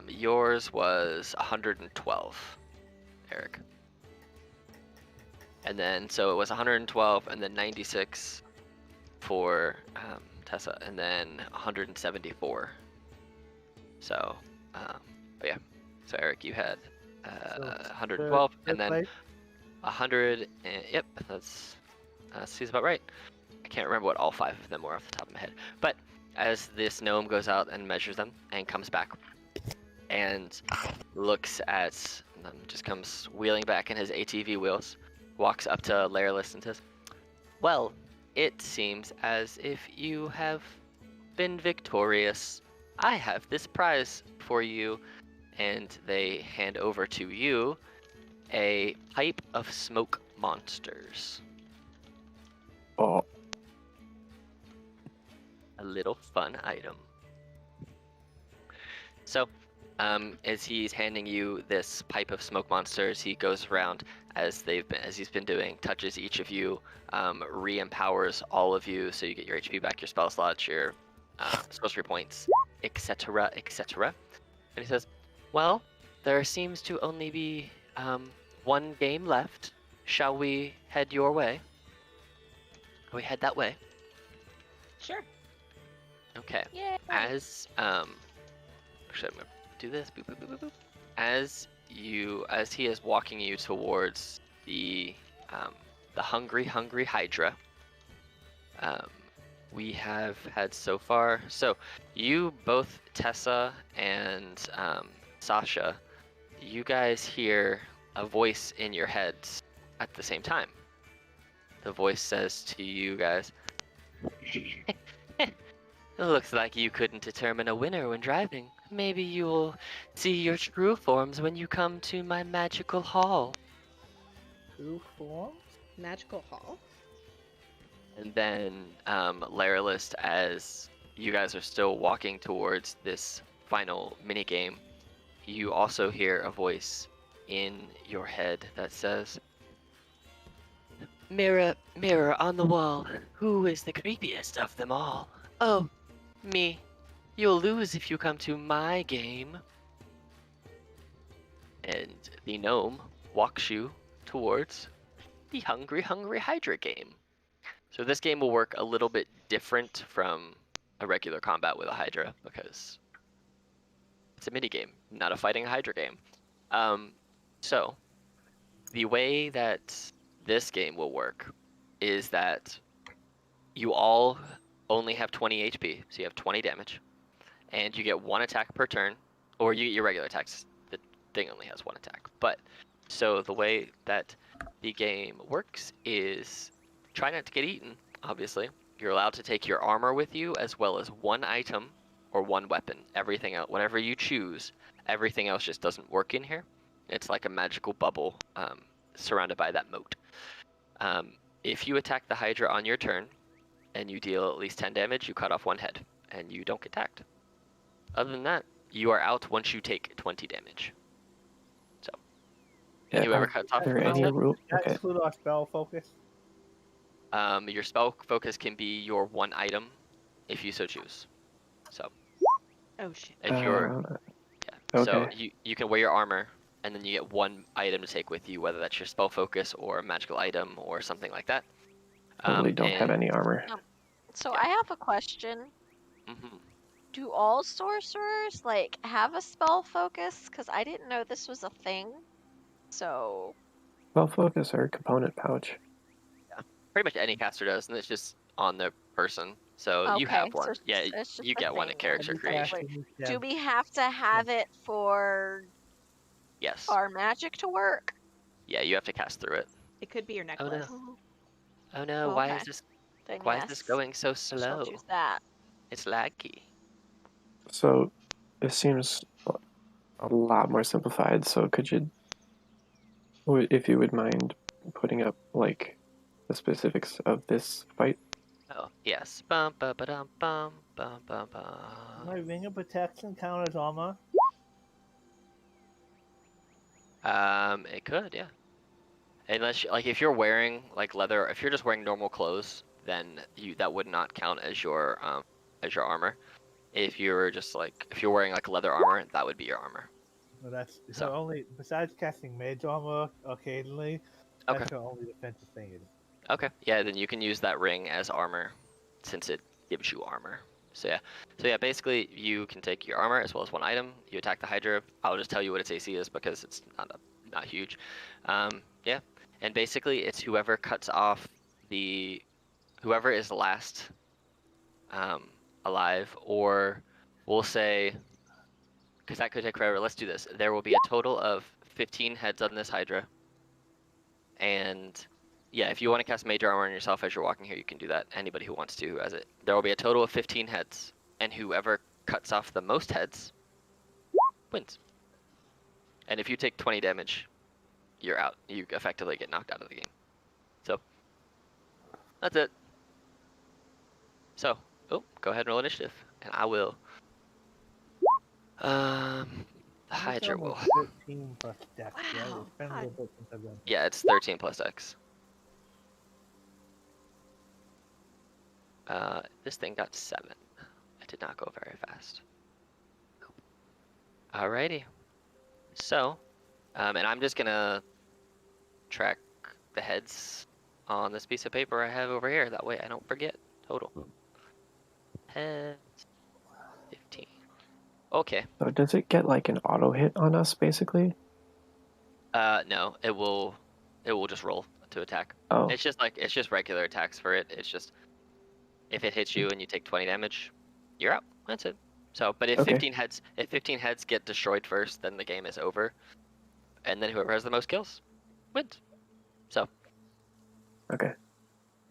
Yours was 112, Eric. And then, so it was 112, and then 96 for Tessa, and then 174. So, but yeah. So Eric, you had So, 112, and then Like, 100. Yep, that's seems about right. I can't remember what all 5 of them were off the top of my head. But as this gnome goes out and measures them and comes back and looks at them, just comes wheeling back in his ATV wheels, walks up to Laralus and says, "Well, it seems as if you have been victorious. I have this prize for you." And they hand over to you a pipe of smoke monsters. Oh, A little fun item. So, As he's handing you this pipe of smoke monsters, he goes around as he's been doing, touches each of you, re-empowers all of you, so you get your HP back, your spell slots, your sorcery points, etc., etc. And he says, "Well, there seems to only be one game left. Shall we head your way? Shall we head that way?" Sure. Okay. Yay. As actually, I'm gonna do this. Boop, boop, boop, boop, boop. As he is walking you towards the hungry Hydra, um, we have had so far. So you both, Tessa and Sasha, you guys hear a voice in your heads at the same time. The voice says to you guys, "Looks like you couldn't determine a winner when driving. Maybe you'll see your true forms when you come to my magical hall." True forms? Magical hall. And then, Laralist, as you guys are still walking towards this final minigame, you also hear a voice in your head that says, "Mirror, mirror on the wall, who is the creepiest of them all? Oh, me. You'll lose if you come to my game." And the gnome walks you towards the Hungry Hydra game. So this game will work a little bit different from a regular combat with a Hydra because it's a mini game, not a fighting a Hydra game. So the way that this game will work is that you all only have 20 HP, so you have 20 damage, and you get one attack per turn, or you get your regular attacks. The thing only has one attack. But so the way that the game works is try not to get eaten, obviously. You're allowed to take your armor with you as well as one item or one weapon. Everything else, whatever you choose, everything else just doesn't work in here. It's like a magical bubble surrounded by that moat. If you attack the Hydra on your turn and you deal at least 10 damage, you cut off one head and you don't get attacked. Other than that, you are out once you take 20 damage. So, Yeah, whoever are cuts off there the most any head, rule? That Okay. include our spell focus? your spell focus can be your one item if you so choose. So, Oh shit. if you're, yeah. So Okay. you can wear your armor and then you get one item to take with you, whether that's your spell focus or a magical item or something like that. Totally don't have And any armor. So Yeah. I have a question. mhm. Do all sorcerers like have a spell focus? Because I didn't know this was a thing. So Spell focus or component pouch. Pretty much any caster does, and it's just on the person. So you okay, have one. Yeah, it's just you a get one thing at then. character Every creation. caster needs to Do have- we have to have it for Yes. our magic to work? Yeah, you have to cast through it. It could be your Oh no. necklace. Oh no, why Okay. is this Then why is yes, this going so I shall slow? choose that. It's laggy. So it seems a lot more simplified. So could you, if you would mind, putting up like the specifics of this fight? Oh, yes. Bum ba ba dum bum bum bum My bum. ring of protection count as armor? It could, yeah. Unless like if you're wearing like leather, if you're just wearing normal clothes, then that would not count as your armor. If you're just like if you're wearing like leather armor, that would be your armor. No, that's So. her only. Besides casting mage armor occasionally, Okay. that's her only defensive thing. Okay. Yeah, then you can use that ring as armor since it gives you armor. So yeah. So yeah, basically you can take your armor as well as one item. You attack the Hydra. I'll just tell you what its AC is because it's not huge. Yeah. And basically it's whoever cuts off whoever is last alive, or we'll say, because that could take forever. Let's do this. There will be a total of 15 heads on this Hydra. And yeah, if you want to cast Major Armor on yourself as you're walking here, you can do that. Anybody who wants to has it. There will be a total of 15 heads, and whoever cuts off the most heads wins. And if you take 20 damage, you're out. You effectively get knocked out of the game. So that's it. So, go ahead and roll initiative, and I will. The I'm gonna say Hydra will. almost 13 plus dex, right? Wow. It's been a God. little bit since I've done this. Yeah, it's 13 plus X. This thing got 7. It did not go very fast. Alrighty. So, and I'm just gonna track the heads on this piece of paper I have over here. That way I don't forget. Total. Heads. 15. Okay. So does it get like an auto hit on us, basically? No, it will just roll to attack. Oh, It's just regular attacks for it. It's just if it hits you and you take 20 damage, you're out. That's it. So, but okay. if 15 heads get destroyed first, then the game is over, and then whoever has the most kills wins. So, Okay.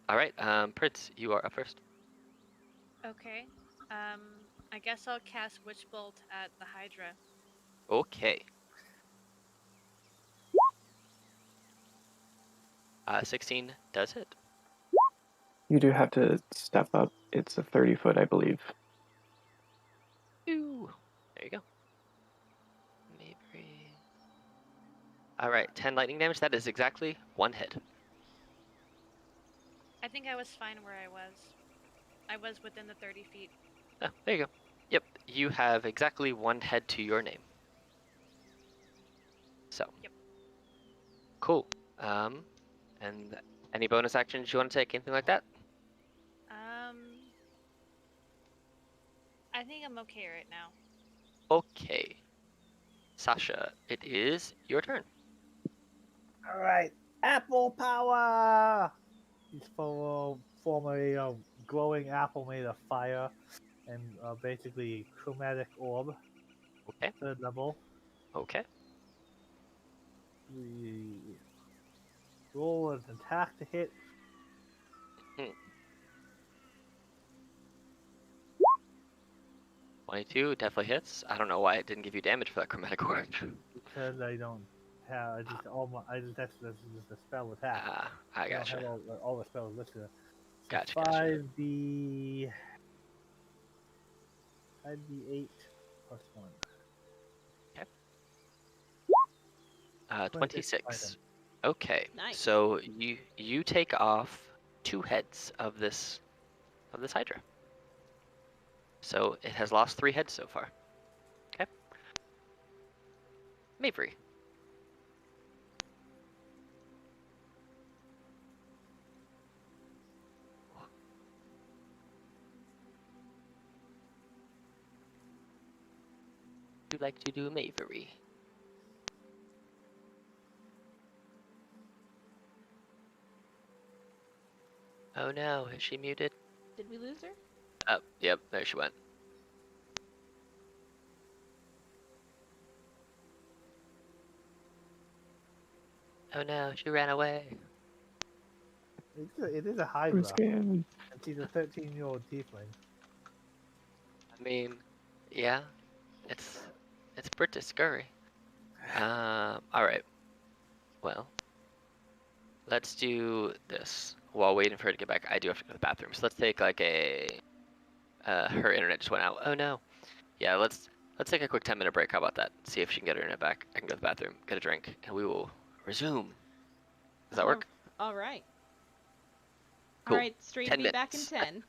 all right, Prince, you are up first. Okay. I guess I'll cast Witch Bolt at the Hydra. Okay. 16 does hit. You do have to step up. It's a 30-foot, I believe. Ooh. There you go. Maybe. All right, 10 lightning damage. That is exactly 1 hit. I think I was fine where I was. I was within the 30 feet. Oh, there you go. Yep, you have exactly 1 head to your name. So. Yep. Cool. And any bonus actions you want to take, anything like that? I think I'm okay right now. Okay. Sasha, it is your turn. All right, apple power. He's form a glowing apple made of fire, and basically chromatic orb. Okay. 3rd level. Okay. We roll an attack to hit. Hmm. 22 definitely hits. I don't know why it didn't give you damage for that chromatic orb. Because I don't have, that's just a spell attack. I don't have gotcha. all the spells listed. So Gotcha. 5d 5d8 plus 1. Okay. 26. 26. Okay. Nice. So you take off 2 heads of this Hydra. So it has lost 3 heads so far. Okay. Mavery. Would you like to do Mavery? Oh no, is she muted? Did we lose her? Oh, yep, there she went. Oh no, she ran away. It is a I'm Hydra, scared. and she's a 13-year-old tiefling. I mean, yeah, it's pretty scary. Alright. Well, let's do this. While waiting for her to get back, I do have to go to the bathroom. So let's take like a her internet just went out. Oh no. Yeah, let's take a quick 10-minute break. How about that? See if she can get her internet back. I can go to the bathroom, get a drink, and we will resume. Does that work? All right. Cool. All right, stream 10 be back in minutes. 10.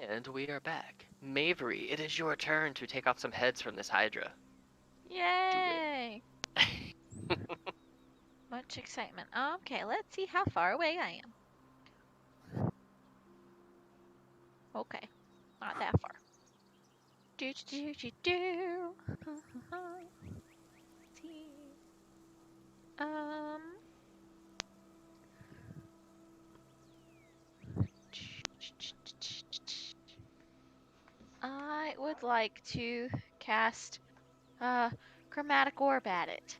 And we are back. Mavery, it is your turn to take off some heads from this Hydra. Yay! Much excitement. Okay, let's see how far away I am. Okay, not that far. Do do do do. See. Um. I would like to cast chromatic orb at it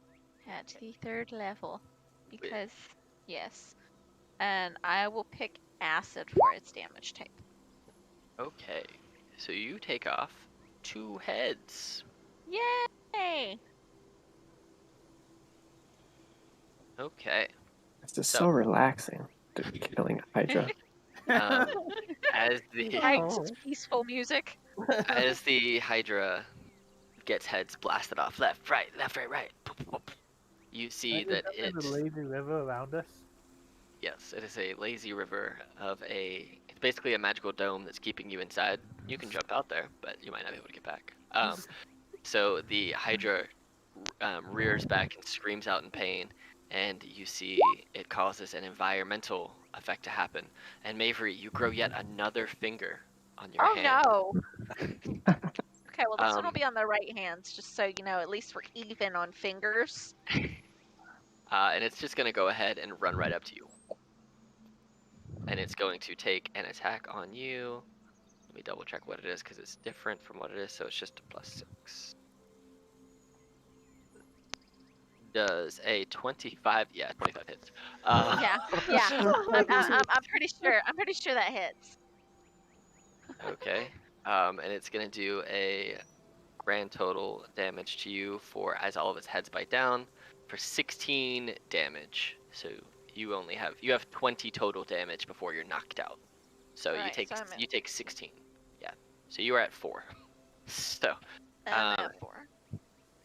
at the 3rd level because yes, and I will pick acid for its damage type. Okay, so you take off 2 heads. Yay! Okay. It's just So- so relaxing, killing Hydra. As the Oh. Nice peaceful music. as the Hydra gets heads blasted off left, right, right, you see that There's it's a lazy river around us. yes, it is a lazy river of a. It's basically a magical dome that's keeping you inside. You can jump out there, but you might not be able to get back. So the Hydra rears back and screams out in pain, and you see it causes an environmental effect to happen. And Mavery, you grow yet another finger on your Oh hand. no. Okay, well this one will Um, be on the right hands, just so you know. At least we're even on fingers. and it's just gonna go ahead and run right up to you, and it's going to take an attack on you. Let me double check what it is because it's different from what it is, so it's just a +6. Does a 25? Yeah, 25 hits. Yeah, yeah. I'm pretty sure. I'm pretty sure that hits. Okay. And it's gonna do a grand total damage to you for as all of its heads bite down for 16 damage. So you have 20 total damage before you're knocked out. So you Alright, take so I'm at- you take 16. Yeah. So you are at 4. So I'm at 4.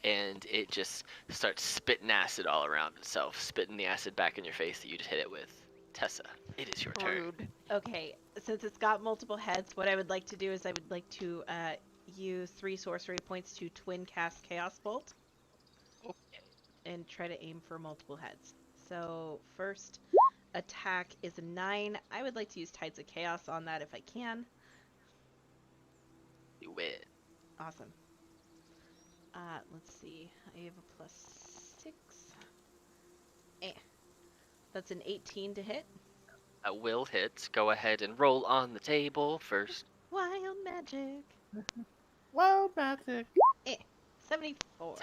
and it just starts spitting acid all around itself, spitting the acid back in your face that you just hit it with. Tessa, it is your turn. Rude. Okay, since it's got multiple heads, what I would like to do is I would like to use 3 sorcery points to twin cast Chaos Bolt. Okay. And try to aim for multiple heads. So first attack is a 9. I would like to use Tides of Chaos on that if I can. You win. Awesome. Let's see. I have a +6. That's an 18 to hit. That will hit. Go ahead and roll on the table first. Wild magic. Wild magic. 74.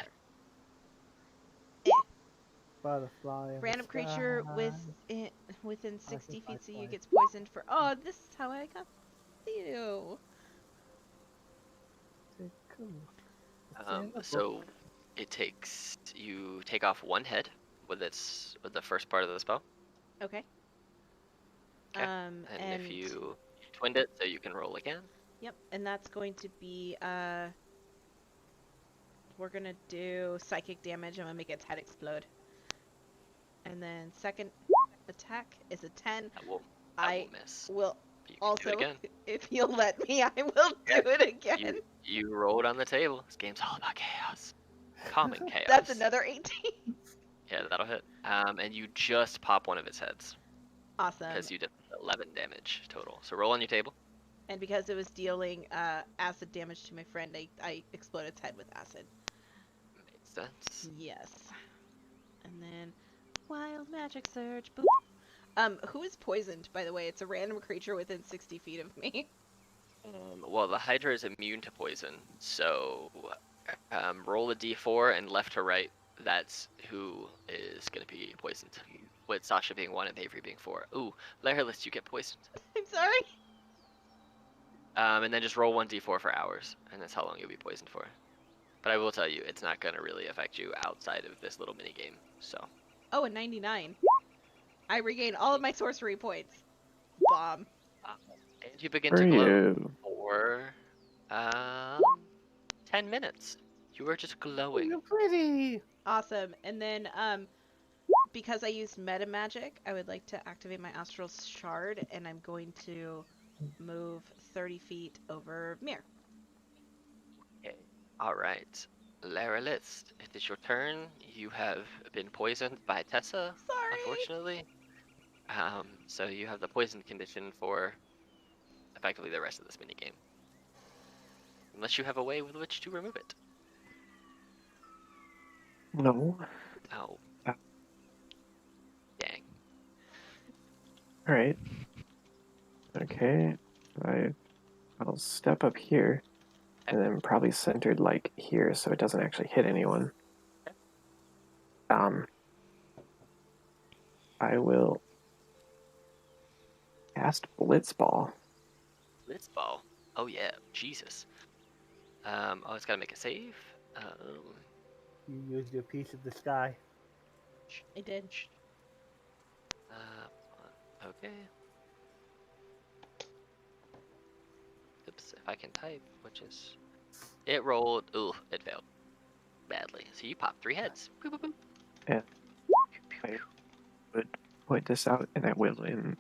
Butterfly. in the Random creature sky. within 60 feet so you twice. gets poisoned for. Oh, this is how I got you. Cool. So you take off 1 head with the first part of the spell. Okay. Okay. And if you twinned it, so you can roll again. Yep, and that's going to be we're gonna do psychic damage. I'm gonna make its head explode. And then second attack is a 10. That will miss. Will You can do also, it again. if you'll let me, I will do it again. You rolled on the table. This game's all about chaos. Calming chaos. That's another 18. Yeah, that'll hit. And you just pop one of its heads. Awesome. Because you did 11 damage total. So roll on your table. And because it was dealing acid damage to my friend, I exploded its head with acid. Makes sense. Yes. And then wild magic surge. Boop. Who is poisoned, by the way? It's a random creature within 60 feet of me. Well, the Hydra is immune to poison, so roll a d4 and left to right. That's who is going to be poisoned. With Sasha being 1 and Avery being 4. Ooh, Larylist, you get poisoned. I'm sorry. And then just roll 1d4 for hours, and that's how long you'll be poisoned for. But I will tell you, it's not going to really affect you outside of this little mini game. So. Oh, a 99. I regain all of my sorcery points. Bomb. And you begin For to glow you. for 10 minutes. You are just glowing. You're pretty. Awesome. And then, because I used meta magic, I would like to activate my astral shard, and I'm going to move 30 feet over Mir. Okay. All right. Laralith, it is your turn. You have been poisoned by Tessa, Sorry. unfortunately. So you have the poison condition for effectively the rest of this minigame. Unless you have a way with which to remove it. No. Oh, Uh, dang. all right. Okay. I'll step up here, and then probably centered like here, so it doesn't actually hit anyone. I will cast Blitzball. Blitzball. Oh yeah, Jesus. Oh, it's gotta make a save. You used your piece of the sky. I did. Okay. Oops, if I can type, which is... It rolled... Ooh, it failed. Badly. So you pop 3 heads. Boop, boop, boop. And I would point this out, and I will in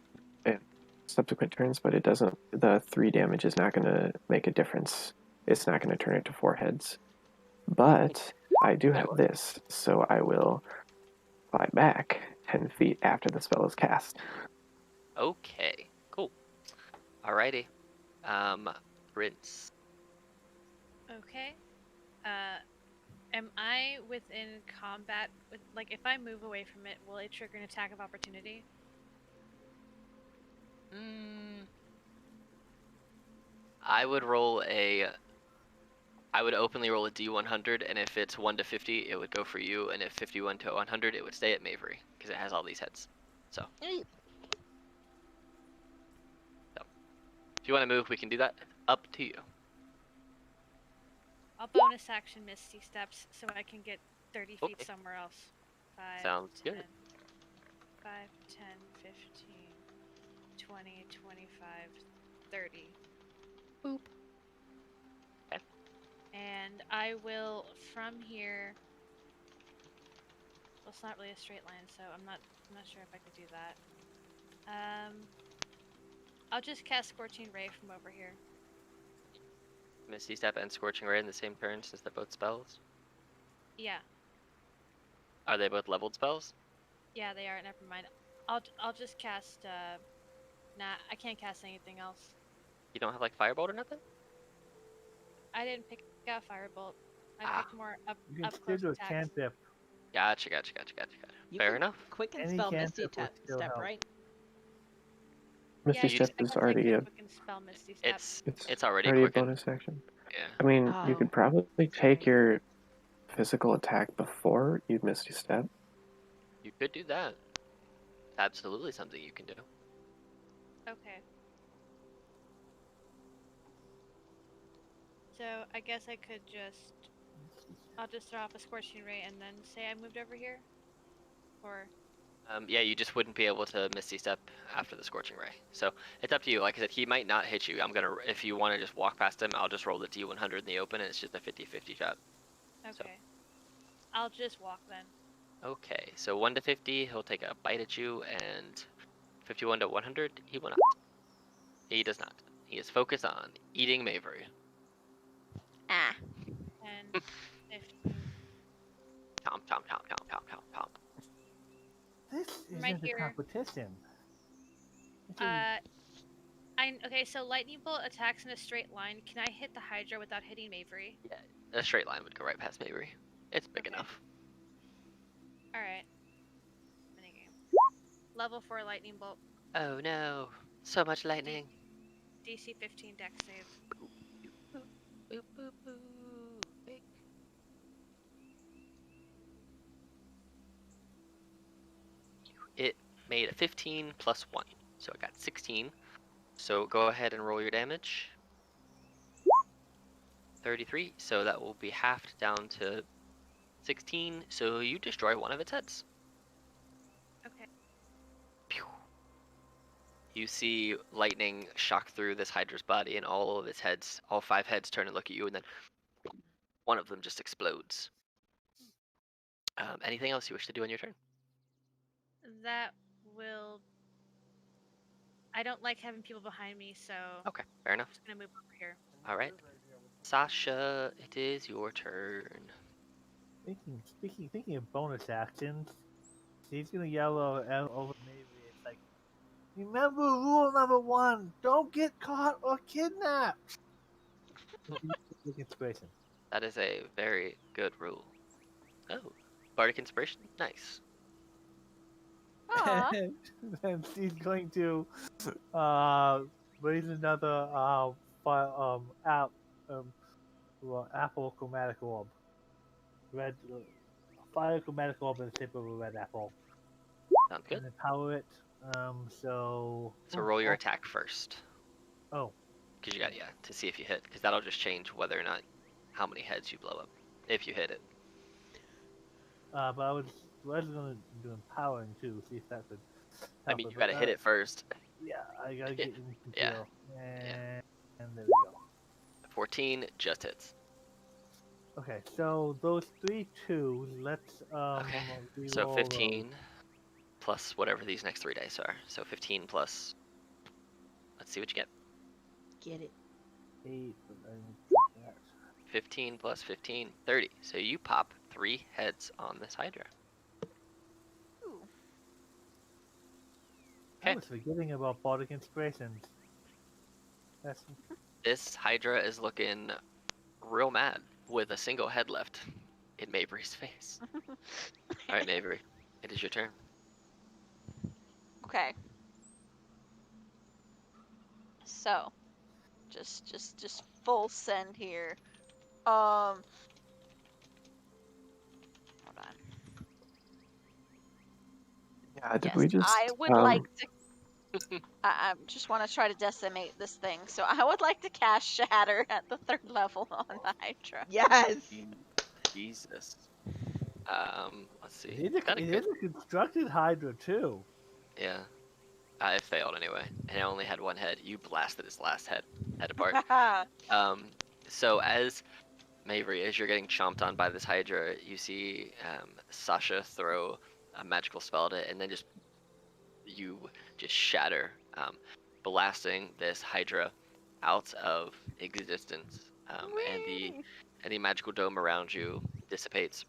subsequent turns, but it doesn't. The 3 damage is not going to make a difference. It's not going to turn it to 4 heads. But I do have this, so I will fly back 10 feet after the spell is cast. Okay, cool. Alrighty. Prince. Okay. Am I within combat with, like, if I move away from it, will it trigger an attack of opportunity? I would roll a... I would openly roll a D100, and if it's 1 to 50, it would go for you, and if 51 to 100, it would stay at Mavery, because it has all these heads. So, if you want to move, we can do that. Up to you. I'll bonus action Misty Steps so I can get 30 feet Okay. somewhere else. 5, Sounds 10, good. 5, 10, 15, 20, 25, 30. Boop. Okay. And I will, from here... Well, it's not really a straight line, so I'm not sure if I could do that. I'll just cast Scorching Ray from over here. Misty Step and Scorching Ray in the same turn, since they're both spells. Yeah. Are they both leveled spells? Yeah, they are. Never mind. I'll just cast. Nah, I can't cast anything else. You don't have like Firebolt or nothing? I didn't pick out Firebolt. I Ah. picked more up You can still close do a attacks. cantrip. Gotcha. You Fair can enough. quick and Any spell Misty cantrip will still Step, help. right? Misty Yeah, Step I is guess I already could a quick and spell Misty Step. It's already a quickened. bonus action. Yeah. I mean, you Oh, could probably that's take right. your physical attack before you Misty Step. You could do that. Absolutely something you can do. Okay. So I guess I could just. I'll just throw off a Scorching Ray and then say I moved over here? Or. Yeah, you just wouldn't be able to Misty Step after the Scorching Ray. So it's up to you. Like I said, he might not hit you. If you want to just walk past him, I'll just roll the D100 in the open, and it's just a 50-50 shot. Okay. So. I'll just walk then. Okay, so 1 to 50, he'll take a bite at you, and 51 to 100, he will not. He does not. He is focused on eating Mavery. Ah. 10, 15. Chomp, chomp, chomp, chomp, chomp, chomp, chomp. This Right isn't a here. competition. It's a- Okay, so lightning bolt attacks in a straight line. Can I hit the Hydra without hitting Mavery? Yeah, a straight line would go right past Mavery. It's big Okay. enough. Alright. Minigame. Level 4 lightning bolt. Oh no, so much lightning. DC 15 dex save. Boop, boop, boop, boop. Wait. It made a 15 plus 1, so I got 16. So go ahead and roll your damage. 33, so that will be halved down to 16, so you destroy one of its heads. Okay. Pew. You see lightning shock through this Hydra's body, and all of its heads, all 5 heads turn and look at you, and then one of them just explodes. Anything else you wish to do on your turn? That will. I don't like having people behind me, so I'm Okay, fair enough. just gonna move over here. All right, Sasha, it is your turn. Thinking of bonus actions, he's gonna yell over Maybe. It's like, remember rule number 1: don't get caught or kidnapped. Inspiration. That is a very good rule. Oh, bardic inspiration, nice. Aw. And she's going to raise another apple chromatic orb. Red fire chromatic orb in the shape of a red apple. Sounds good. And empower it. So roll your attack first. Oh. Because you got to see if you hit. Because that'll just change whether or not how many heads you blow up if you hit it. But I was gonna do empowering too. See if that could. I mean, you got to hit it first. Yeah, I gotta get in Yeah. control. Yeah. And there we go. 14 just hits. Okay, so those 3 2s, let's Okay. So 15 plus whatever these next 3 dice are. So 15 plus. Let's see what you get. Get it. 8. 15 plus 15, 30. So you pop 3 heads on this Hydra. Ooh. I was forgetting about bardic inspirations. This Hydra is looking real mad with a single head left in Mabry's face. All right, Mabry, it is your turn. Okay. So, just full send here. Hold on. Yeah, did Yes, we just? I would like to. I just want to try to decimate this thing, so I would like to cast Shatter at the 3rd level on the Hydra. Yes. Jesus. Let's see. It is a constructed Hydra too. Yeah. It failed anyway, and it only had 1 head. You blasted its last head apart. So as Mabry, as you're getting chomped on by this Hydra, you see Sasha throw a magical spell at it, and then you just shatter, blasting this Hydra out of existence, and the magical dome around you dissipates.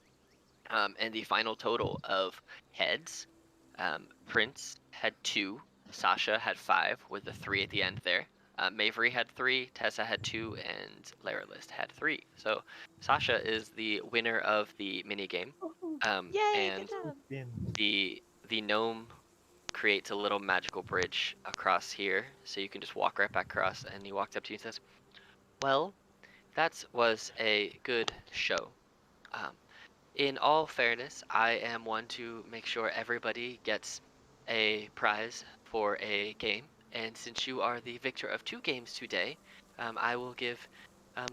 And the final total of heads, Prince had 2, Sasha had 5 with the 3 at the end there. Mavry had 3, Tessa had 2, and Laralist had 3. So Sasha is the winner of the mini game. Yay! And Good job. the gnome creates a little magical bridge across here, so you can just walk right back across. And he walks up to you and says, "Well, that was a good show. In all fairness, I am one to make sure everybody gets a prize for a game. And since you are the victor of 2 games today, I will give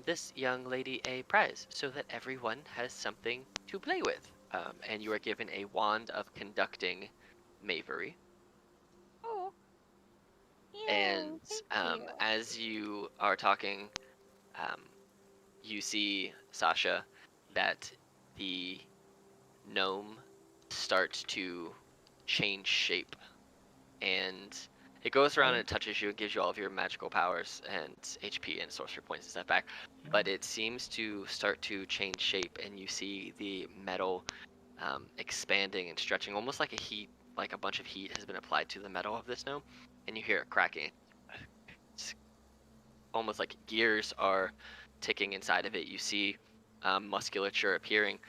this young lady a prize so that everyone has something to play with. And you are given a wand of conducting Mavery. Oh. And Thank you. as you are talking, you see, Sasha, that the gnome starts to change shape, and it goes around and it touches you and gives you all of your magical powers and HP and sorcery points and stuff back, but it seems to start to change shape, and you see the metal expanding and stretching, almost like a bunch of heat has been applied to the metal of this gnome, and you hear it cracking. It's almost like gears are ticking inside of it. You see musculature appearing,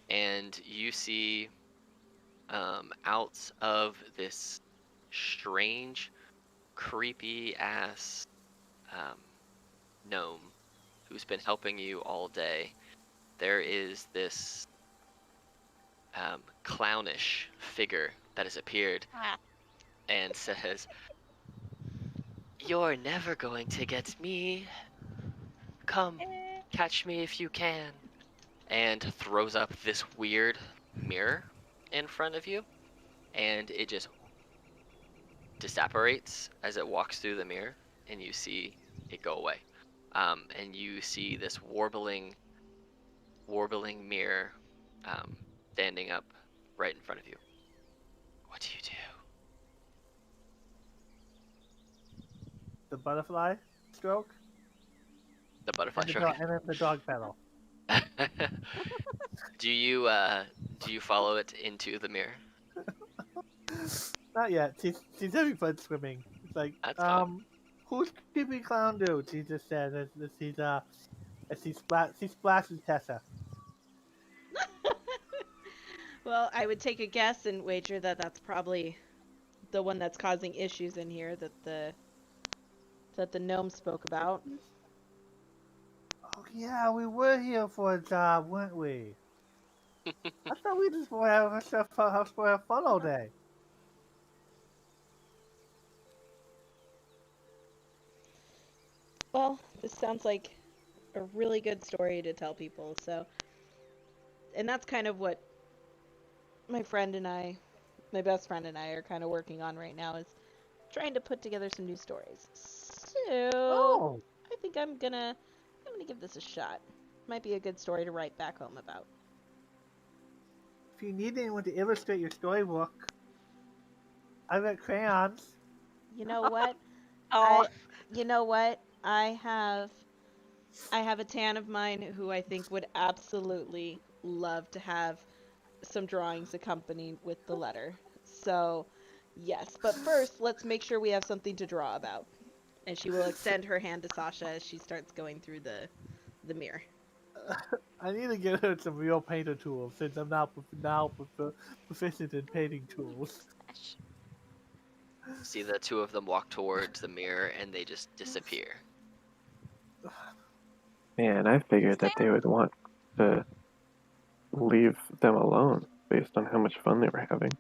and you see out of this strange, creepy ass gnome who's been helping you all day, there is this clownish figure that has appeared Ah. and says, "You're never going to get me. Come, catch me if you can." And throws up this weird mirror in front of you, and it just disapparates as it walks through the mirror, and you see it go away. And you see this warbling mirror standing up right in front of you. What do you do? the butterfly stroke, The butterfly and stroke. and then the dog pedal. Do you follow it into the mirror? Not yet. She's having fun swimming. It's like, That's fun. who's creepy clown dude? She just said as she splashes Tessa. Well, I would take a guess and wager that that's probably the one that's causing issues in here that the gnome spoke about. Oh yeah, we were here for a job, weren't we? I thought we just were having fun all day. Well, this sounds like a really good story to tell people. So, and that's kind of what my friend and I, my best friend and I, are kind of working on right now, is trying to put together some new stories. So, Oh, I think I'm gonna give this a shot. Might be a good story to write back home about. if you need anyone to illustrate your storybook, I've got crayons. You know what? Oh, You know what? I have a tan of mine who I think would absolutely love to have some drawings accompanied with the letter. So, yes. But first, let's make sure we have something to draw about. And she will extend her hand to Sasha as she starts going through the mirror. I need to get her some real painter tools since I'm now proficient in painting tools. gosh. See the two of them walk towards the mirror and they just disappear. Man, I figured that they would want to leave them alone based on how much fun they were having.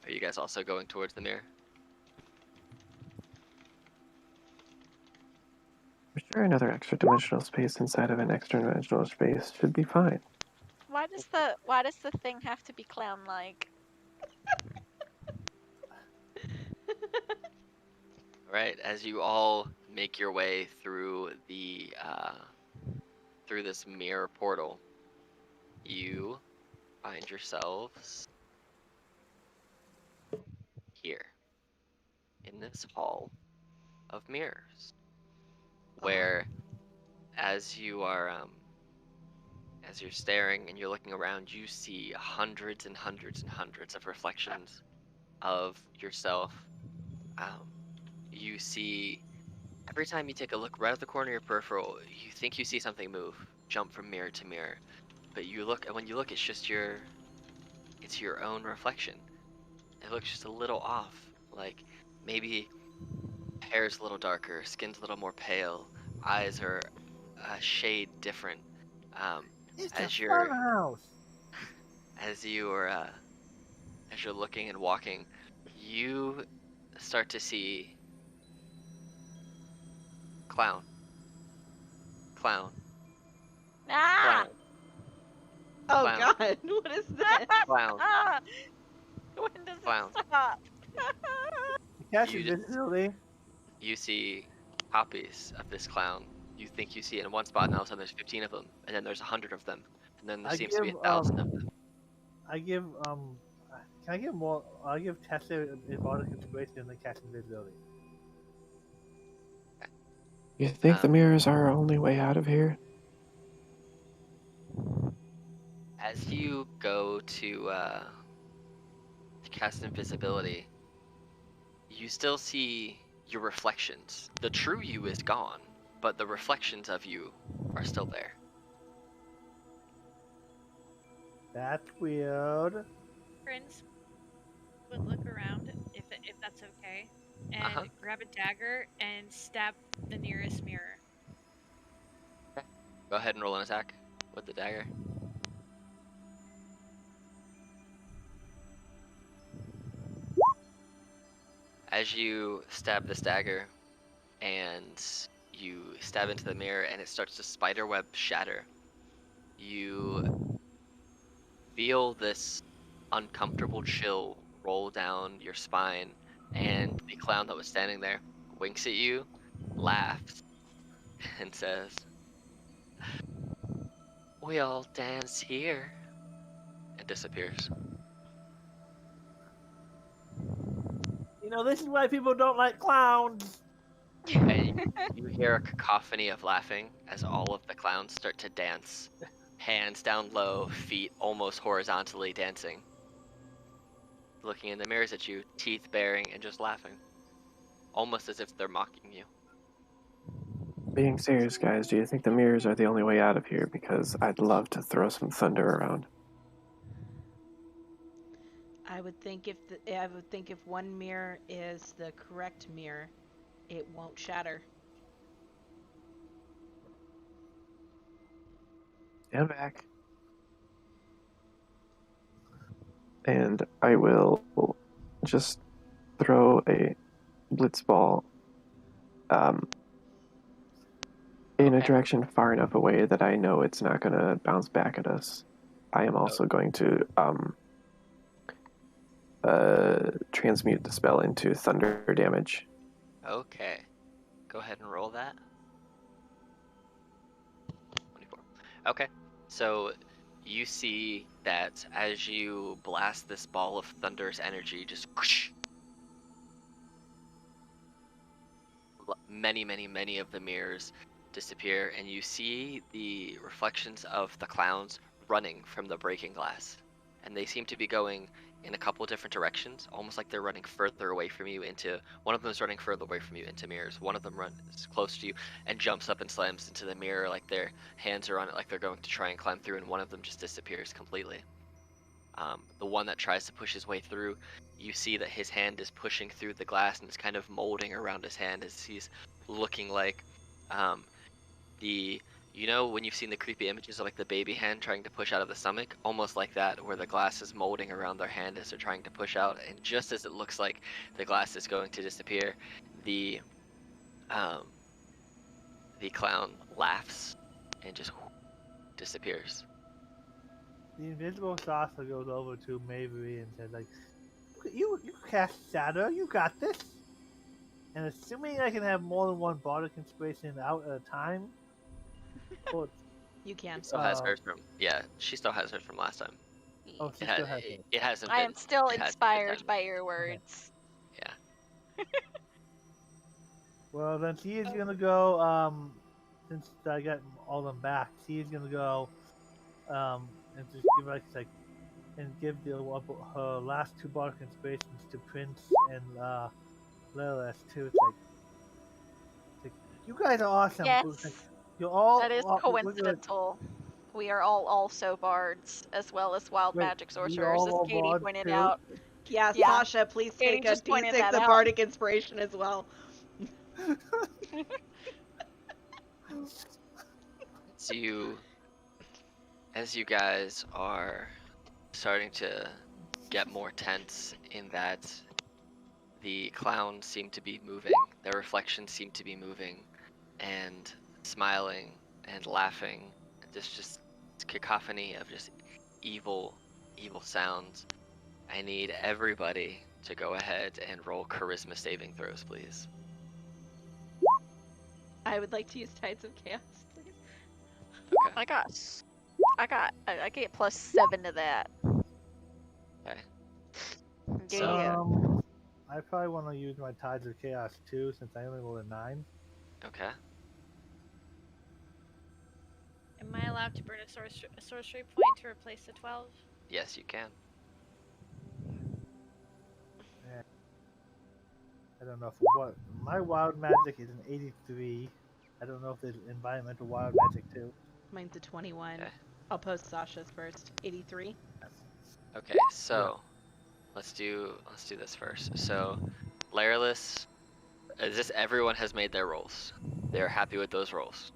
Are you guys also going towards the mirror? I'm sure another extra dimensional space inside of an extra dimensional space should be fine. Why does the thing have to be clown like? All right, as you all make your way through through this mirror portal, you find yourselves here in this hall of mirrors, where as you are as you're staring and you're looking around, you see hundreds and hundreds and hundreds of reflections of yourself. Um, you see every time you take a look right at the corner of your peripheral, you think you see something move, jump from mirror to mirror, but you look, and when you look, it's just it's your own reflection. It looks just a little off, like maybe hair's a little darker, skin's a little more pale, eyes are a shade different. Um, It's a as fun you're house. as you are as you're looking and walking, you start to see clown, clown, Ah! clown, Oh clown, god, what is this? clown, When does clown. it stop? Catch You just invisibility. you see copies of this clown. You think you see it in one spot, and all of a sudden there's 15 of them, and then there's 100 of them, and then there I seems to be give 1,000 of them. I give can I give more? I give Tessa Erotic Inspiration and then catch invisibility. You think the Um, mirrors are our only way out of here? as you go to cast invisibility, you still see your reflections. The true you is gone, but the reflections of you are still there. That's weird. Prince would look around if that's okay, and Uh-huh. grab a dagger and stab the nearest mirror. Go ahead and roll an attack with the dagger. As you stab this dagger and you stab into the mirror and it starts to spiderweb shatter, you feel this uncomfortable chill roll down your spine, and the clown that was standing there winks at you, laughs, and says, "We all dance here," and disappears. This is why people don't like clowns. And you hear a cacophony of laughing as all of the clowns start to dance, hands down low, feet almost horizontally dancing, looking in the mirrors at you, teeth baring and just laughing, almost as if they're mocking you. Being serious, guys, do you think the mirrors are the only way out of here? Because I'd love to throw some thunder around. I would think if one mirror is the correct mirror, it won't shatter. Stand back. And I will just throw a blitz ball in a Okay. direction far enough away that I know it's not going to bounce back at us. I am also going to transmute the spell into thunder damage. Okay. Go ahead and roll that. 24. Okay. So you see that as you blast this ball of thunder's energy, just whoosh, many of the mirrors disappear, and you see the reflections of the clowns running from the breaking glass. And they seem to be going in a couple different directions, almost like they're running further away from you into, one of them is running further away from you into mirrors. One of them runs close to you and jumps up and slams into the mirror like their hands are on it, like they're going to try and climb through, and one of them just disappears completely. The one that tries to push his way through, you see that his hand is pushing through the glass and it's kind of molding around his hand as he's looking like when you've seen the creepy images of like the baby hand trying to push out of the stomach, almost like that, where the glass is molding around their hand as they're trying to push out. And just as it looks like the glass is going to disappear, the clown laughs and just disappears. The invisible Sasha goes over to Mavery and says, like, you cast Shatter, you got this. And assuming I can have more than one bardic inspiration out at a time, You can. Still has hers from she still has hers from last time. Oh, she still has it. It hasn't I been. am still it hasn't been inspired done. by your words. Yeah. Well, then she is gonna go. Since I got all them back, she is gonna go. And just give her last two bardic inspirations to Prince and Lilith too. It's like, you guys are awesome. Yes, You're all. that is coincidental. We are all also bards, as well as wild Wait, magic we sorcerers, as all Katie bards pointed too? out. Yeah, Yeah. Sasha, please Katie take a just pointed D6 that of out. bardic inspiration as well. As you guys are starting to get more tense in that the clowns seem to be moving, their reflections seem to be moving and smiling and laughing. There's just cacophony of just evil sounds. I need everybody to go ahead and roll charisma saving throws, please. I would like to use Tides of Chaos, please. Okay. I get +7 to that. Okay. Yeah. I probably want to use my Tides of Chaos too, since I only rolled a 9. Okay. Am I allowed to burn a sorcery point to replace the 12? Yes, you can. I don't know what. My wild magic is an 83. I don't know if there's environmental wild magic too. Mine's a 21. Okay. I'll post Sasha's first. 83. Okay, so let's do this first. So, Laryless, everyone has made their rolls? They're happy with those rolls.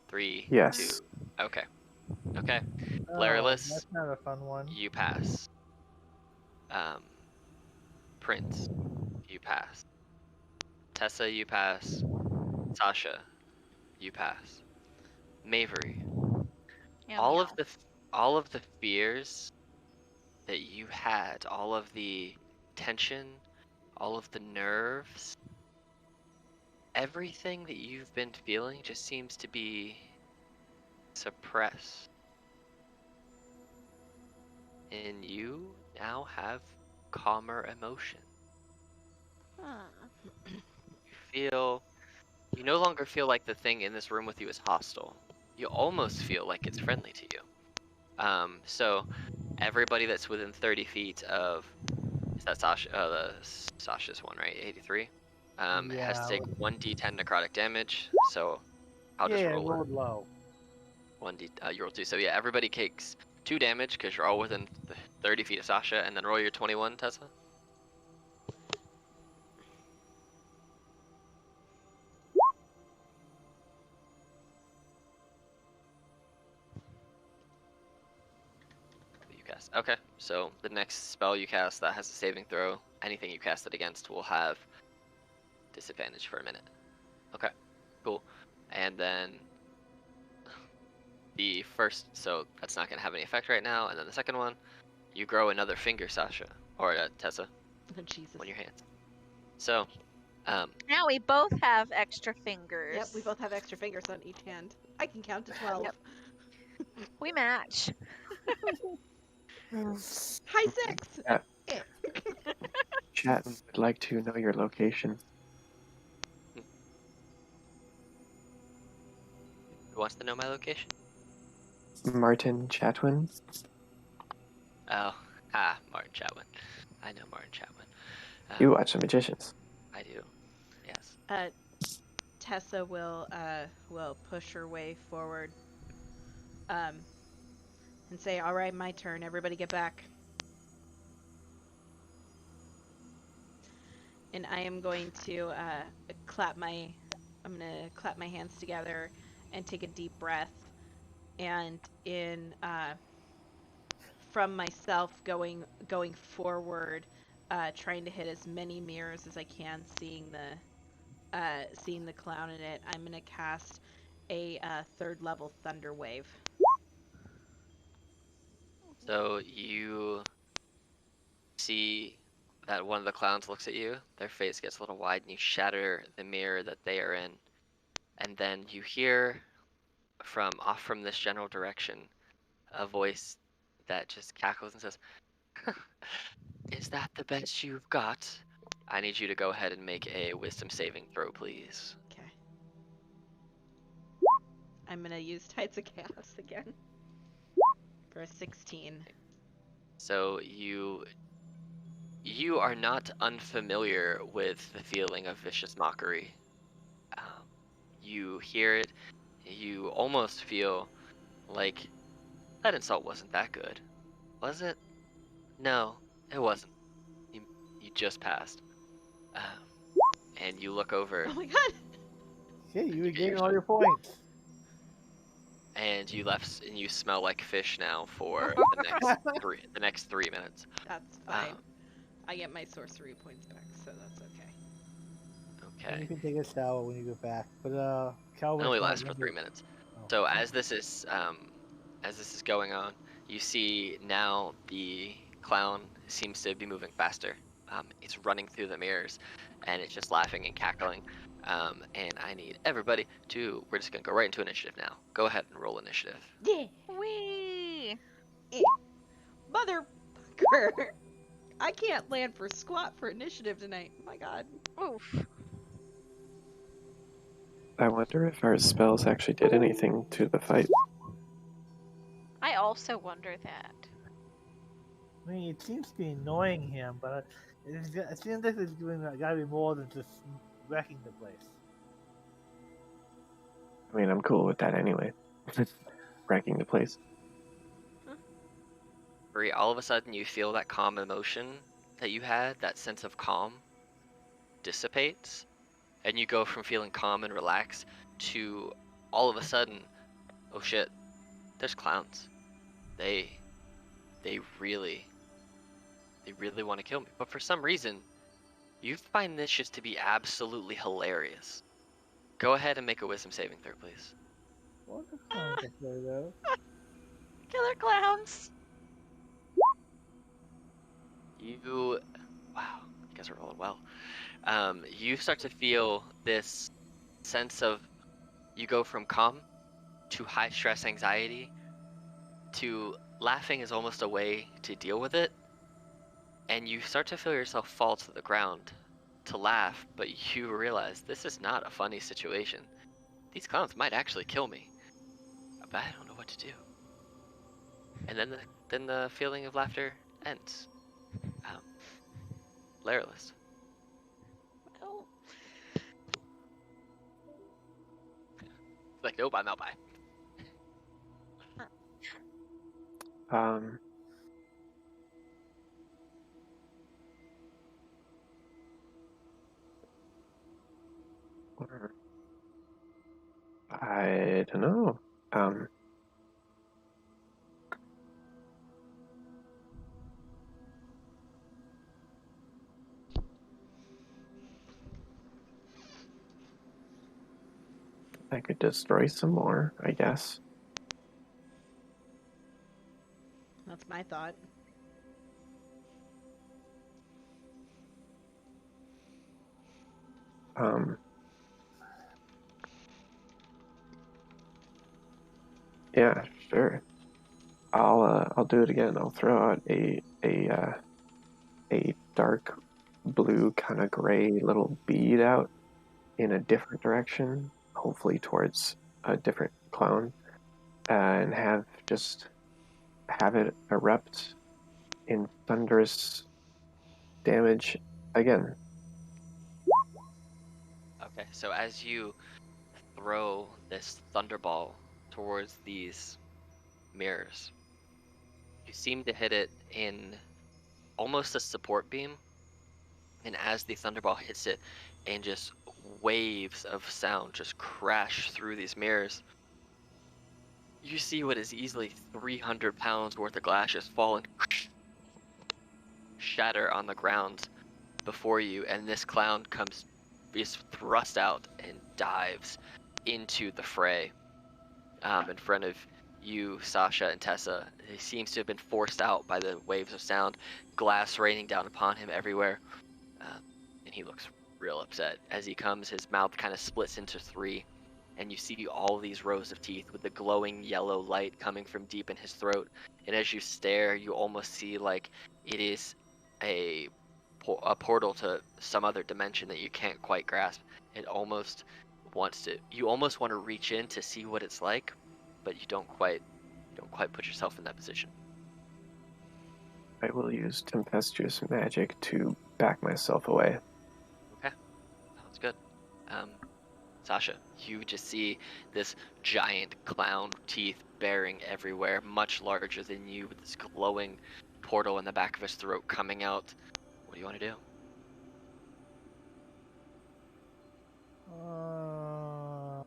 3, Yes. 2. Okay. Okay. Oh, Laryless, that's not a fun one. you pass. Prince, you pass. Tessa, you pass. Sasha, you pass. Mavery, all of the fears that you had, all of the tension, all of the nerves, everything that you've been feeling just seems to be suppressed. And you now have calmer emotion. You no longer feel like the thing in this room with you is hostile. You almost feel like it's friendly to you. So everybody that's within 30 feet of, is that Sasha? Sasha's one, right? 83. Has to Yeah. take 1d10 necrotic damage. So I'll just Yeah, roll rolled low. 1d. You roll 2. So yeah, everybody takes 2 damage because you're all within 30 feet of Sasha, and then roll your 21, Tessa. You cast. Okay, so the next spell you cast that has a saving throw, anything you cast it against will have disadvantage for a minute. Okay, cool. And then the first, so that's not going to have any effect right now. And then the second one, you grow another finger, Sasha, or Tessa, Oh, Jesus. on your hands. So, Now we both have extra fingers. Yep, we both have extra fingers on each hand. I can count to 12. Yep. We match. High 6! Yeah. Eh. Chat would like to know your location. who wants to know my location? Martin Chatwin. Oh, Martin Chatwin. I know Martin Chatwin. You watch The Magicians. I do. Yes. Tessa will push her way forward, and say, "All right, my turn. Everybody get back." And I am going to clap my hands together and take a deep breath, and in from myself going forward, trying to hit as many mirrors as I can, seeing the clown in it. I'm gonna cast a 3rd level thunder wave. So you see that one of the clowns looks at you, their face gets a little wide, and you shatter the mirror that they are in. And then you hear from off from this general direction a voice that just cackles and says, "Is that the best you've got?" I need you to go ahead and make a wisdom saving throw, please. Okay. I'm gonna use Tides of Chaos again for a 16. So you are not unfamiliar with the feeling of vicious mockery. You hear it, you almost feel like that insult wasn't that good, was it? No, it wasn't. You just passed. And you look over. Oh my god! Yeah, you you get regain your all your points. And you smell like fish now for the next 3 minutes. That's fine. I get my sorcery points back, so that's okay. And you Okay. can take a shower when you get back. But It Calvin's only not lasts for 3 remember- minutes. Oh. So as this is going on, you see now the clown seems to be moving faster. It's running through the mirrors, and it's just laughing and cackling. And I need everybody to. We're just gonna go right into initiative now. Go ahead and roll initiative. Yeah! Wee. Motherfucker! I can't land for squat for initiative tonight. Oh my god. Oof. I wonder if our spells actually did anything to the fight. I also wonder that. I mean, it seems to be annoying him, but it seems like it's gotta be more than just wrecking the place. I mean, I'm cool with that anyway. Wrecking the place. Bree, all of a sudden you feel that calm emotion that you had, that sense of calm, dissipates, and you go from feeling calm and relaxed to all of a sudden, oh shit, there's clowns. They really want to kill me. But for some reason, you find this just to be absolutely hilarious. Go ahead and make a wisdom saving throw, please. What the clown can say though? Killer clowns. Wow, you guys are rolling well. You start to feel this sense of, you go from calm to high stress anxiety to laughing is almost a way to deal with it. and you start to feel yourself fall to the ground to laugh, but you realize this is not a funny situation. These clowns might actually kill me, but I don't know what to do. And then the feeling of laughter ends. Um, Larylist. Oh, Like, nope, I'm out. Bye. Um, I don't know. I could destroy some more, I guess. that's my thought. Um, yeah, sure. I'll do it again. I'll throw out a dark blue kind of gray little bead out in a different direction, hopefully towards a different clown, and have it erupt in thunderous damage again. Okay, so as you throw this thunderball towards these mirrors, you seem to hit it in almost a support beam, and as the thunderball hits it, and just waves of sound just crash through these mirrors, you see what is easily 300 pounds worth of glass just fall and shatter on the ground before you, and this clown is thrust out and dives into the fray in front of you, Sasha, and Tessa. He seems to have been forced out by the waves of sound, glass raining down upon him everywhere, and he looks real upset. As he comes, his mouth kind of splits into three, and you see all these rows of teeth with the glowing yellow light coming from deep in his throat. And as you stare, you almost see like it is a a portal to some other dimension that you can't quite grasp. It almost you almost want to reach in to see what it's like, but you don't quite put yourself in that position. I will use tempestuous magic to back myself away. Okay, sounds good. Um, Sasha, you just see this giant clown teeth bearing everywhere, much larger than you, with this glowing portal in the back of his throat coming out. What do you want to do? Um,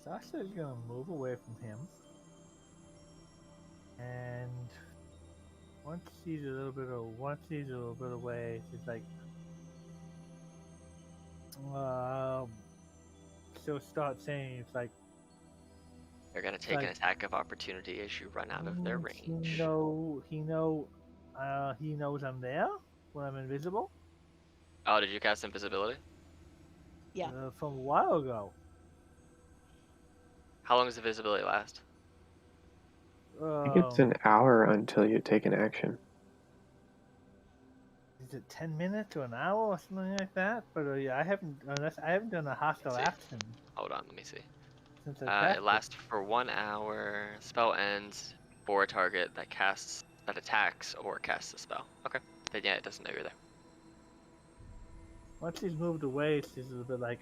Sasha's gonna move away from him, and once he's a little bit away, she's like, um, she'll start saying They're going to it's take an like attack of opportunity as you run out of their he range. know he knows I'm there when I'm invisible. Oh, did you cast invisibility? Yeah. From a while ago. How long does invisibility last? I think it's an hour until you take an action. Is it 10 minutes or an hour or something like that? But yeah, I haven't done a hostile see. action Hold on, let me see. since I cast It lasts for 1 hour. Spell ends for a target that attacks or casts a spell. Okay. Then yeah, it doesn't know you're there. Once he's moved away, she's a bit like,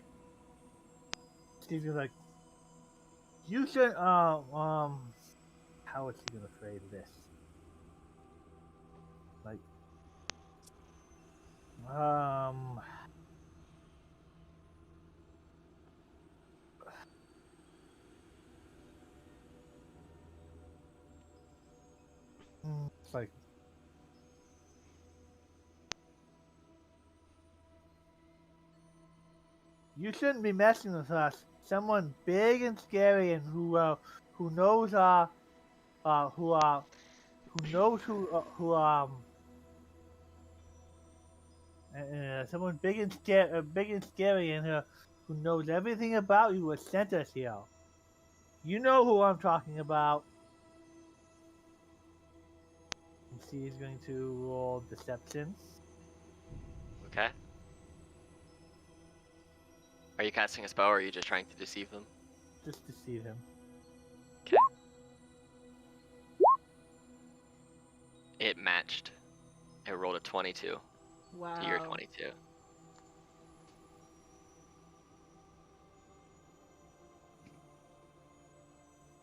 you should how is she gonna phrase this? Like, um, it's like, you shouldn't be messing with us. Someone big and scary and who knows who knows who Someone big and scary in here who knows everything about you has sent us here. You know who I'm talking about. And she is going to roll deception. Okay. Are you casting a spell, or are you just trying to deceive them? Just to see him. Okay. It matched. It rolled a 22 to your Wow. 22.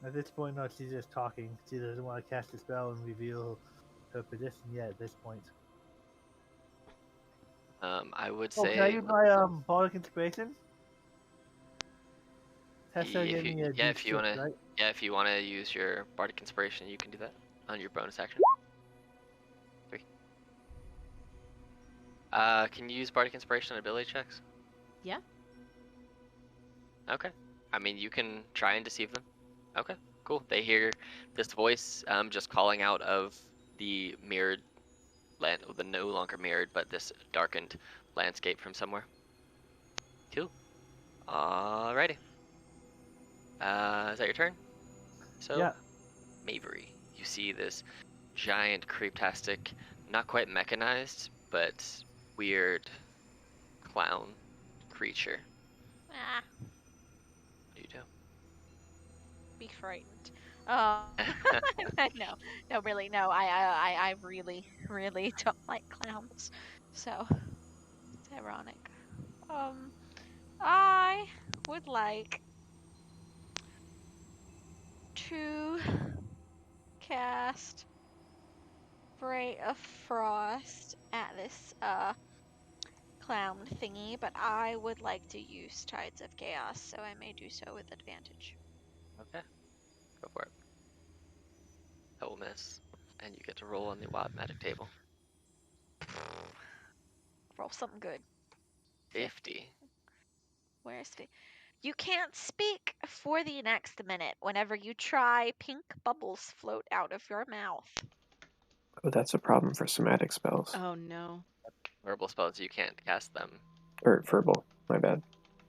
At this point, no, she's just talking. She doesn't want to cast a spell and reveal her position yet at this point. I would Oh, can I say use my bardic inspiration? Tessa if gave you me a if you D6, wanna right? if you wanna use your bardic inspiration, you can do that on your bonus action. 3. Can you use bardic inspiration on ability checks? Yeah. Okay. I mean, you can try and deceive them. Okay, cool. They hear this voice just calling out of the mirrored land, the no longer mirrored, but this darkened landscape from somewhere. Cool. Alrighty. Is that your turn? So, Yeah. Mavery, you see this giant, creeptastic, not quite mechanized, but weird clown creature. Ah, What do you be frightened. Um, no, no, really, no. I really, really don't like clowns. So it's ironic. Um, I would like to cast Ray of Frost at this clown thingy, but I would like to use Tides of Chaos, so I may do so with advantage. Okay, go for it. That will miss, and you get to roll on the wild magic table. Roll something good. 50. Where's the? You can't speak for the next minute. Whenever you try, pink bubbles float out of your mouth. Oh, that's a problem for somatic spells. Oh no. Verbal spells, you can't cast them. Or verbal, my bad.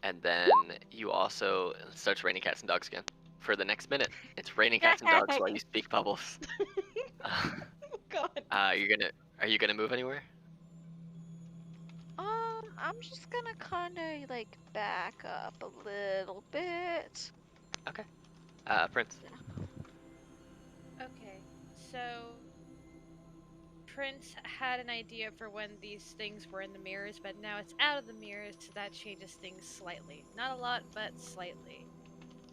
And then you also it starts raining cats and dogs again. For the next minute, it's raining cats and dogs while you speak bubbles. God. Are you gonna move anywhere? I'm just gonna kinda like back up a little bit. Okay. Prince. Okay, so Prince had an idea for when these things were in the mirrors, but now it's out of the mirrors, so that changes things slightly. Not a lot, but slightly.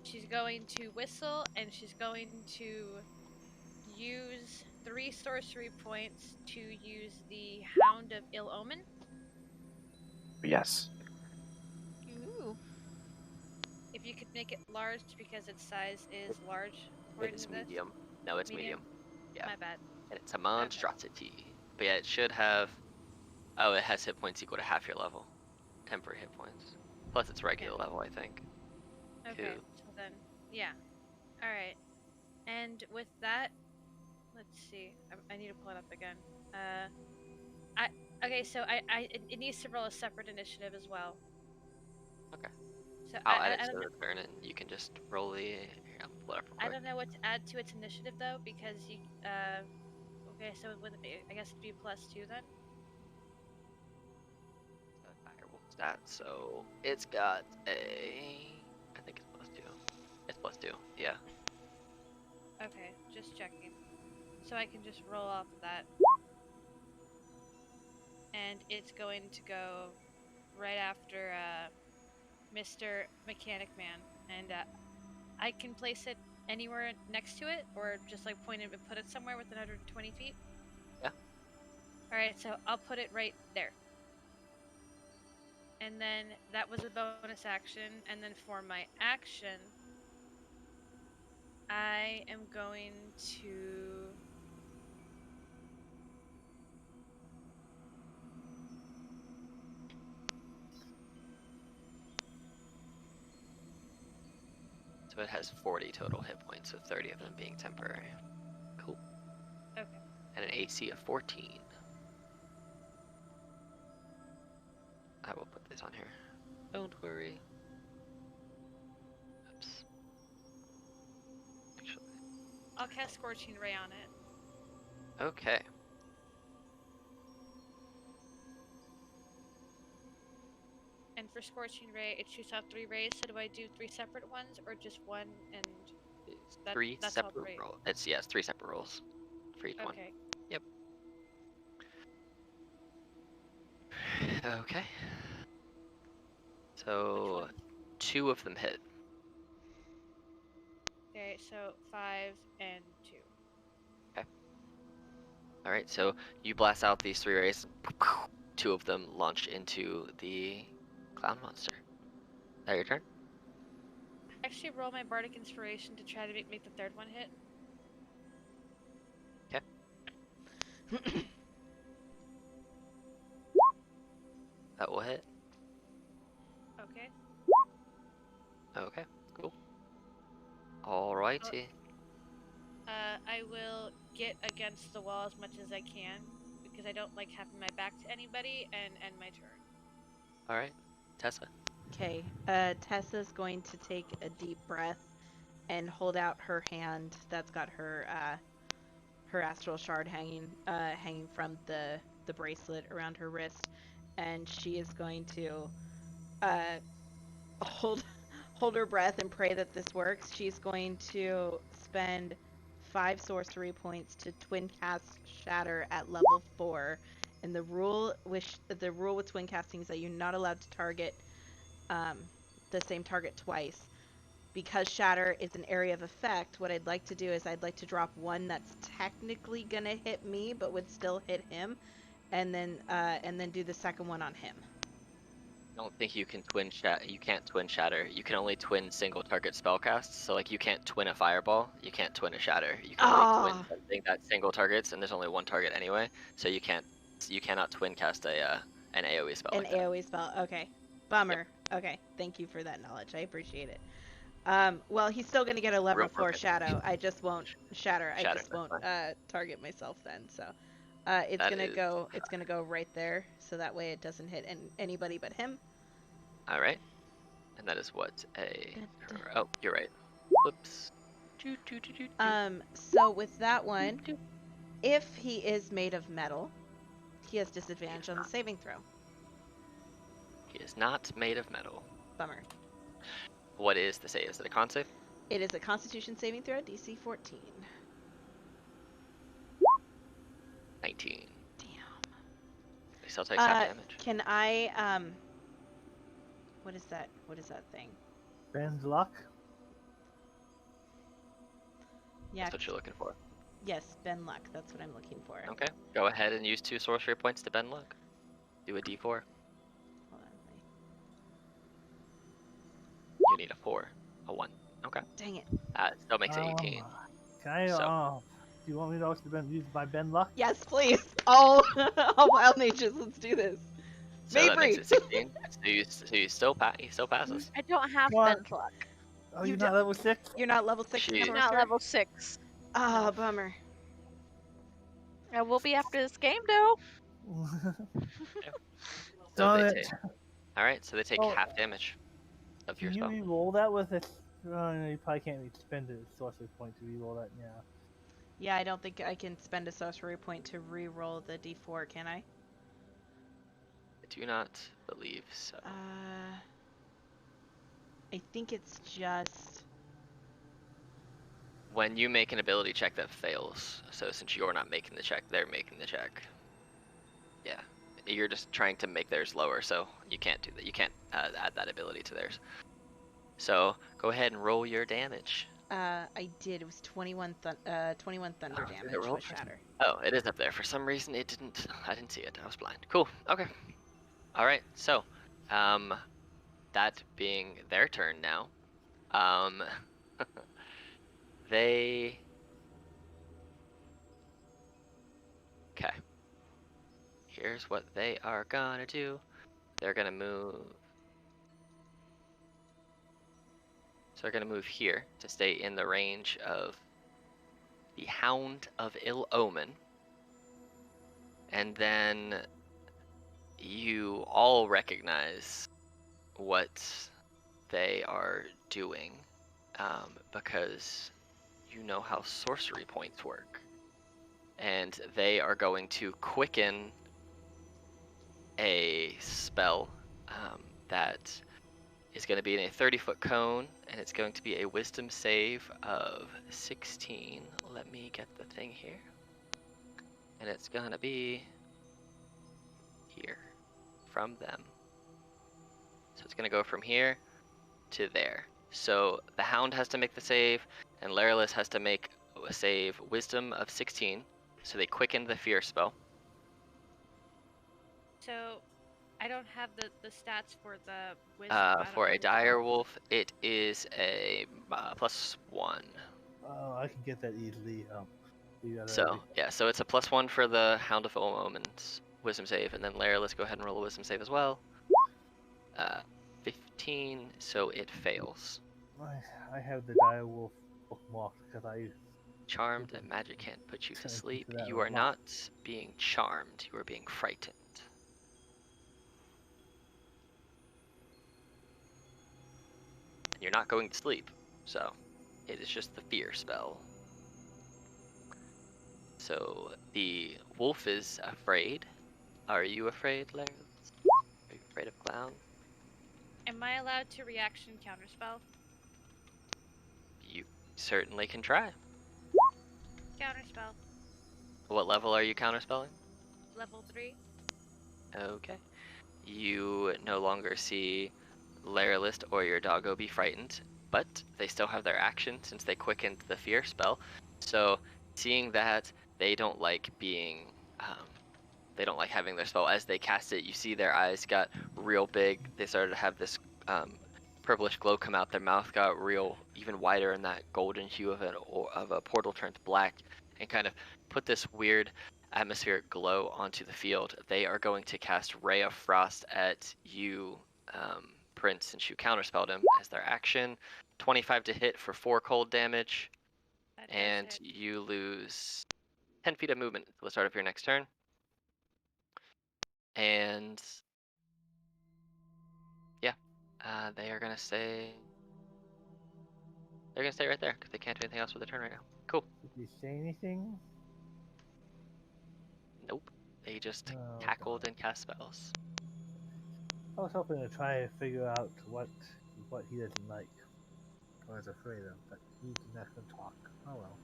She's going to whistle, and she's going to use 3 sorcery points to use the Hound of Ill Omen. Yes. Ooh. If you could make it large because its size is large It according is to this. medium. No, it's medium. Yeah. My bad. And it's a monstrosity. But yeah, it should have. Oh, it has hit points equal to half your level. Temporary hit points. Plus it's regular level, I think. Okay, Cool. so then, yeah. Alright. And with that, let's see. I need to pull it up again. Okay, so it needs to roll a separate initiative as well. Okay. So I'll add it I to don't know. the turn, and you can just roll the. Here, I'll pull it up real I quick. don't know what to add to its initiative though, because you okay, so would it be, I guess it'd be +2 then. Stat, so it's got a. I think it's +2. It's +2. Yeah. Okay, just checking. So I can just roll off of that. And it's going to go right after Mr. Mechanic Man. And I can place it anywhere next to it, or just like point it and put it somewhere within 120 feet? Yeah. Alright, so I'll put it right there. And then that was a bonus action, and then for my action, I am going to... So it has 40 total hit points, with 30 of them being temporary. Cool. Okay. And an AC of 14. It's on here. Don't worry. Oops. Actually. I'll cast Scorching Ray on it. Okay. And for Scorching Ray, it shoots out 3 rays. So do I do 3 separate ones or just one? And It's that, three that's all separate 3. rolls. It's 3 separate rolls for each one. Okay. Yep. Okay. Which So one? 2 of them hit. Okay, so 5 and 2. All right. So you blast out these 3 rays. 2 of them launch into the clown monster. Is that your turn? Actually, roll my Bardic Inspiration to try to make the 3rd one hit. That will hit. Okay. Okay. Cool. All righty. I will get against the wall as much as I can because I don't like having my back to anybody and end my turn. All right. Tessa. Okay, Tessa's going to take a deep breath and hold out her hand that's got her her astral shard hanging from the bracelet around her wrist, and she is going to hold her breath and pray that this works. She's going to spend 5 sorcery points to twin cast Shatter at level 4. And the rule with twin casting is that you're not allowed to target the same target twice. Because Shatter is an area of effect, what I'd like to do is I'd like to drop one that's technically gonna hit me, but would still hit him, and then do the second one on him. I don't think you can twin You can't twin shatter. You can only twin single target spellcasts. So like you can't twin a fireball. You can't twin a shatter. You can only twin something that single targets, and there's only one target anyway. So you cannot twin cast an AOE spell. An like that. AOE spell. Okay. Bummer. Yep. Okay. Thank you for that knowledge. I appreciate it. Well, he's still gonna get a level 4 shadow. I just won't shatter. I just won't target myself then. So it's gonna go right there, so that way it doesn't hit anybody but him. All right. And that is what a. Oh, you're right. Whoops. So with that one, if he is made of metal, he has disadvantage on the saving throw. He is not made of metal. Bummer. What is the save? Is it a con save? It is a Constitution saving throw, DC 14. 19. Damn. He still takes half damage. Can I what is that? What is that thing? Ben's luck. Yeah. That's what you're looking for. Yes, bend luck. That's what I'm looking for. Okay. Go ahead and use 2 sorcery points to bend luck. Do a D4. Hold on. You need a 4. A 1. Okay. Dang it. It still makes it 18. Can I, So. do you want me to also use my bend luck? Yes, please. All wild mages, let's do this. So that makes it 16. So you still he still passes. I don't have bend luck. Oh, you're not level 6? You're not level 6. I'm not level 6. Ah, bummer. I will be after this game, though. All right, so they take half damage of your spell. Can you re-roll that with it? No, you probably can't spend a sorcery point to re-roll that. Yeah. Yeah, I don't think I can spend a sorcery point to re-roll the D4, can I? I do not believe so. I think it's just when you make an ability check that fails. So since you're not making the check, they're making the check. Yeah, you're just trying to make theirs lower, so you can't do that. You can't add that ability to theirs. So go ahead and roll your damage. I did. It was 21 thunder damage with Shatter. Oh, it is up there. For some reason, it didn't. I didn't see it. I was blind. Cool. Okay. All right. So, that being their turn now, they. Okay. Here's what they are gonna do. They're gonna move. So they're gonna move here to stay in the range of the Hound of Ill Omen. And then you all recognize what they are doing, because you know how sorcery points work. And they are going to quicken a spell that is going to be in a 30-foot cone, and it's going to be a wisdom save of 16. Let me get the thing here. And it's going to be here from them. So it's going to go from here to there. So the Hound has to make the save, and Laryless has to make a save wisdom of 16. So they quicken the fear spell. So, I don't have the stats for the wisdom. I don't For know a the dire wolf, it is a +1. Oh, I can get that easily. You got it So already. yeah, so it's a +1 for the Hound of Omens wisdom save, and then Lara, let's go ahead and roll a wisdom save as well. 15, so it fails. I have the dire wolf bookmarked because I Charmed, and magic can't put you to turned sleep. into that You a are lot. not being charmed, you are being frightened. And you're not going to sleep, so it is just the fear spell. So the wolf is afraid. Are you afraid, Larry? Are you afraid of clown? Am I allowed to reaction counterspell? You certainly can try. Counterspell. What level are you counterspelling? Level 3. Okay. You no longer see Larylist or your doggo be frightened, but they still have their action since they quickened the fear spell. So seeing that, they don't like being, they don't like having their spell. As they cast it, you see their eyes got real big. They started to have this purplish glow come out. Their mouth got real, even wider, and that golden hue of a portal turned black, and kind of put this weird atmospheric glow onto the field. They are going to cast Ray of Frost at you, Prince, since you counterspelled him as their action. 25 to hit for 4 cold damage, That does and hit. you lose 10 feet of movement until the start of your next turn. And yeah, they are gonna stay. They're gonna stay right there because they can't do anything else with their turn right now. Cool. Did you say anything? Nope. They just Oh, cackled darn. and cast spells. I was hoping to try to figure out what he doesn't like or is afraid of, but he's not going to talk. Oh well.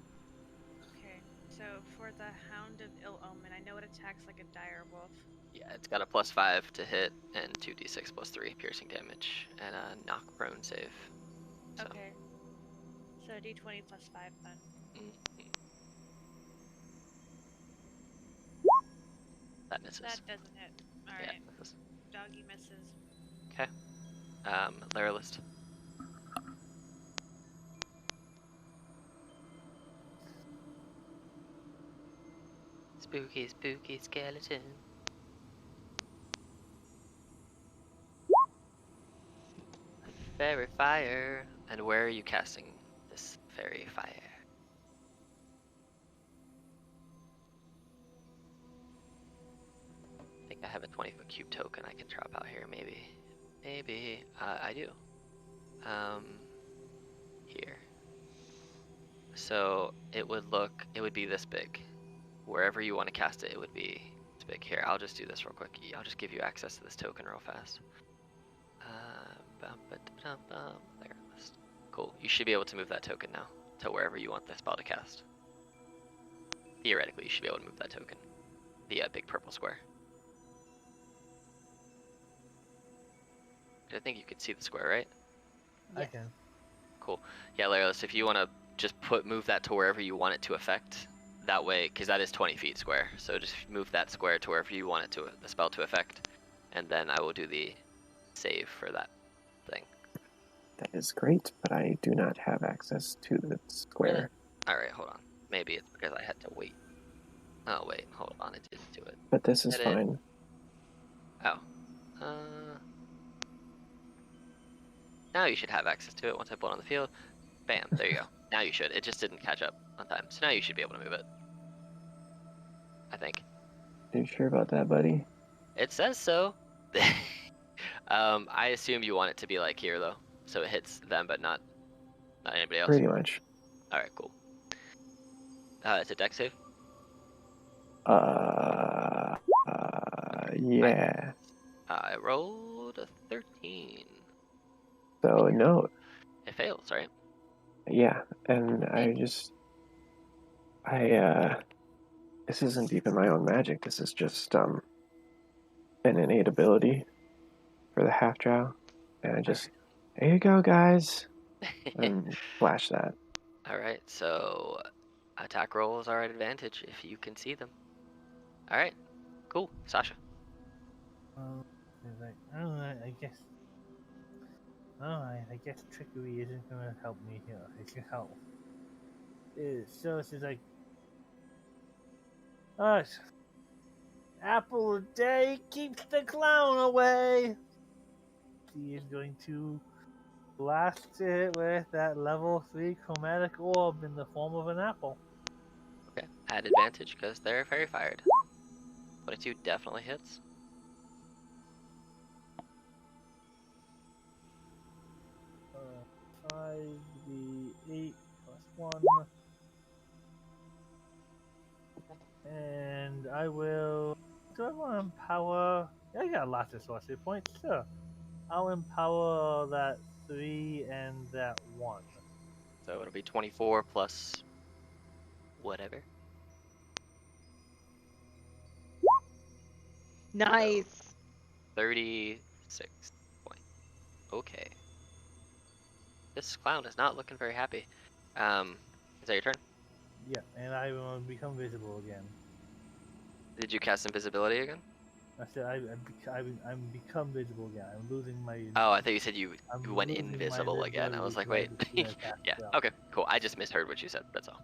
Okay, so for the Hound of Ill Omen, I know it attacks like a dire wolf. Yeah, it's got a +5 to hit and 2d6 +3 piercing damage and a knock prone save. So, Okay. So d20 plus 5 then. That misses. That doesn't hit. Alright. Yeah, misses. Doggy misses. Okay. Larylist. Spooky, spooky skeleton. Fairy fire. And where are you casting this fairy fire? I think I have a 20-foot cube token I can drop out here, maybe. Maybe. I do. Here. So it would be this big. Wherever you want to cast it, it would be this big. Here, I'll just do this real quick. I'll just give you access to this token real fast. There, list. Cool. You should be able to move that token now to wherever you want the spell to cast. Theoretically, you should be able to move that token. The big purple square. I think you could see the square, right? I Yes. can. Cool. Yeah, Laryless, if you want to just move that to wherever you want it to affect, that way, because that is 20 feet square. So just move that square to wherever you want it to the spell to affect, and then I will do the save for that thing. That is great, but I do not have access to the square. All right, hold on. Maybe it's because I had to wait. Oh wait, hold on, it didn't do it. But this is Edit. fine. Oh. Now you should have access to it once I pull it on the field. Bam, there you go. Now you should. It just didn't catch up on time. So now you should be able to move it. I think. Are you sure about that, buddy? It says so. I assume you want it to be like here though, so it hits them but not anybody else. Pretty much. All right, cool. It's a deck save. Yeah. I rolled a 13. So no, It fails, right? yeah, and this isn't even my own magic. This is just an innate ability for the half drow, and I just there you go, guys, and flash that. All right, so attack rolls are at advantage if you can see them. All right, cool. Sasha. It's like, alright, I guess. Alright, I guess trickery isn't gonna help me here. It can help. So she's like, alright. Apple a day keeps the clown away. She is going to blast it with that level 3 chromatic orb in the form of an apple. Okay, at advantage because they're fairy fired. 22 definitely hits. Uh, 5d8 plus 1. And I will. Do I want to empower? I got lots of sorcery points. Sure. I'll empower that 3 and that 1. So it'll be 24 plus whatever. Nice. 36 points. Okay. This clown is not looking very happy. Is that your turn? Yeah, and I will become visible again. Did you cast invisibility again? I said I'm become visible again. I'm losing my. Oh, I thought you said you I'm went losing my invisible again. I was like, wait. invisibility to cast Yeah, spell. okay, cool. I just misheard what you said, that's all.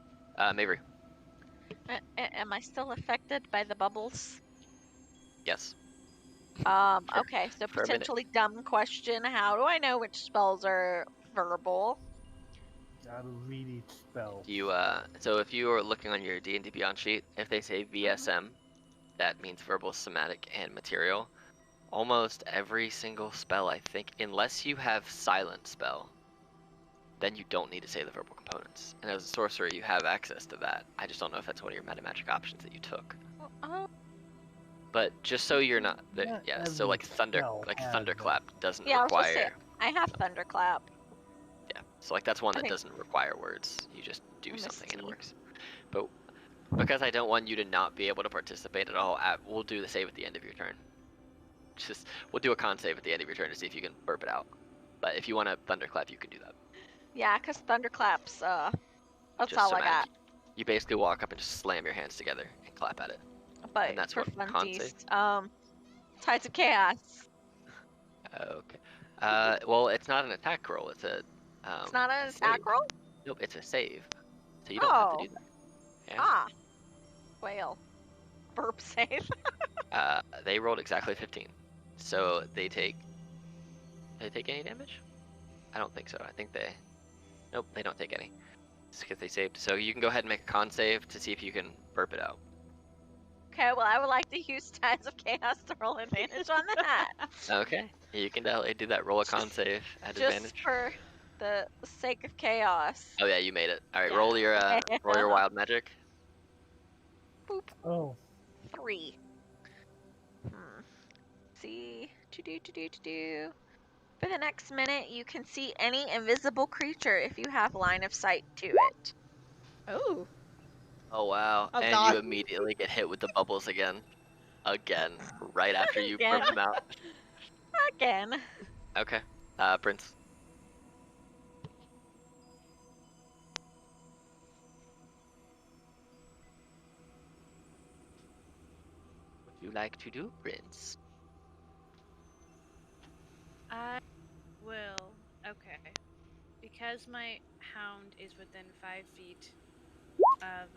Mavery. Am I still affected by the bubbles? Yes. Okay, so For a minute. potentially dumb question. How do I know which spells are verbal? Gotta read each spell. You, so if you are looking on your D&D Beyond sheet, if they say VSM, that means verbal, somatic, and material. Almost every single spell, I think, unless you have silent spell, then you don't need to say the verbal components. And as a sorcerer, you have access to that. I just don't know if that's one of your meta magic options that you took. Oh, But just so you're not, Not yeah. So every like spell has thunderclap doesn't yeah, I was gonna say, require. I have Thunderclap. Yeah. So like that's one I that think- doesn't require words. You just do something and it Misty. works. But because I don't want you to not be able to participate at all, we'll do the save at the end of your turn. We'll do a con save at the end of your turn to see if you can burp it out. But if you want to thunderclap, you can do that. Yeah, because Thunderclaps, that's Just all I somatic. got. You basically walk up and just slam your hands together and clap at it. But And that's for what con funsies, save? Tides of Chaos. Okay. Well, it's not an attack roll. It's a. It's not an a attack save. roll? Nope, it's a save. So you don't have to Oh. do that. Yeah. Ah. Whale. Burp save. They rolled exactly 15. So they take. Do they take any damage? I don't think so. I think they. Nope, they don't take any. It's because they saved. So you can go ahead and make a con save to see if you can burp it out. Okay, well, I would like to use Tides of Chaos to roll advantage on that. Okay. You can definitely do that. Roll a con save at Just advantage. for the sake of chaos. Oh yeah, you made it. All right, Yeah. roll your wild magic. Boop. Oh, 3. See. To-do. For the next minute, you can see any invisible creature if you have line of sight to it. Oh. Oh wow. Oh, And God. you immediately get hit with the bubbles again. Again. Right after you Again. burp them out. Again. Okay. Prince. What would you like to do, Prince? I will. Okay. Because my hound is within 5 feet of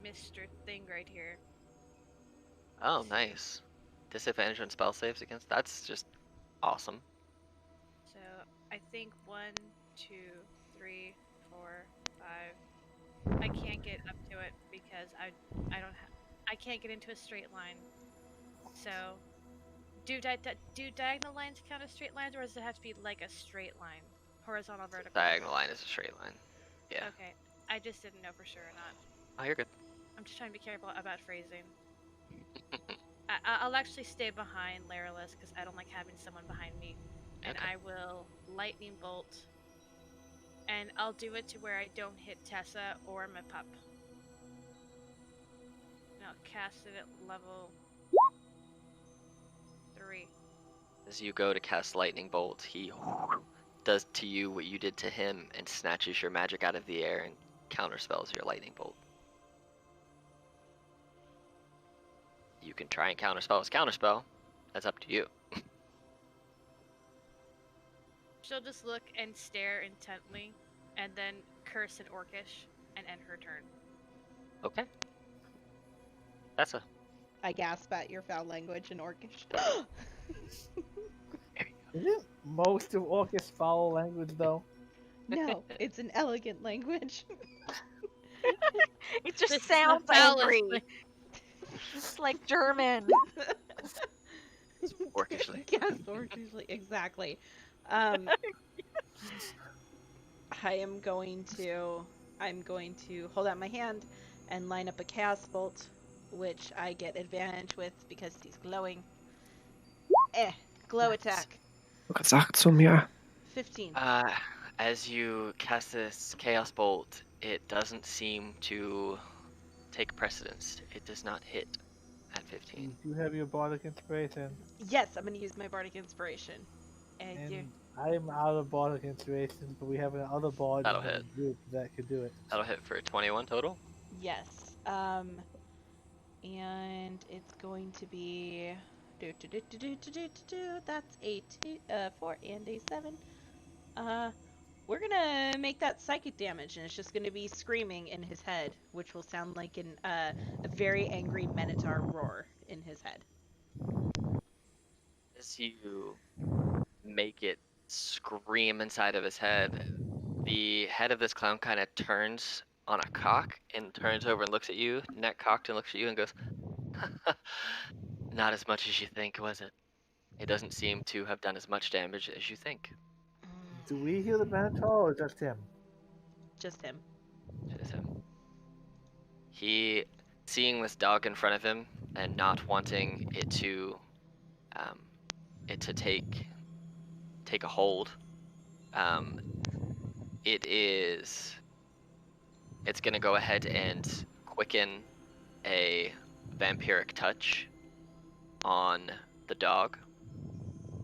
Mr. Thing right here. Oh, nice. Disadvantage on spell saves against. That's just awesome. So I think 1, 2, 3, 4, 5. I can't get up to it because I don't have. I can't get into a straight line. So Do diagonal lines count as straight lines, or does it have to be like a straight line? Horizontal, vertical? Diagonal line is a straight line. Yeah. Okay. I just didn't know for sure or not. Oh, you're good. I'm just trying to be careful about phrasing. I'll actually stay behind Laryless because I don't like having someone behind me. And Okay. I will lightning bolt. And I'll do it to where I don't hit Tessa or my pup. And I'll cast it at level 3. As you go to cast Lightning Bolt, he does to you what you did to him and snatches your magic out of the air and counterspells your Lightning Bolt. You can try and counterspell his counterspell. That's up to you. She'll just look and stare intently, and then curse in Orcish and end her turn. Okay. That's a... I gasp at your foul language in Orcish. Isn't most of Orcish foul language, though? No, it's an elegant language. It just This is sounds the foulest angry. thing. It's like German. Orcishly. Yes, Orcishly, exactly. I'm going to hold out my hand and line up a chaos bolt, which I get advantage with because he's glowing. Glow attack. Was sagt zu mir? 15. As you cast this Chaos Bolt, it doesn't seem to take precedence. It does not hit at 15. You do have your bardic inspiration. Yes, I'm going to use my bardic inspiration. And do. And I'm out of bardic inspiration, but we have another bard That'll in the hit. group that could do it. That'll hit for 21 total. Yes. And it's going to be that's a 4 and a 7. We're gonna make that psychic damage, and it's just gonna be screaming in his head, which will sound like a very angry Minotaur roar in his head. As you make it scream inside of his head, the head of this clown kind of turns on a cock and turns over and looks at you, neck cocked, and looks at you and goes, "Not as much as you think, was it? It doesn't seem to have done as much damage as you think." Do we heal the Minotaur or just him? Just him. It is him. He, seeing this dog in front of him and not wanting it to take a hold, it's gonna go ahead and quicken a vampiric touch on the dog,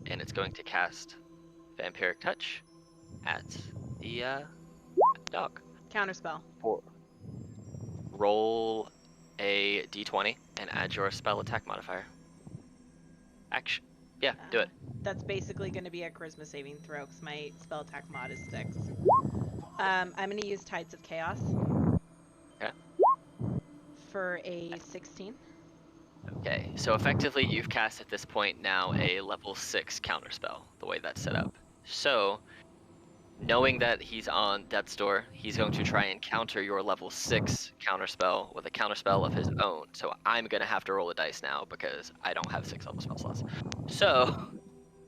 and it's going to cast vampiric touch at the dog. Counterspell. Roll a d20 and add your spell attack modifier. Action. Yeah, do it. That's basically going to be a charisma saving throw because my spell attack mod is 6. I'm going to use Tides of Chaos. Okay. For a 16. Okay, so effectively you've cast at this point now a level 6 counterspell, the way that's set up. So, knowing that he's on Death's Door, he's going to try and counter your level 6 counterspell with a counterspell of his own. So I'm going to have to roll a dice now because I don't have 6 level spell slots. So,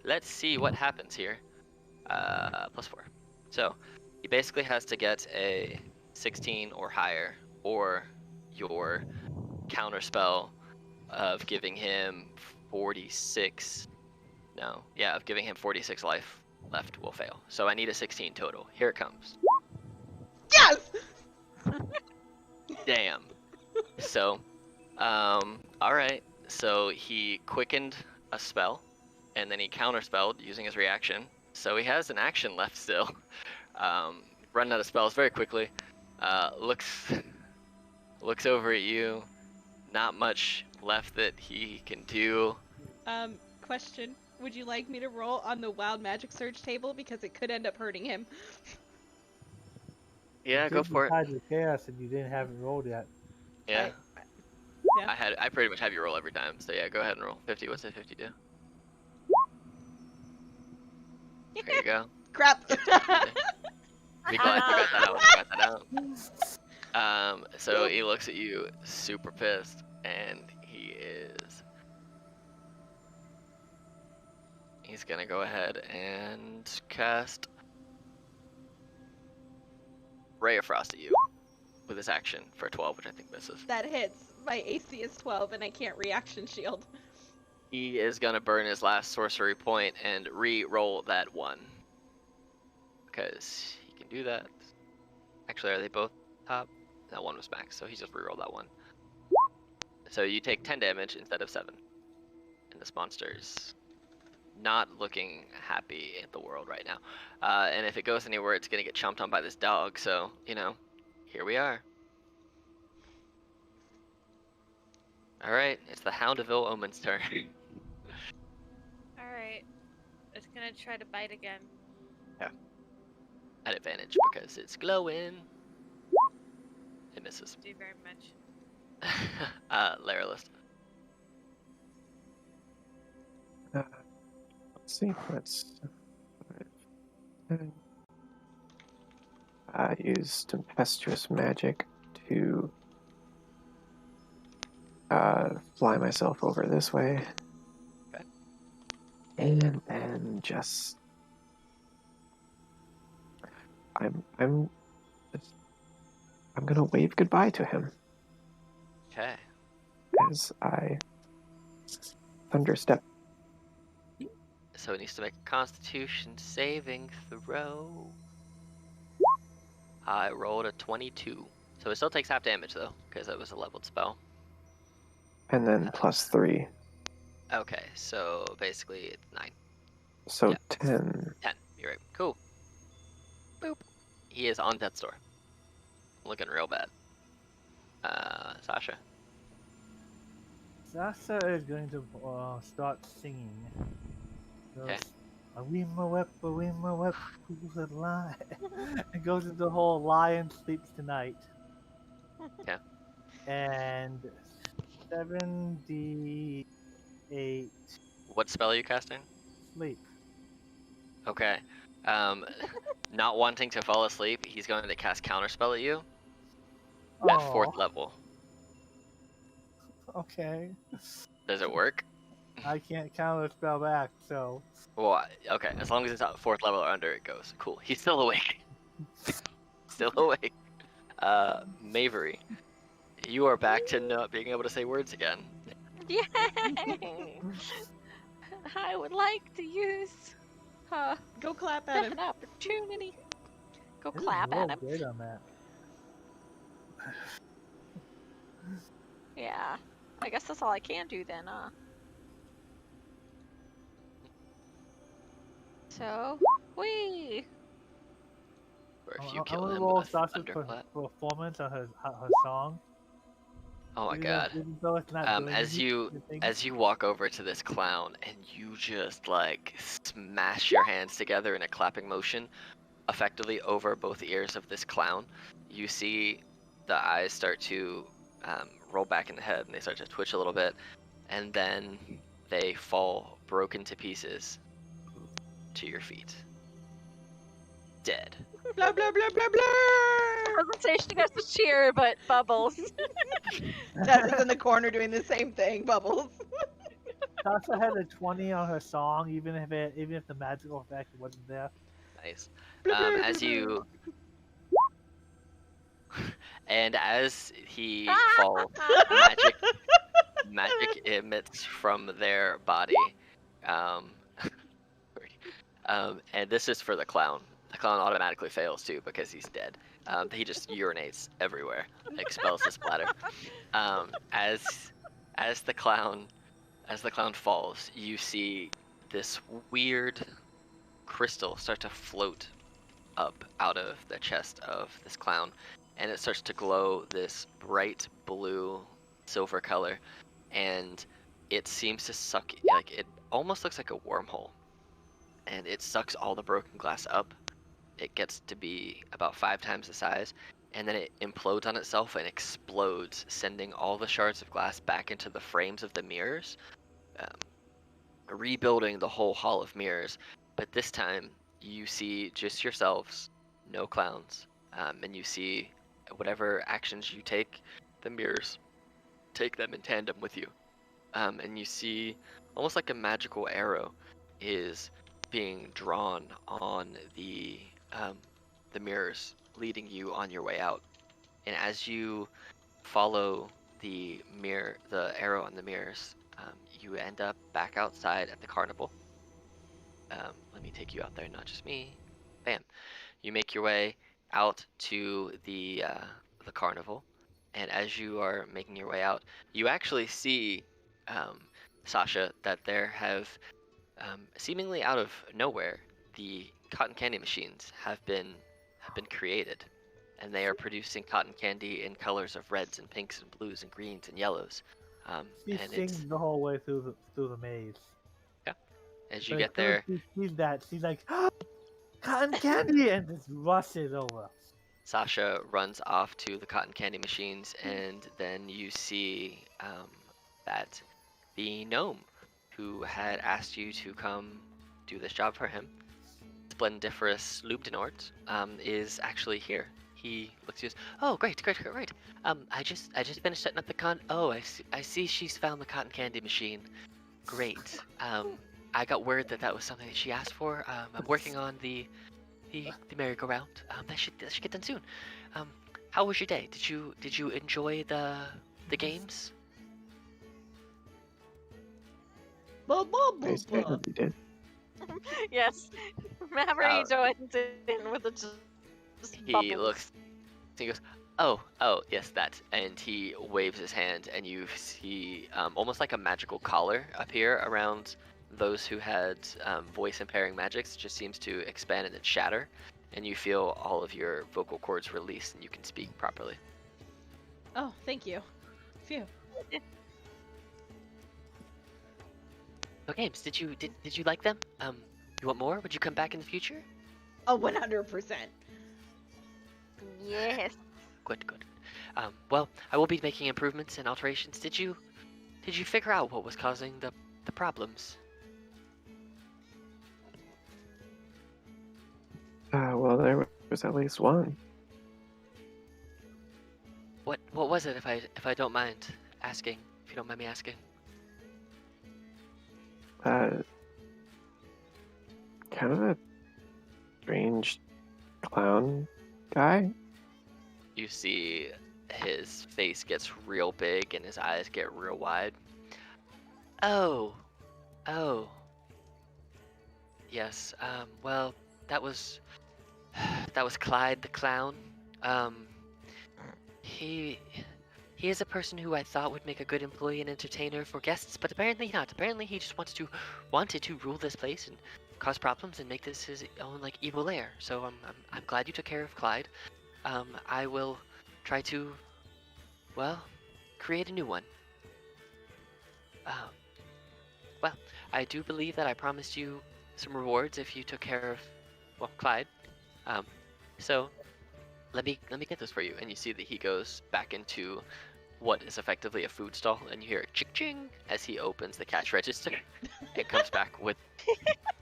let's see what happens here. +4. So, he basically has to get a 16 or higher, or your counterspell of giving him 46... No, yeah, of giving him 46 life left will fail. So I need a 16 total. Here it comes. Yes! Damn. So, alright. So he quickened a spell, and then he counterspelled using his reaction. So he has an action left still. Running out of spells very quickly. Looks over at you. Not much left that he can do. Question. Would you like me to roll on the Wild Magic Surge table? Because it could end up hurting him. Yeah, go for it. Tides of Chaos and you didn't have it rolled yet. Yeah. Yeah. I pretty much have you roll every time. So yeah, go ahead and roll. 50. What's that 50 do? There you go. Crap! Be glad you got that out. So he looks at you super pissed, and he is he's gonna go ahead and cast Ray of Frost at you with his action for 12, which I think misses. That hits. My AC is 12 and I can't reaction shield. He is gonna burn his last sorcery point and re-roll that 1. Because he can do that. Actually, are they both top? That 1 was max, so he just re-rolled that 1. So you take 10 damage instead of 7. And this monster's not looking happy in the world right now. And if it goes anywhere, it's gonna get chomped on by this dog, so, you know, here we are. Alright, it's the Hound of Ill Omen's turn. Alright. It's gonna try to bite again. At advantage because it's glowing. It misses. Do very much. Larylist. Let's see. Let's use tempestuous magic to fly myself over this way. Okay. And then just I'm gonna wave goodbye to him Okay. as I thunderstep. So it needs to make a Constitution saving throw. I rolled a 22. So it still takes half damage though, because it was a leveled spell. And then +3. Okay, so basically it's 9. So Yeah. 10. 10. You're right. Cool. Boop. He is on death's door. Looking real bad. Sasha. Sasha is going to start singing. Okay. A wee-ma wep, who's a lie? It goes into the whole lion sleeps tonight. Okay. And 7d8 What spell are you casting? sleep. Okay. Not wanting to fall asleep, he's going to cast Counterspell at you at 4th level. Okay. Does it work? I can't counter spell back, so. Well, okay. As long as it's at 4th level or under, it goes. Cool. He's still awake. Still awake. Mavery, you are back to not being able to say words again. Yay! I would like to use Go clap at him. an opportunity. Go This is clap real at him. great on that. Yeah. I guess that's all I can do then, So, whee! Or if I'm you kill gonna him roll with a Sasha's thunderclap. performance on her song. Oh my Even god. even though it's not doing As anything. you walk over to this clown and you just like smash your hands together in a clapping motion, effectively over both ears of this clown, you see the eyes start to roll back in the head and they start to twitch a little bit, and then they fall broken to pieces to your feet. Dead. Blah, blah, blah, blah, blah. I was gonna say she has to cheer, but Bubbles. Tessa's in the corner doing the same thing, Bubbles. Sasha had a 20 on her song, even if the magical effect wasn't there. Nice. As you and as he falls, magic emits from their body. And this is for the clown. The clown automatically fails too because he's dead. He just urinates everywhere, expels his splatter. As the clown falls, you see this weird crystal start to float up out of the chest of this clown, and it starts to glow this bright blue silver color, and it seems to suck, like it almost looks like a wormhole, and it sucks all the broken glass up. It gets to be about 5 times the size, and then it implodes on itself and explodes, sending all the shards of glass back into the frames of the mirrors, rebuilding the whole hall of mirrors. But this time you see just yourselves, no clowns, and you see whatever actions you take, the mirrors take them in tandem with you, and you see almost like a magical arrow. is being drawn on the mirrors, leading you on your way out. And as you follow the arrow on the mirrors, you end up back outside at the carnival. Let me take you out there, not just me. Bam. You make your way out to the carnival, and as you are making your way out, you actually see, um, Sasha, that there have, seemingly out of nowhere, the cotton candy machines have been created, and they are producing cotton candy in colors of reds and pinks and blues and greens and yellows. She And sings it's the whole way through the maze. Yeah, as you So as get soon as there, she sees that, she's like, cotton candy, and just rushes over. Sasha runs off to the cotton candy machines, and then you see, that the gnome who had asked you to come do this job for him, Splendiferous Sloobednort, is actually here. He looks at you. Oh, great, great, great, great. I just finished setting up the con. Oh, I see she's found the cotton candy machine. Great. I got word that was something that she asked for. I'm working on the merry-go-round. That should get done soon. Um, how was your day? Did you enjoy the games? I say that we did. Yes. Maverick joins in with just He bubbles. looks. He goes, oh, yes, that. And he waves his hand, and you see, almost like a magical collar appear around those who had, voice-impairing magics. It just seems to expand and then shatter, and you feel all of your vocal cords release, and you can speak properly. Oh, thank you. Phew. So games, did you like them? You want more? Would you come back in the future? Oh, 100%. Yes. Good, good. Well, I will be making improvements and alterations. Did you figure out what was causing the problems? Well, there was at least one. What was it, if I don't mind asking? If you don't mind me asking. Kind of a strange clown guy. You see his face gets real big and his eyes get real wide. Oh, oh. Yes. Well, that was Clyde the clown. Um, he he is a person who I thought would make a good employee and entertainer for guests, but apparently not. Apparently he just wanted to rule this place and cause problems and make this his own like evil lair. So I'm glad you took care of Clyde. I will try to, well, create a new one. Well, I do believe that I promised you some rewards if you took care of, well, Clyde. Um, so let me get those for you. And you see that he goes back into what is effectively a food stall, and you hear a ching as he opens the cash register. It comes back with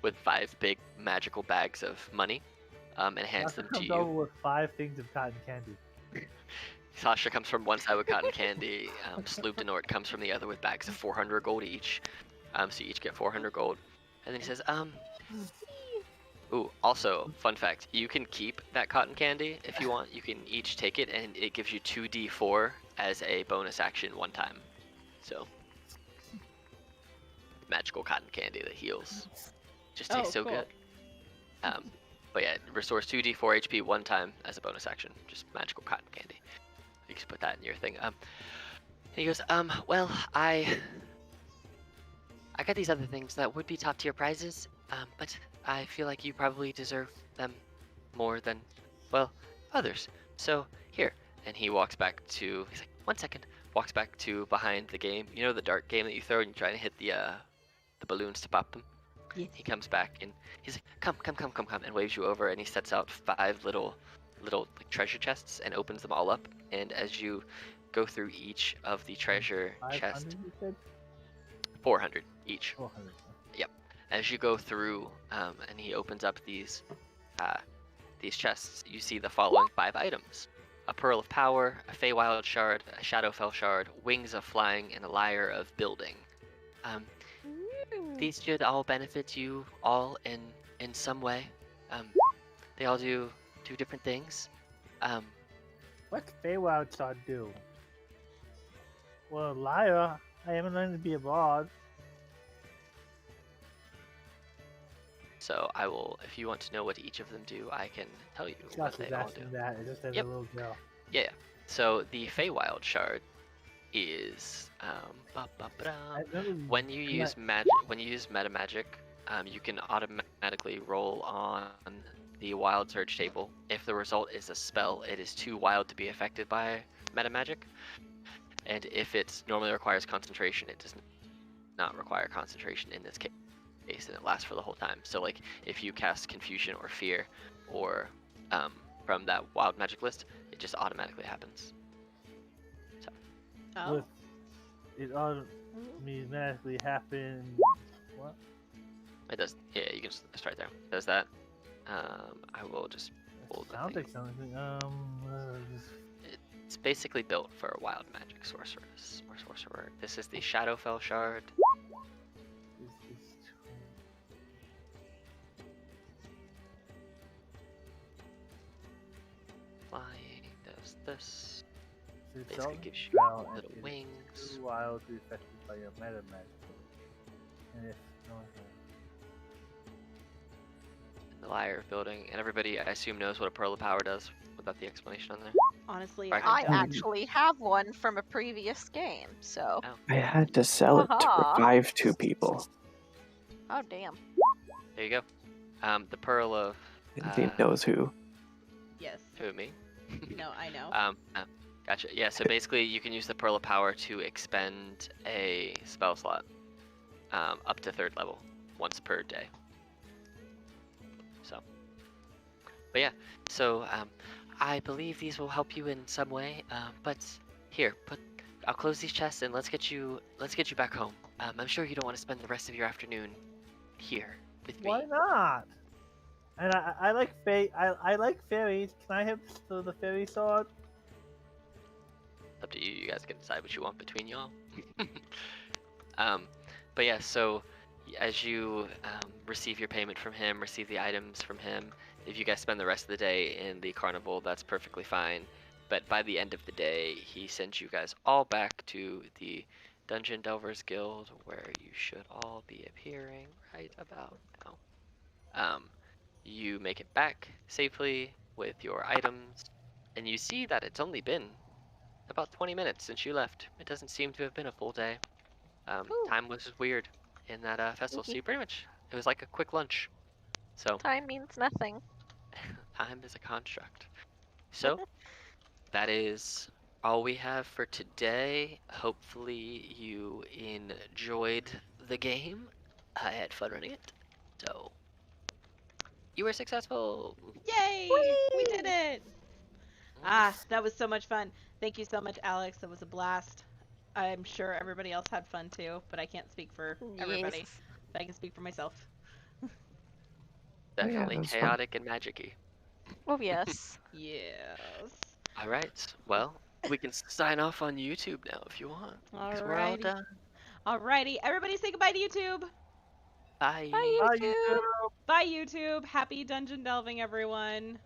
5 big magical bags of money, and hands them to comes you. over with 5 things of cotton candy. Sasha comes from one side with cotton candy. Sloobednort comes from the other with bags of 400 gold each. So you each get 400 gold. And then he says, ooh, also, fun fact, you can keep that cotton candy if you want. You can each take it, and it gives you 2d4 as a bonus action one time. So, magical cotton candy that heals. Just tastes so cool. good. But yeah, it restores 2d4 HP one time as a bonus action. Just magical cotton candy. You can put that in your thing. And he goes, well, I got these other things that would be top tier prizes, but I feel like you probably deserve them more than, well, others. So here. And he walks back to, he's like, 1 second. Walks back to behind the game. You know the dart game that you throw and you try to hit the balloons to pop them? Yes. He comes back and he's like, come, and waves you over, and he sets out 5 little like treasure chests and opens them all up. And as you go through each of the treasure chests, 500, you said? 400 each. 400. Yep. As you go through, and he opens up these chests, you see the following 5 items: a pearl of power, a Feywild shard, a Shadowfell shard, wings of flying, and a lyre of building. these should all benefit you all in some way. They all do different things. What's Feywild Shard do? Well, Lyra, I haven't learned to be a bard. So I will, if you want to know what each of them do, I can tell you what Josh they was all do. asking that. It just says Yep. a little girl. Yeah. So the Feywild Shard is when you use meta magic, you can automatically roll on the wild surge table. If the result is a spell, it is too wild to be affected by meta magic. And if it normally requires concentration, it does not require concentration in this case, and it lasts for the whole time. So like if you cast Confusion or Fear or from that wild magic list, it just automatically happens. So. Oh. With it automatically happen. What? It does. Yeah, you can just right there. It does that. I will just pull the Sounds thing. like something. It's basically built for a wild magic sorceress or sorcerer. This is the Shadowfell Shard. Flying does this. Basically gives you little wings. Too wild to be affected by your meta magic. And if no one The Lyre building, and everybody, I assume, knows what a Pearl of Power does without the explanation on there. Honestly, Right. I Um, actually have one from a previous game, so. I had to sell it to Haha. revive 2 people. Oh, damn. There you go. The Pearl of Lindsay knows who. yes. who, me? No, I know. Gotcha. Yeah, so basically you can use the Pearl of Power to expend a spell slot up to 3rd level once per day. So, but yeah, so I believe these will help you in some way. But here, I'll close these chests and let's get you back home. I'm sure you don't want to spend the rest of your afternoon here with me. Why not? And I like I like fairies. Can I have the fairy sword? Up to you. You guys can decide what you want between y'all. But yeah, so as you receive your payment from him, receive the items from him, if you guys spend the rest of the day in the carnival, that's perfectly fine. But by the end of the day, he sends you guys all back to the Dungeon Delvers Guild, where you should all be appearing right about now. You make it back safely with your items, and you see that it's only been about 20 minutes since you left. It doesn't seem to have been a full day. Time was weird in that festival, so you pretty much, it was like a quick lunch. So, Time means nothing. time is a construct. So, that is all we have for today. Hopefully you enjoyed the game. I had fun running it. So, you were successful. Yay! We did it! Ah, that was so much fun. Thank you so much, Alex. That was a blast. I'm sure everybody else had fun too, but I can't speak for everybody. Yes. But I can speak for myself. Definitely that was fun. chaotic and magic-y. Oh, yes. Yes. All right. Well, we can sign off on YouTube now if you want. 'Cause we're all Alrighty. done. Alrighty. Everybody say goodbye to YouTube. Bye. Bye, Bye, YouTube. YouTube. Bye, YouTube. Happy dungeon delving, everyone.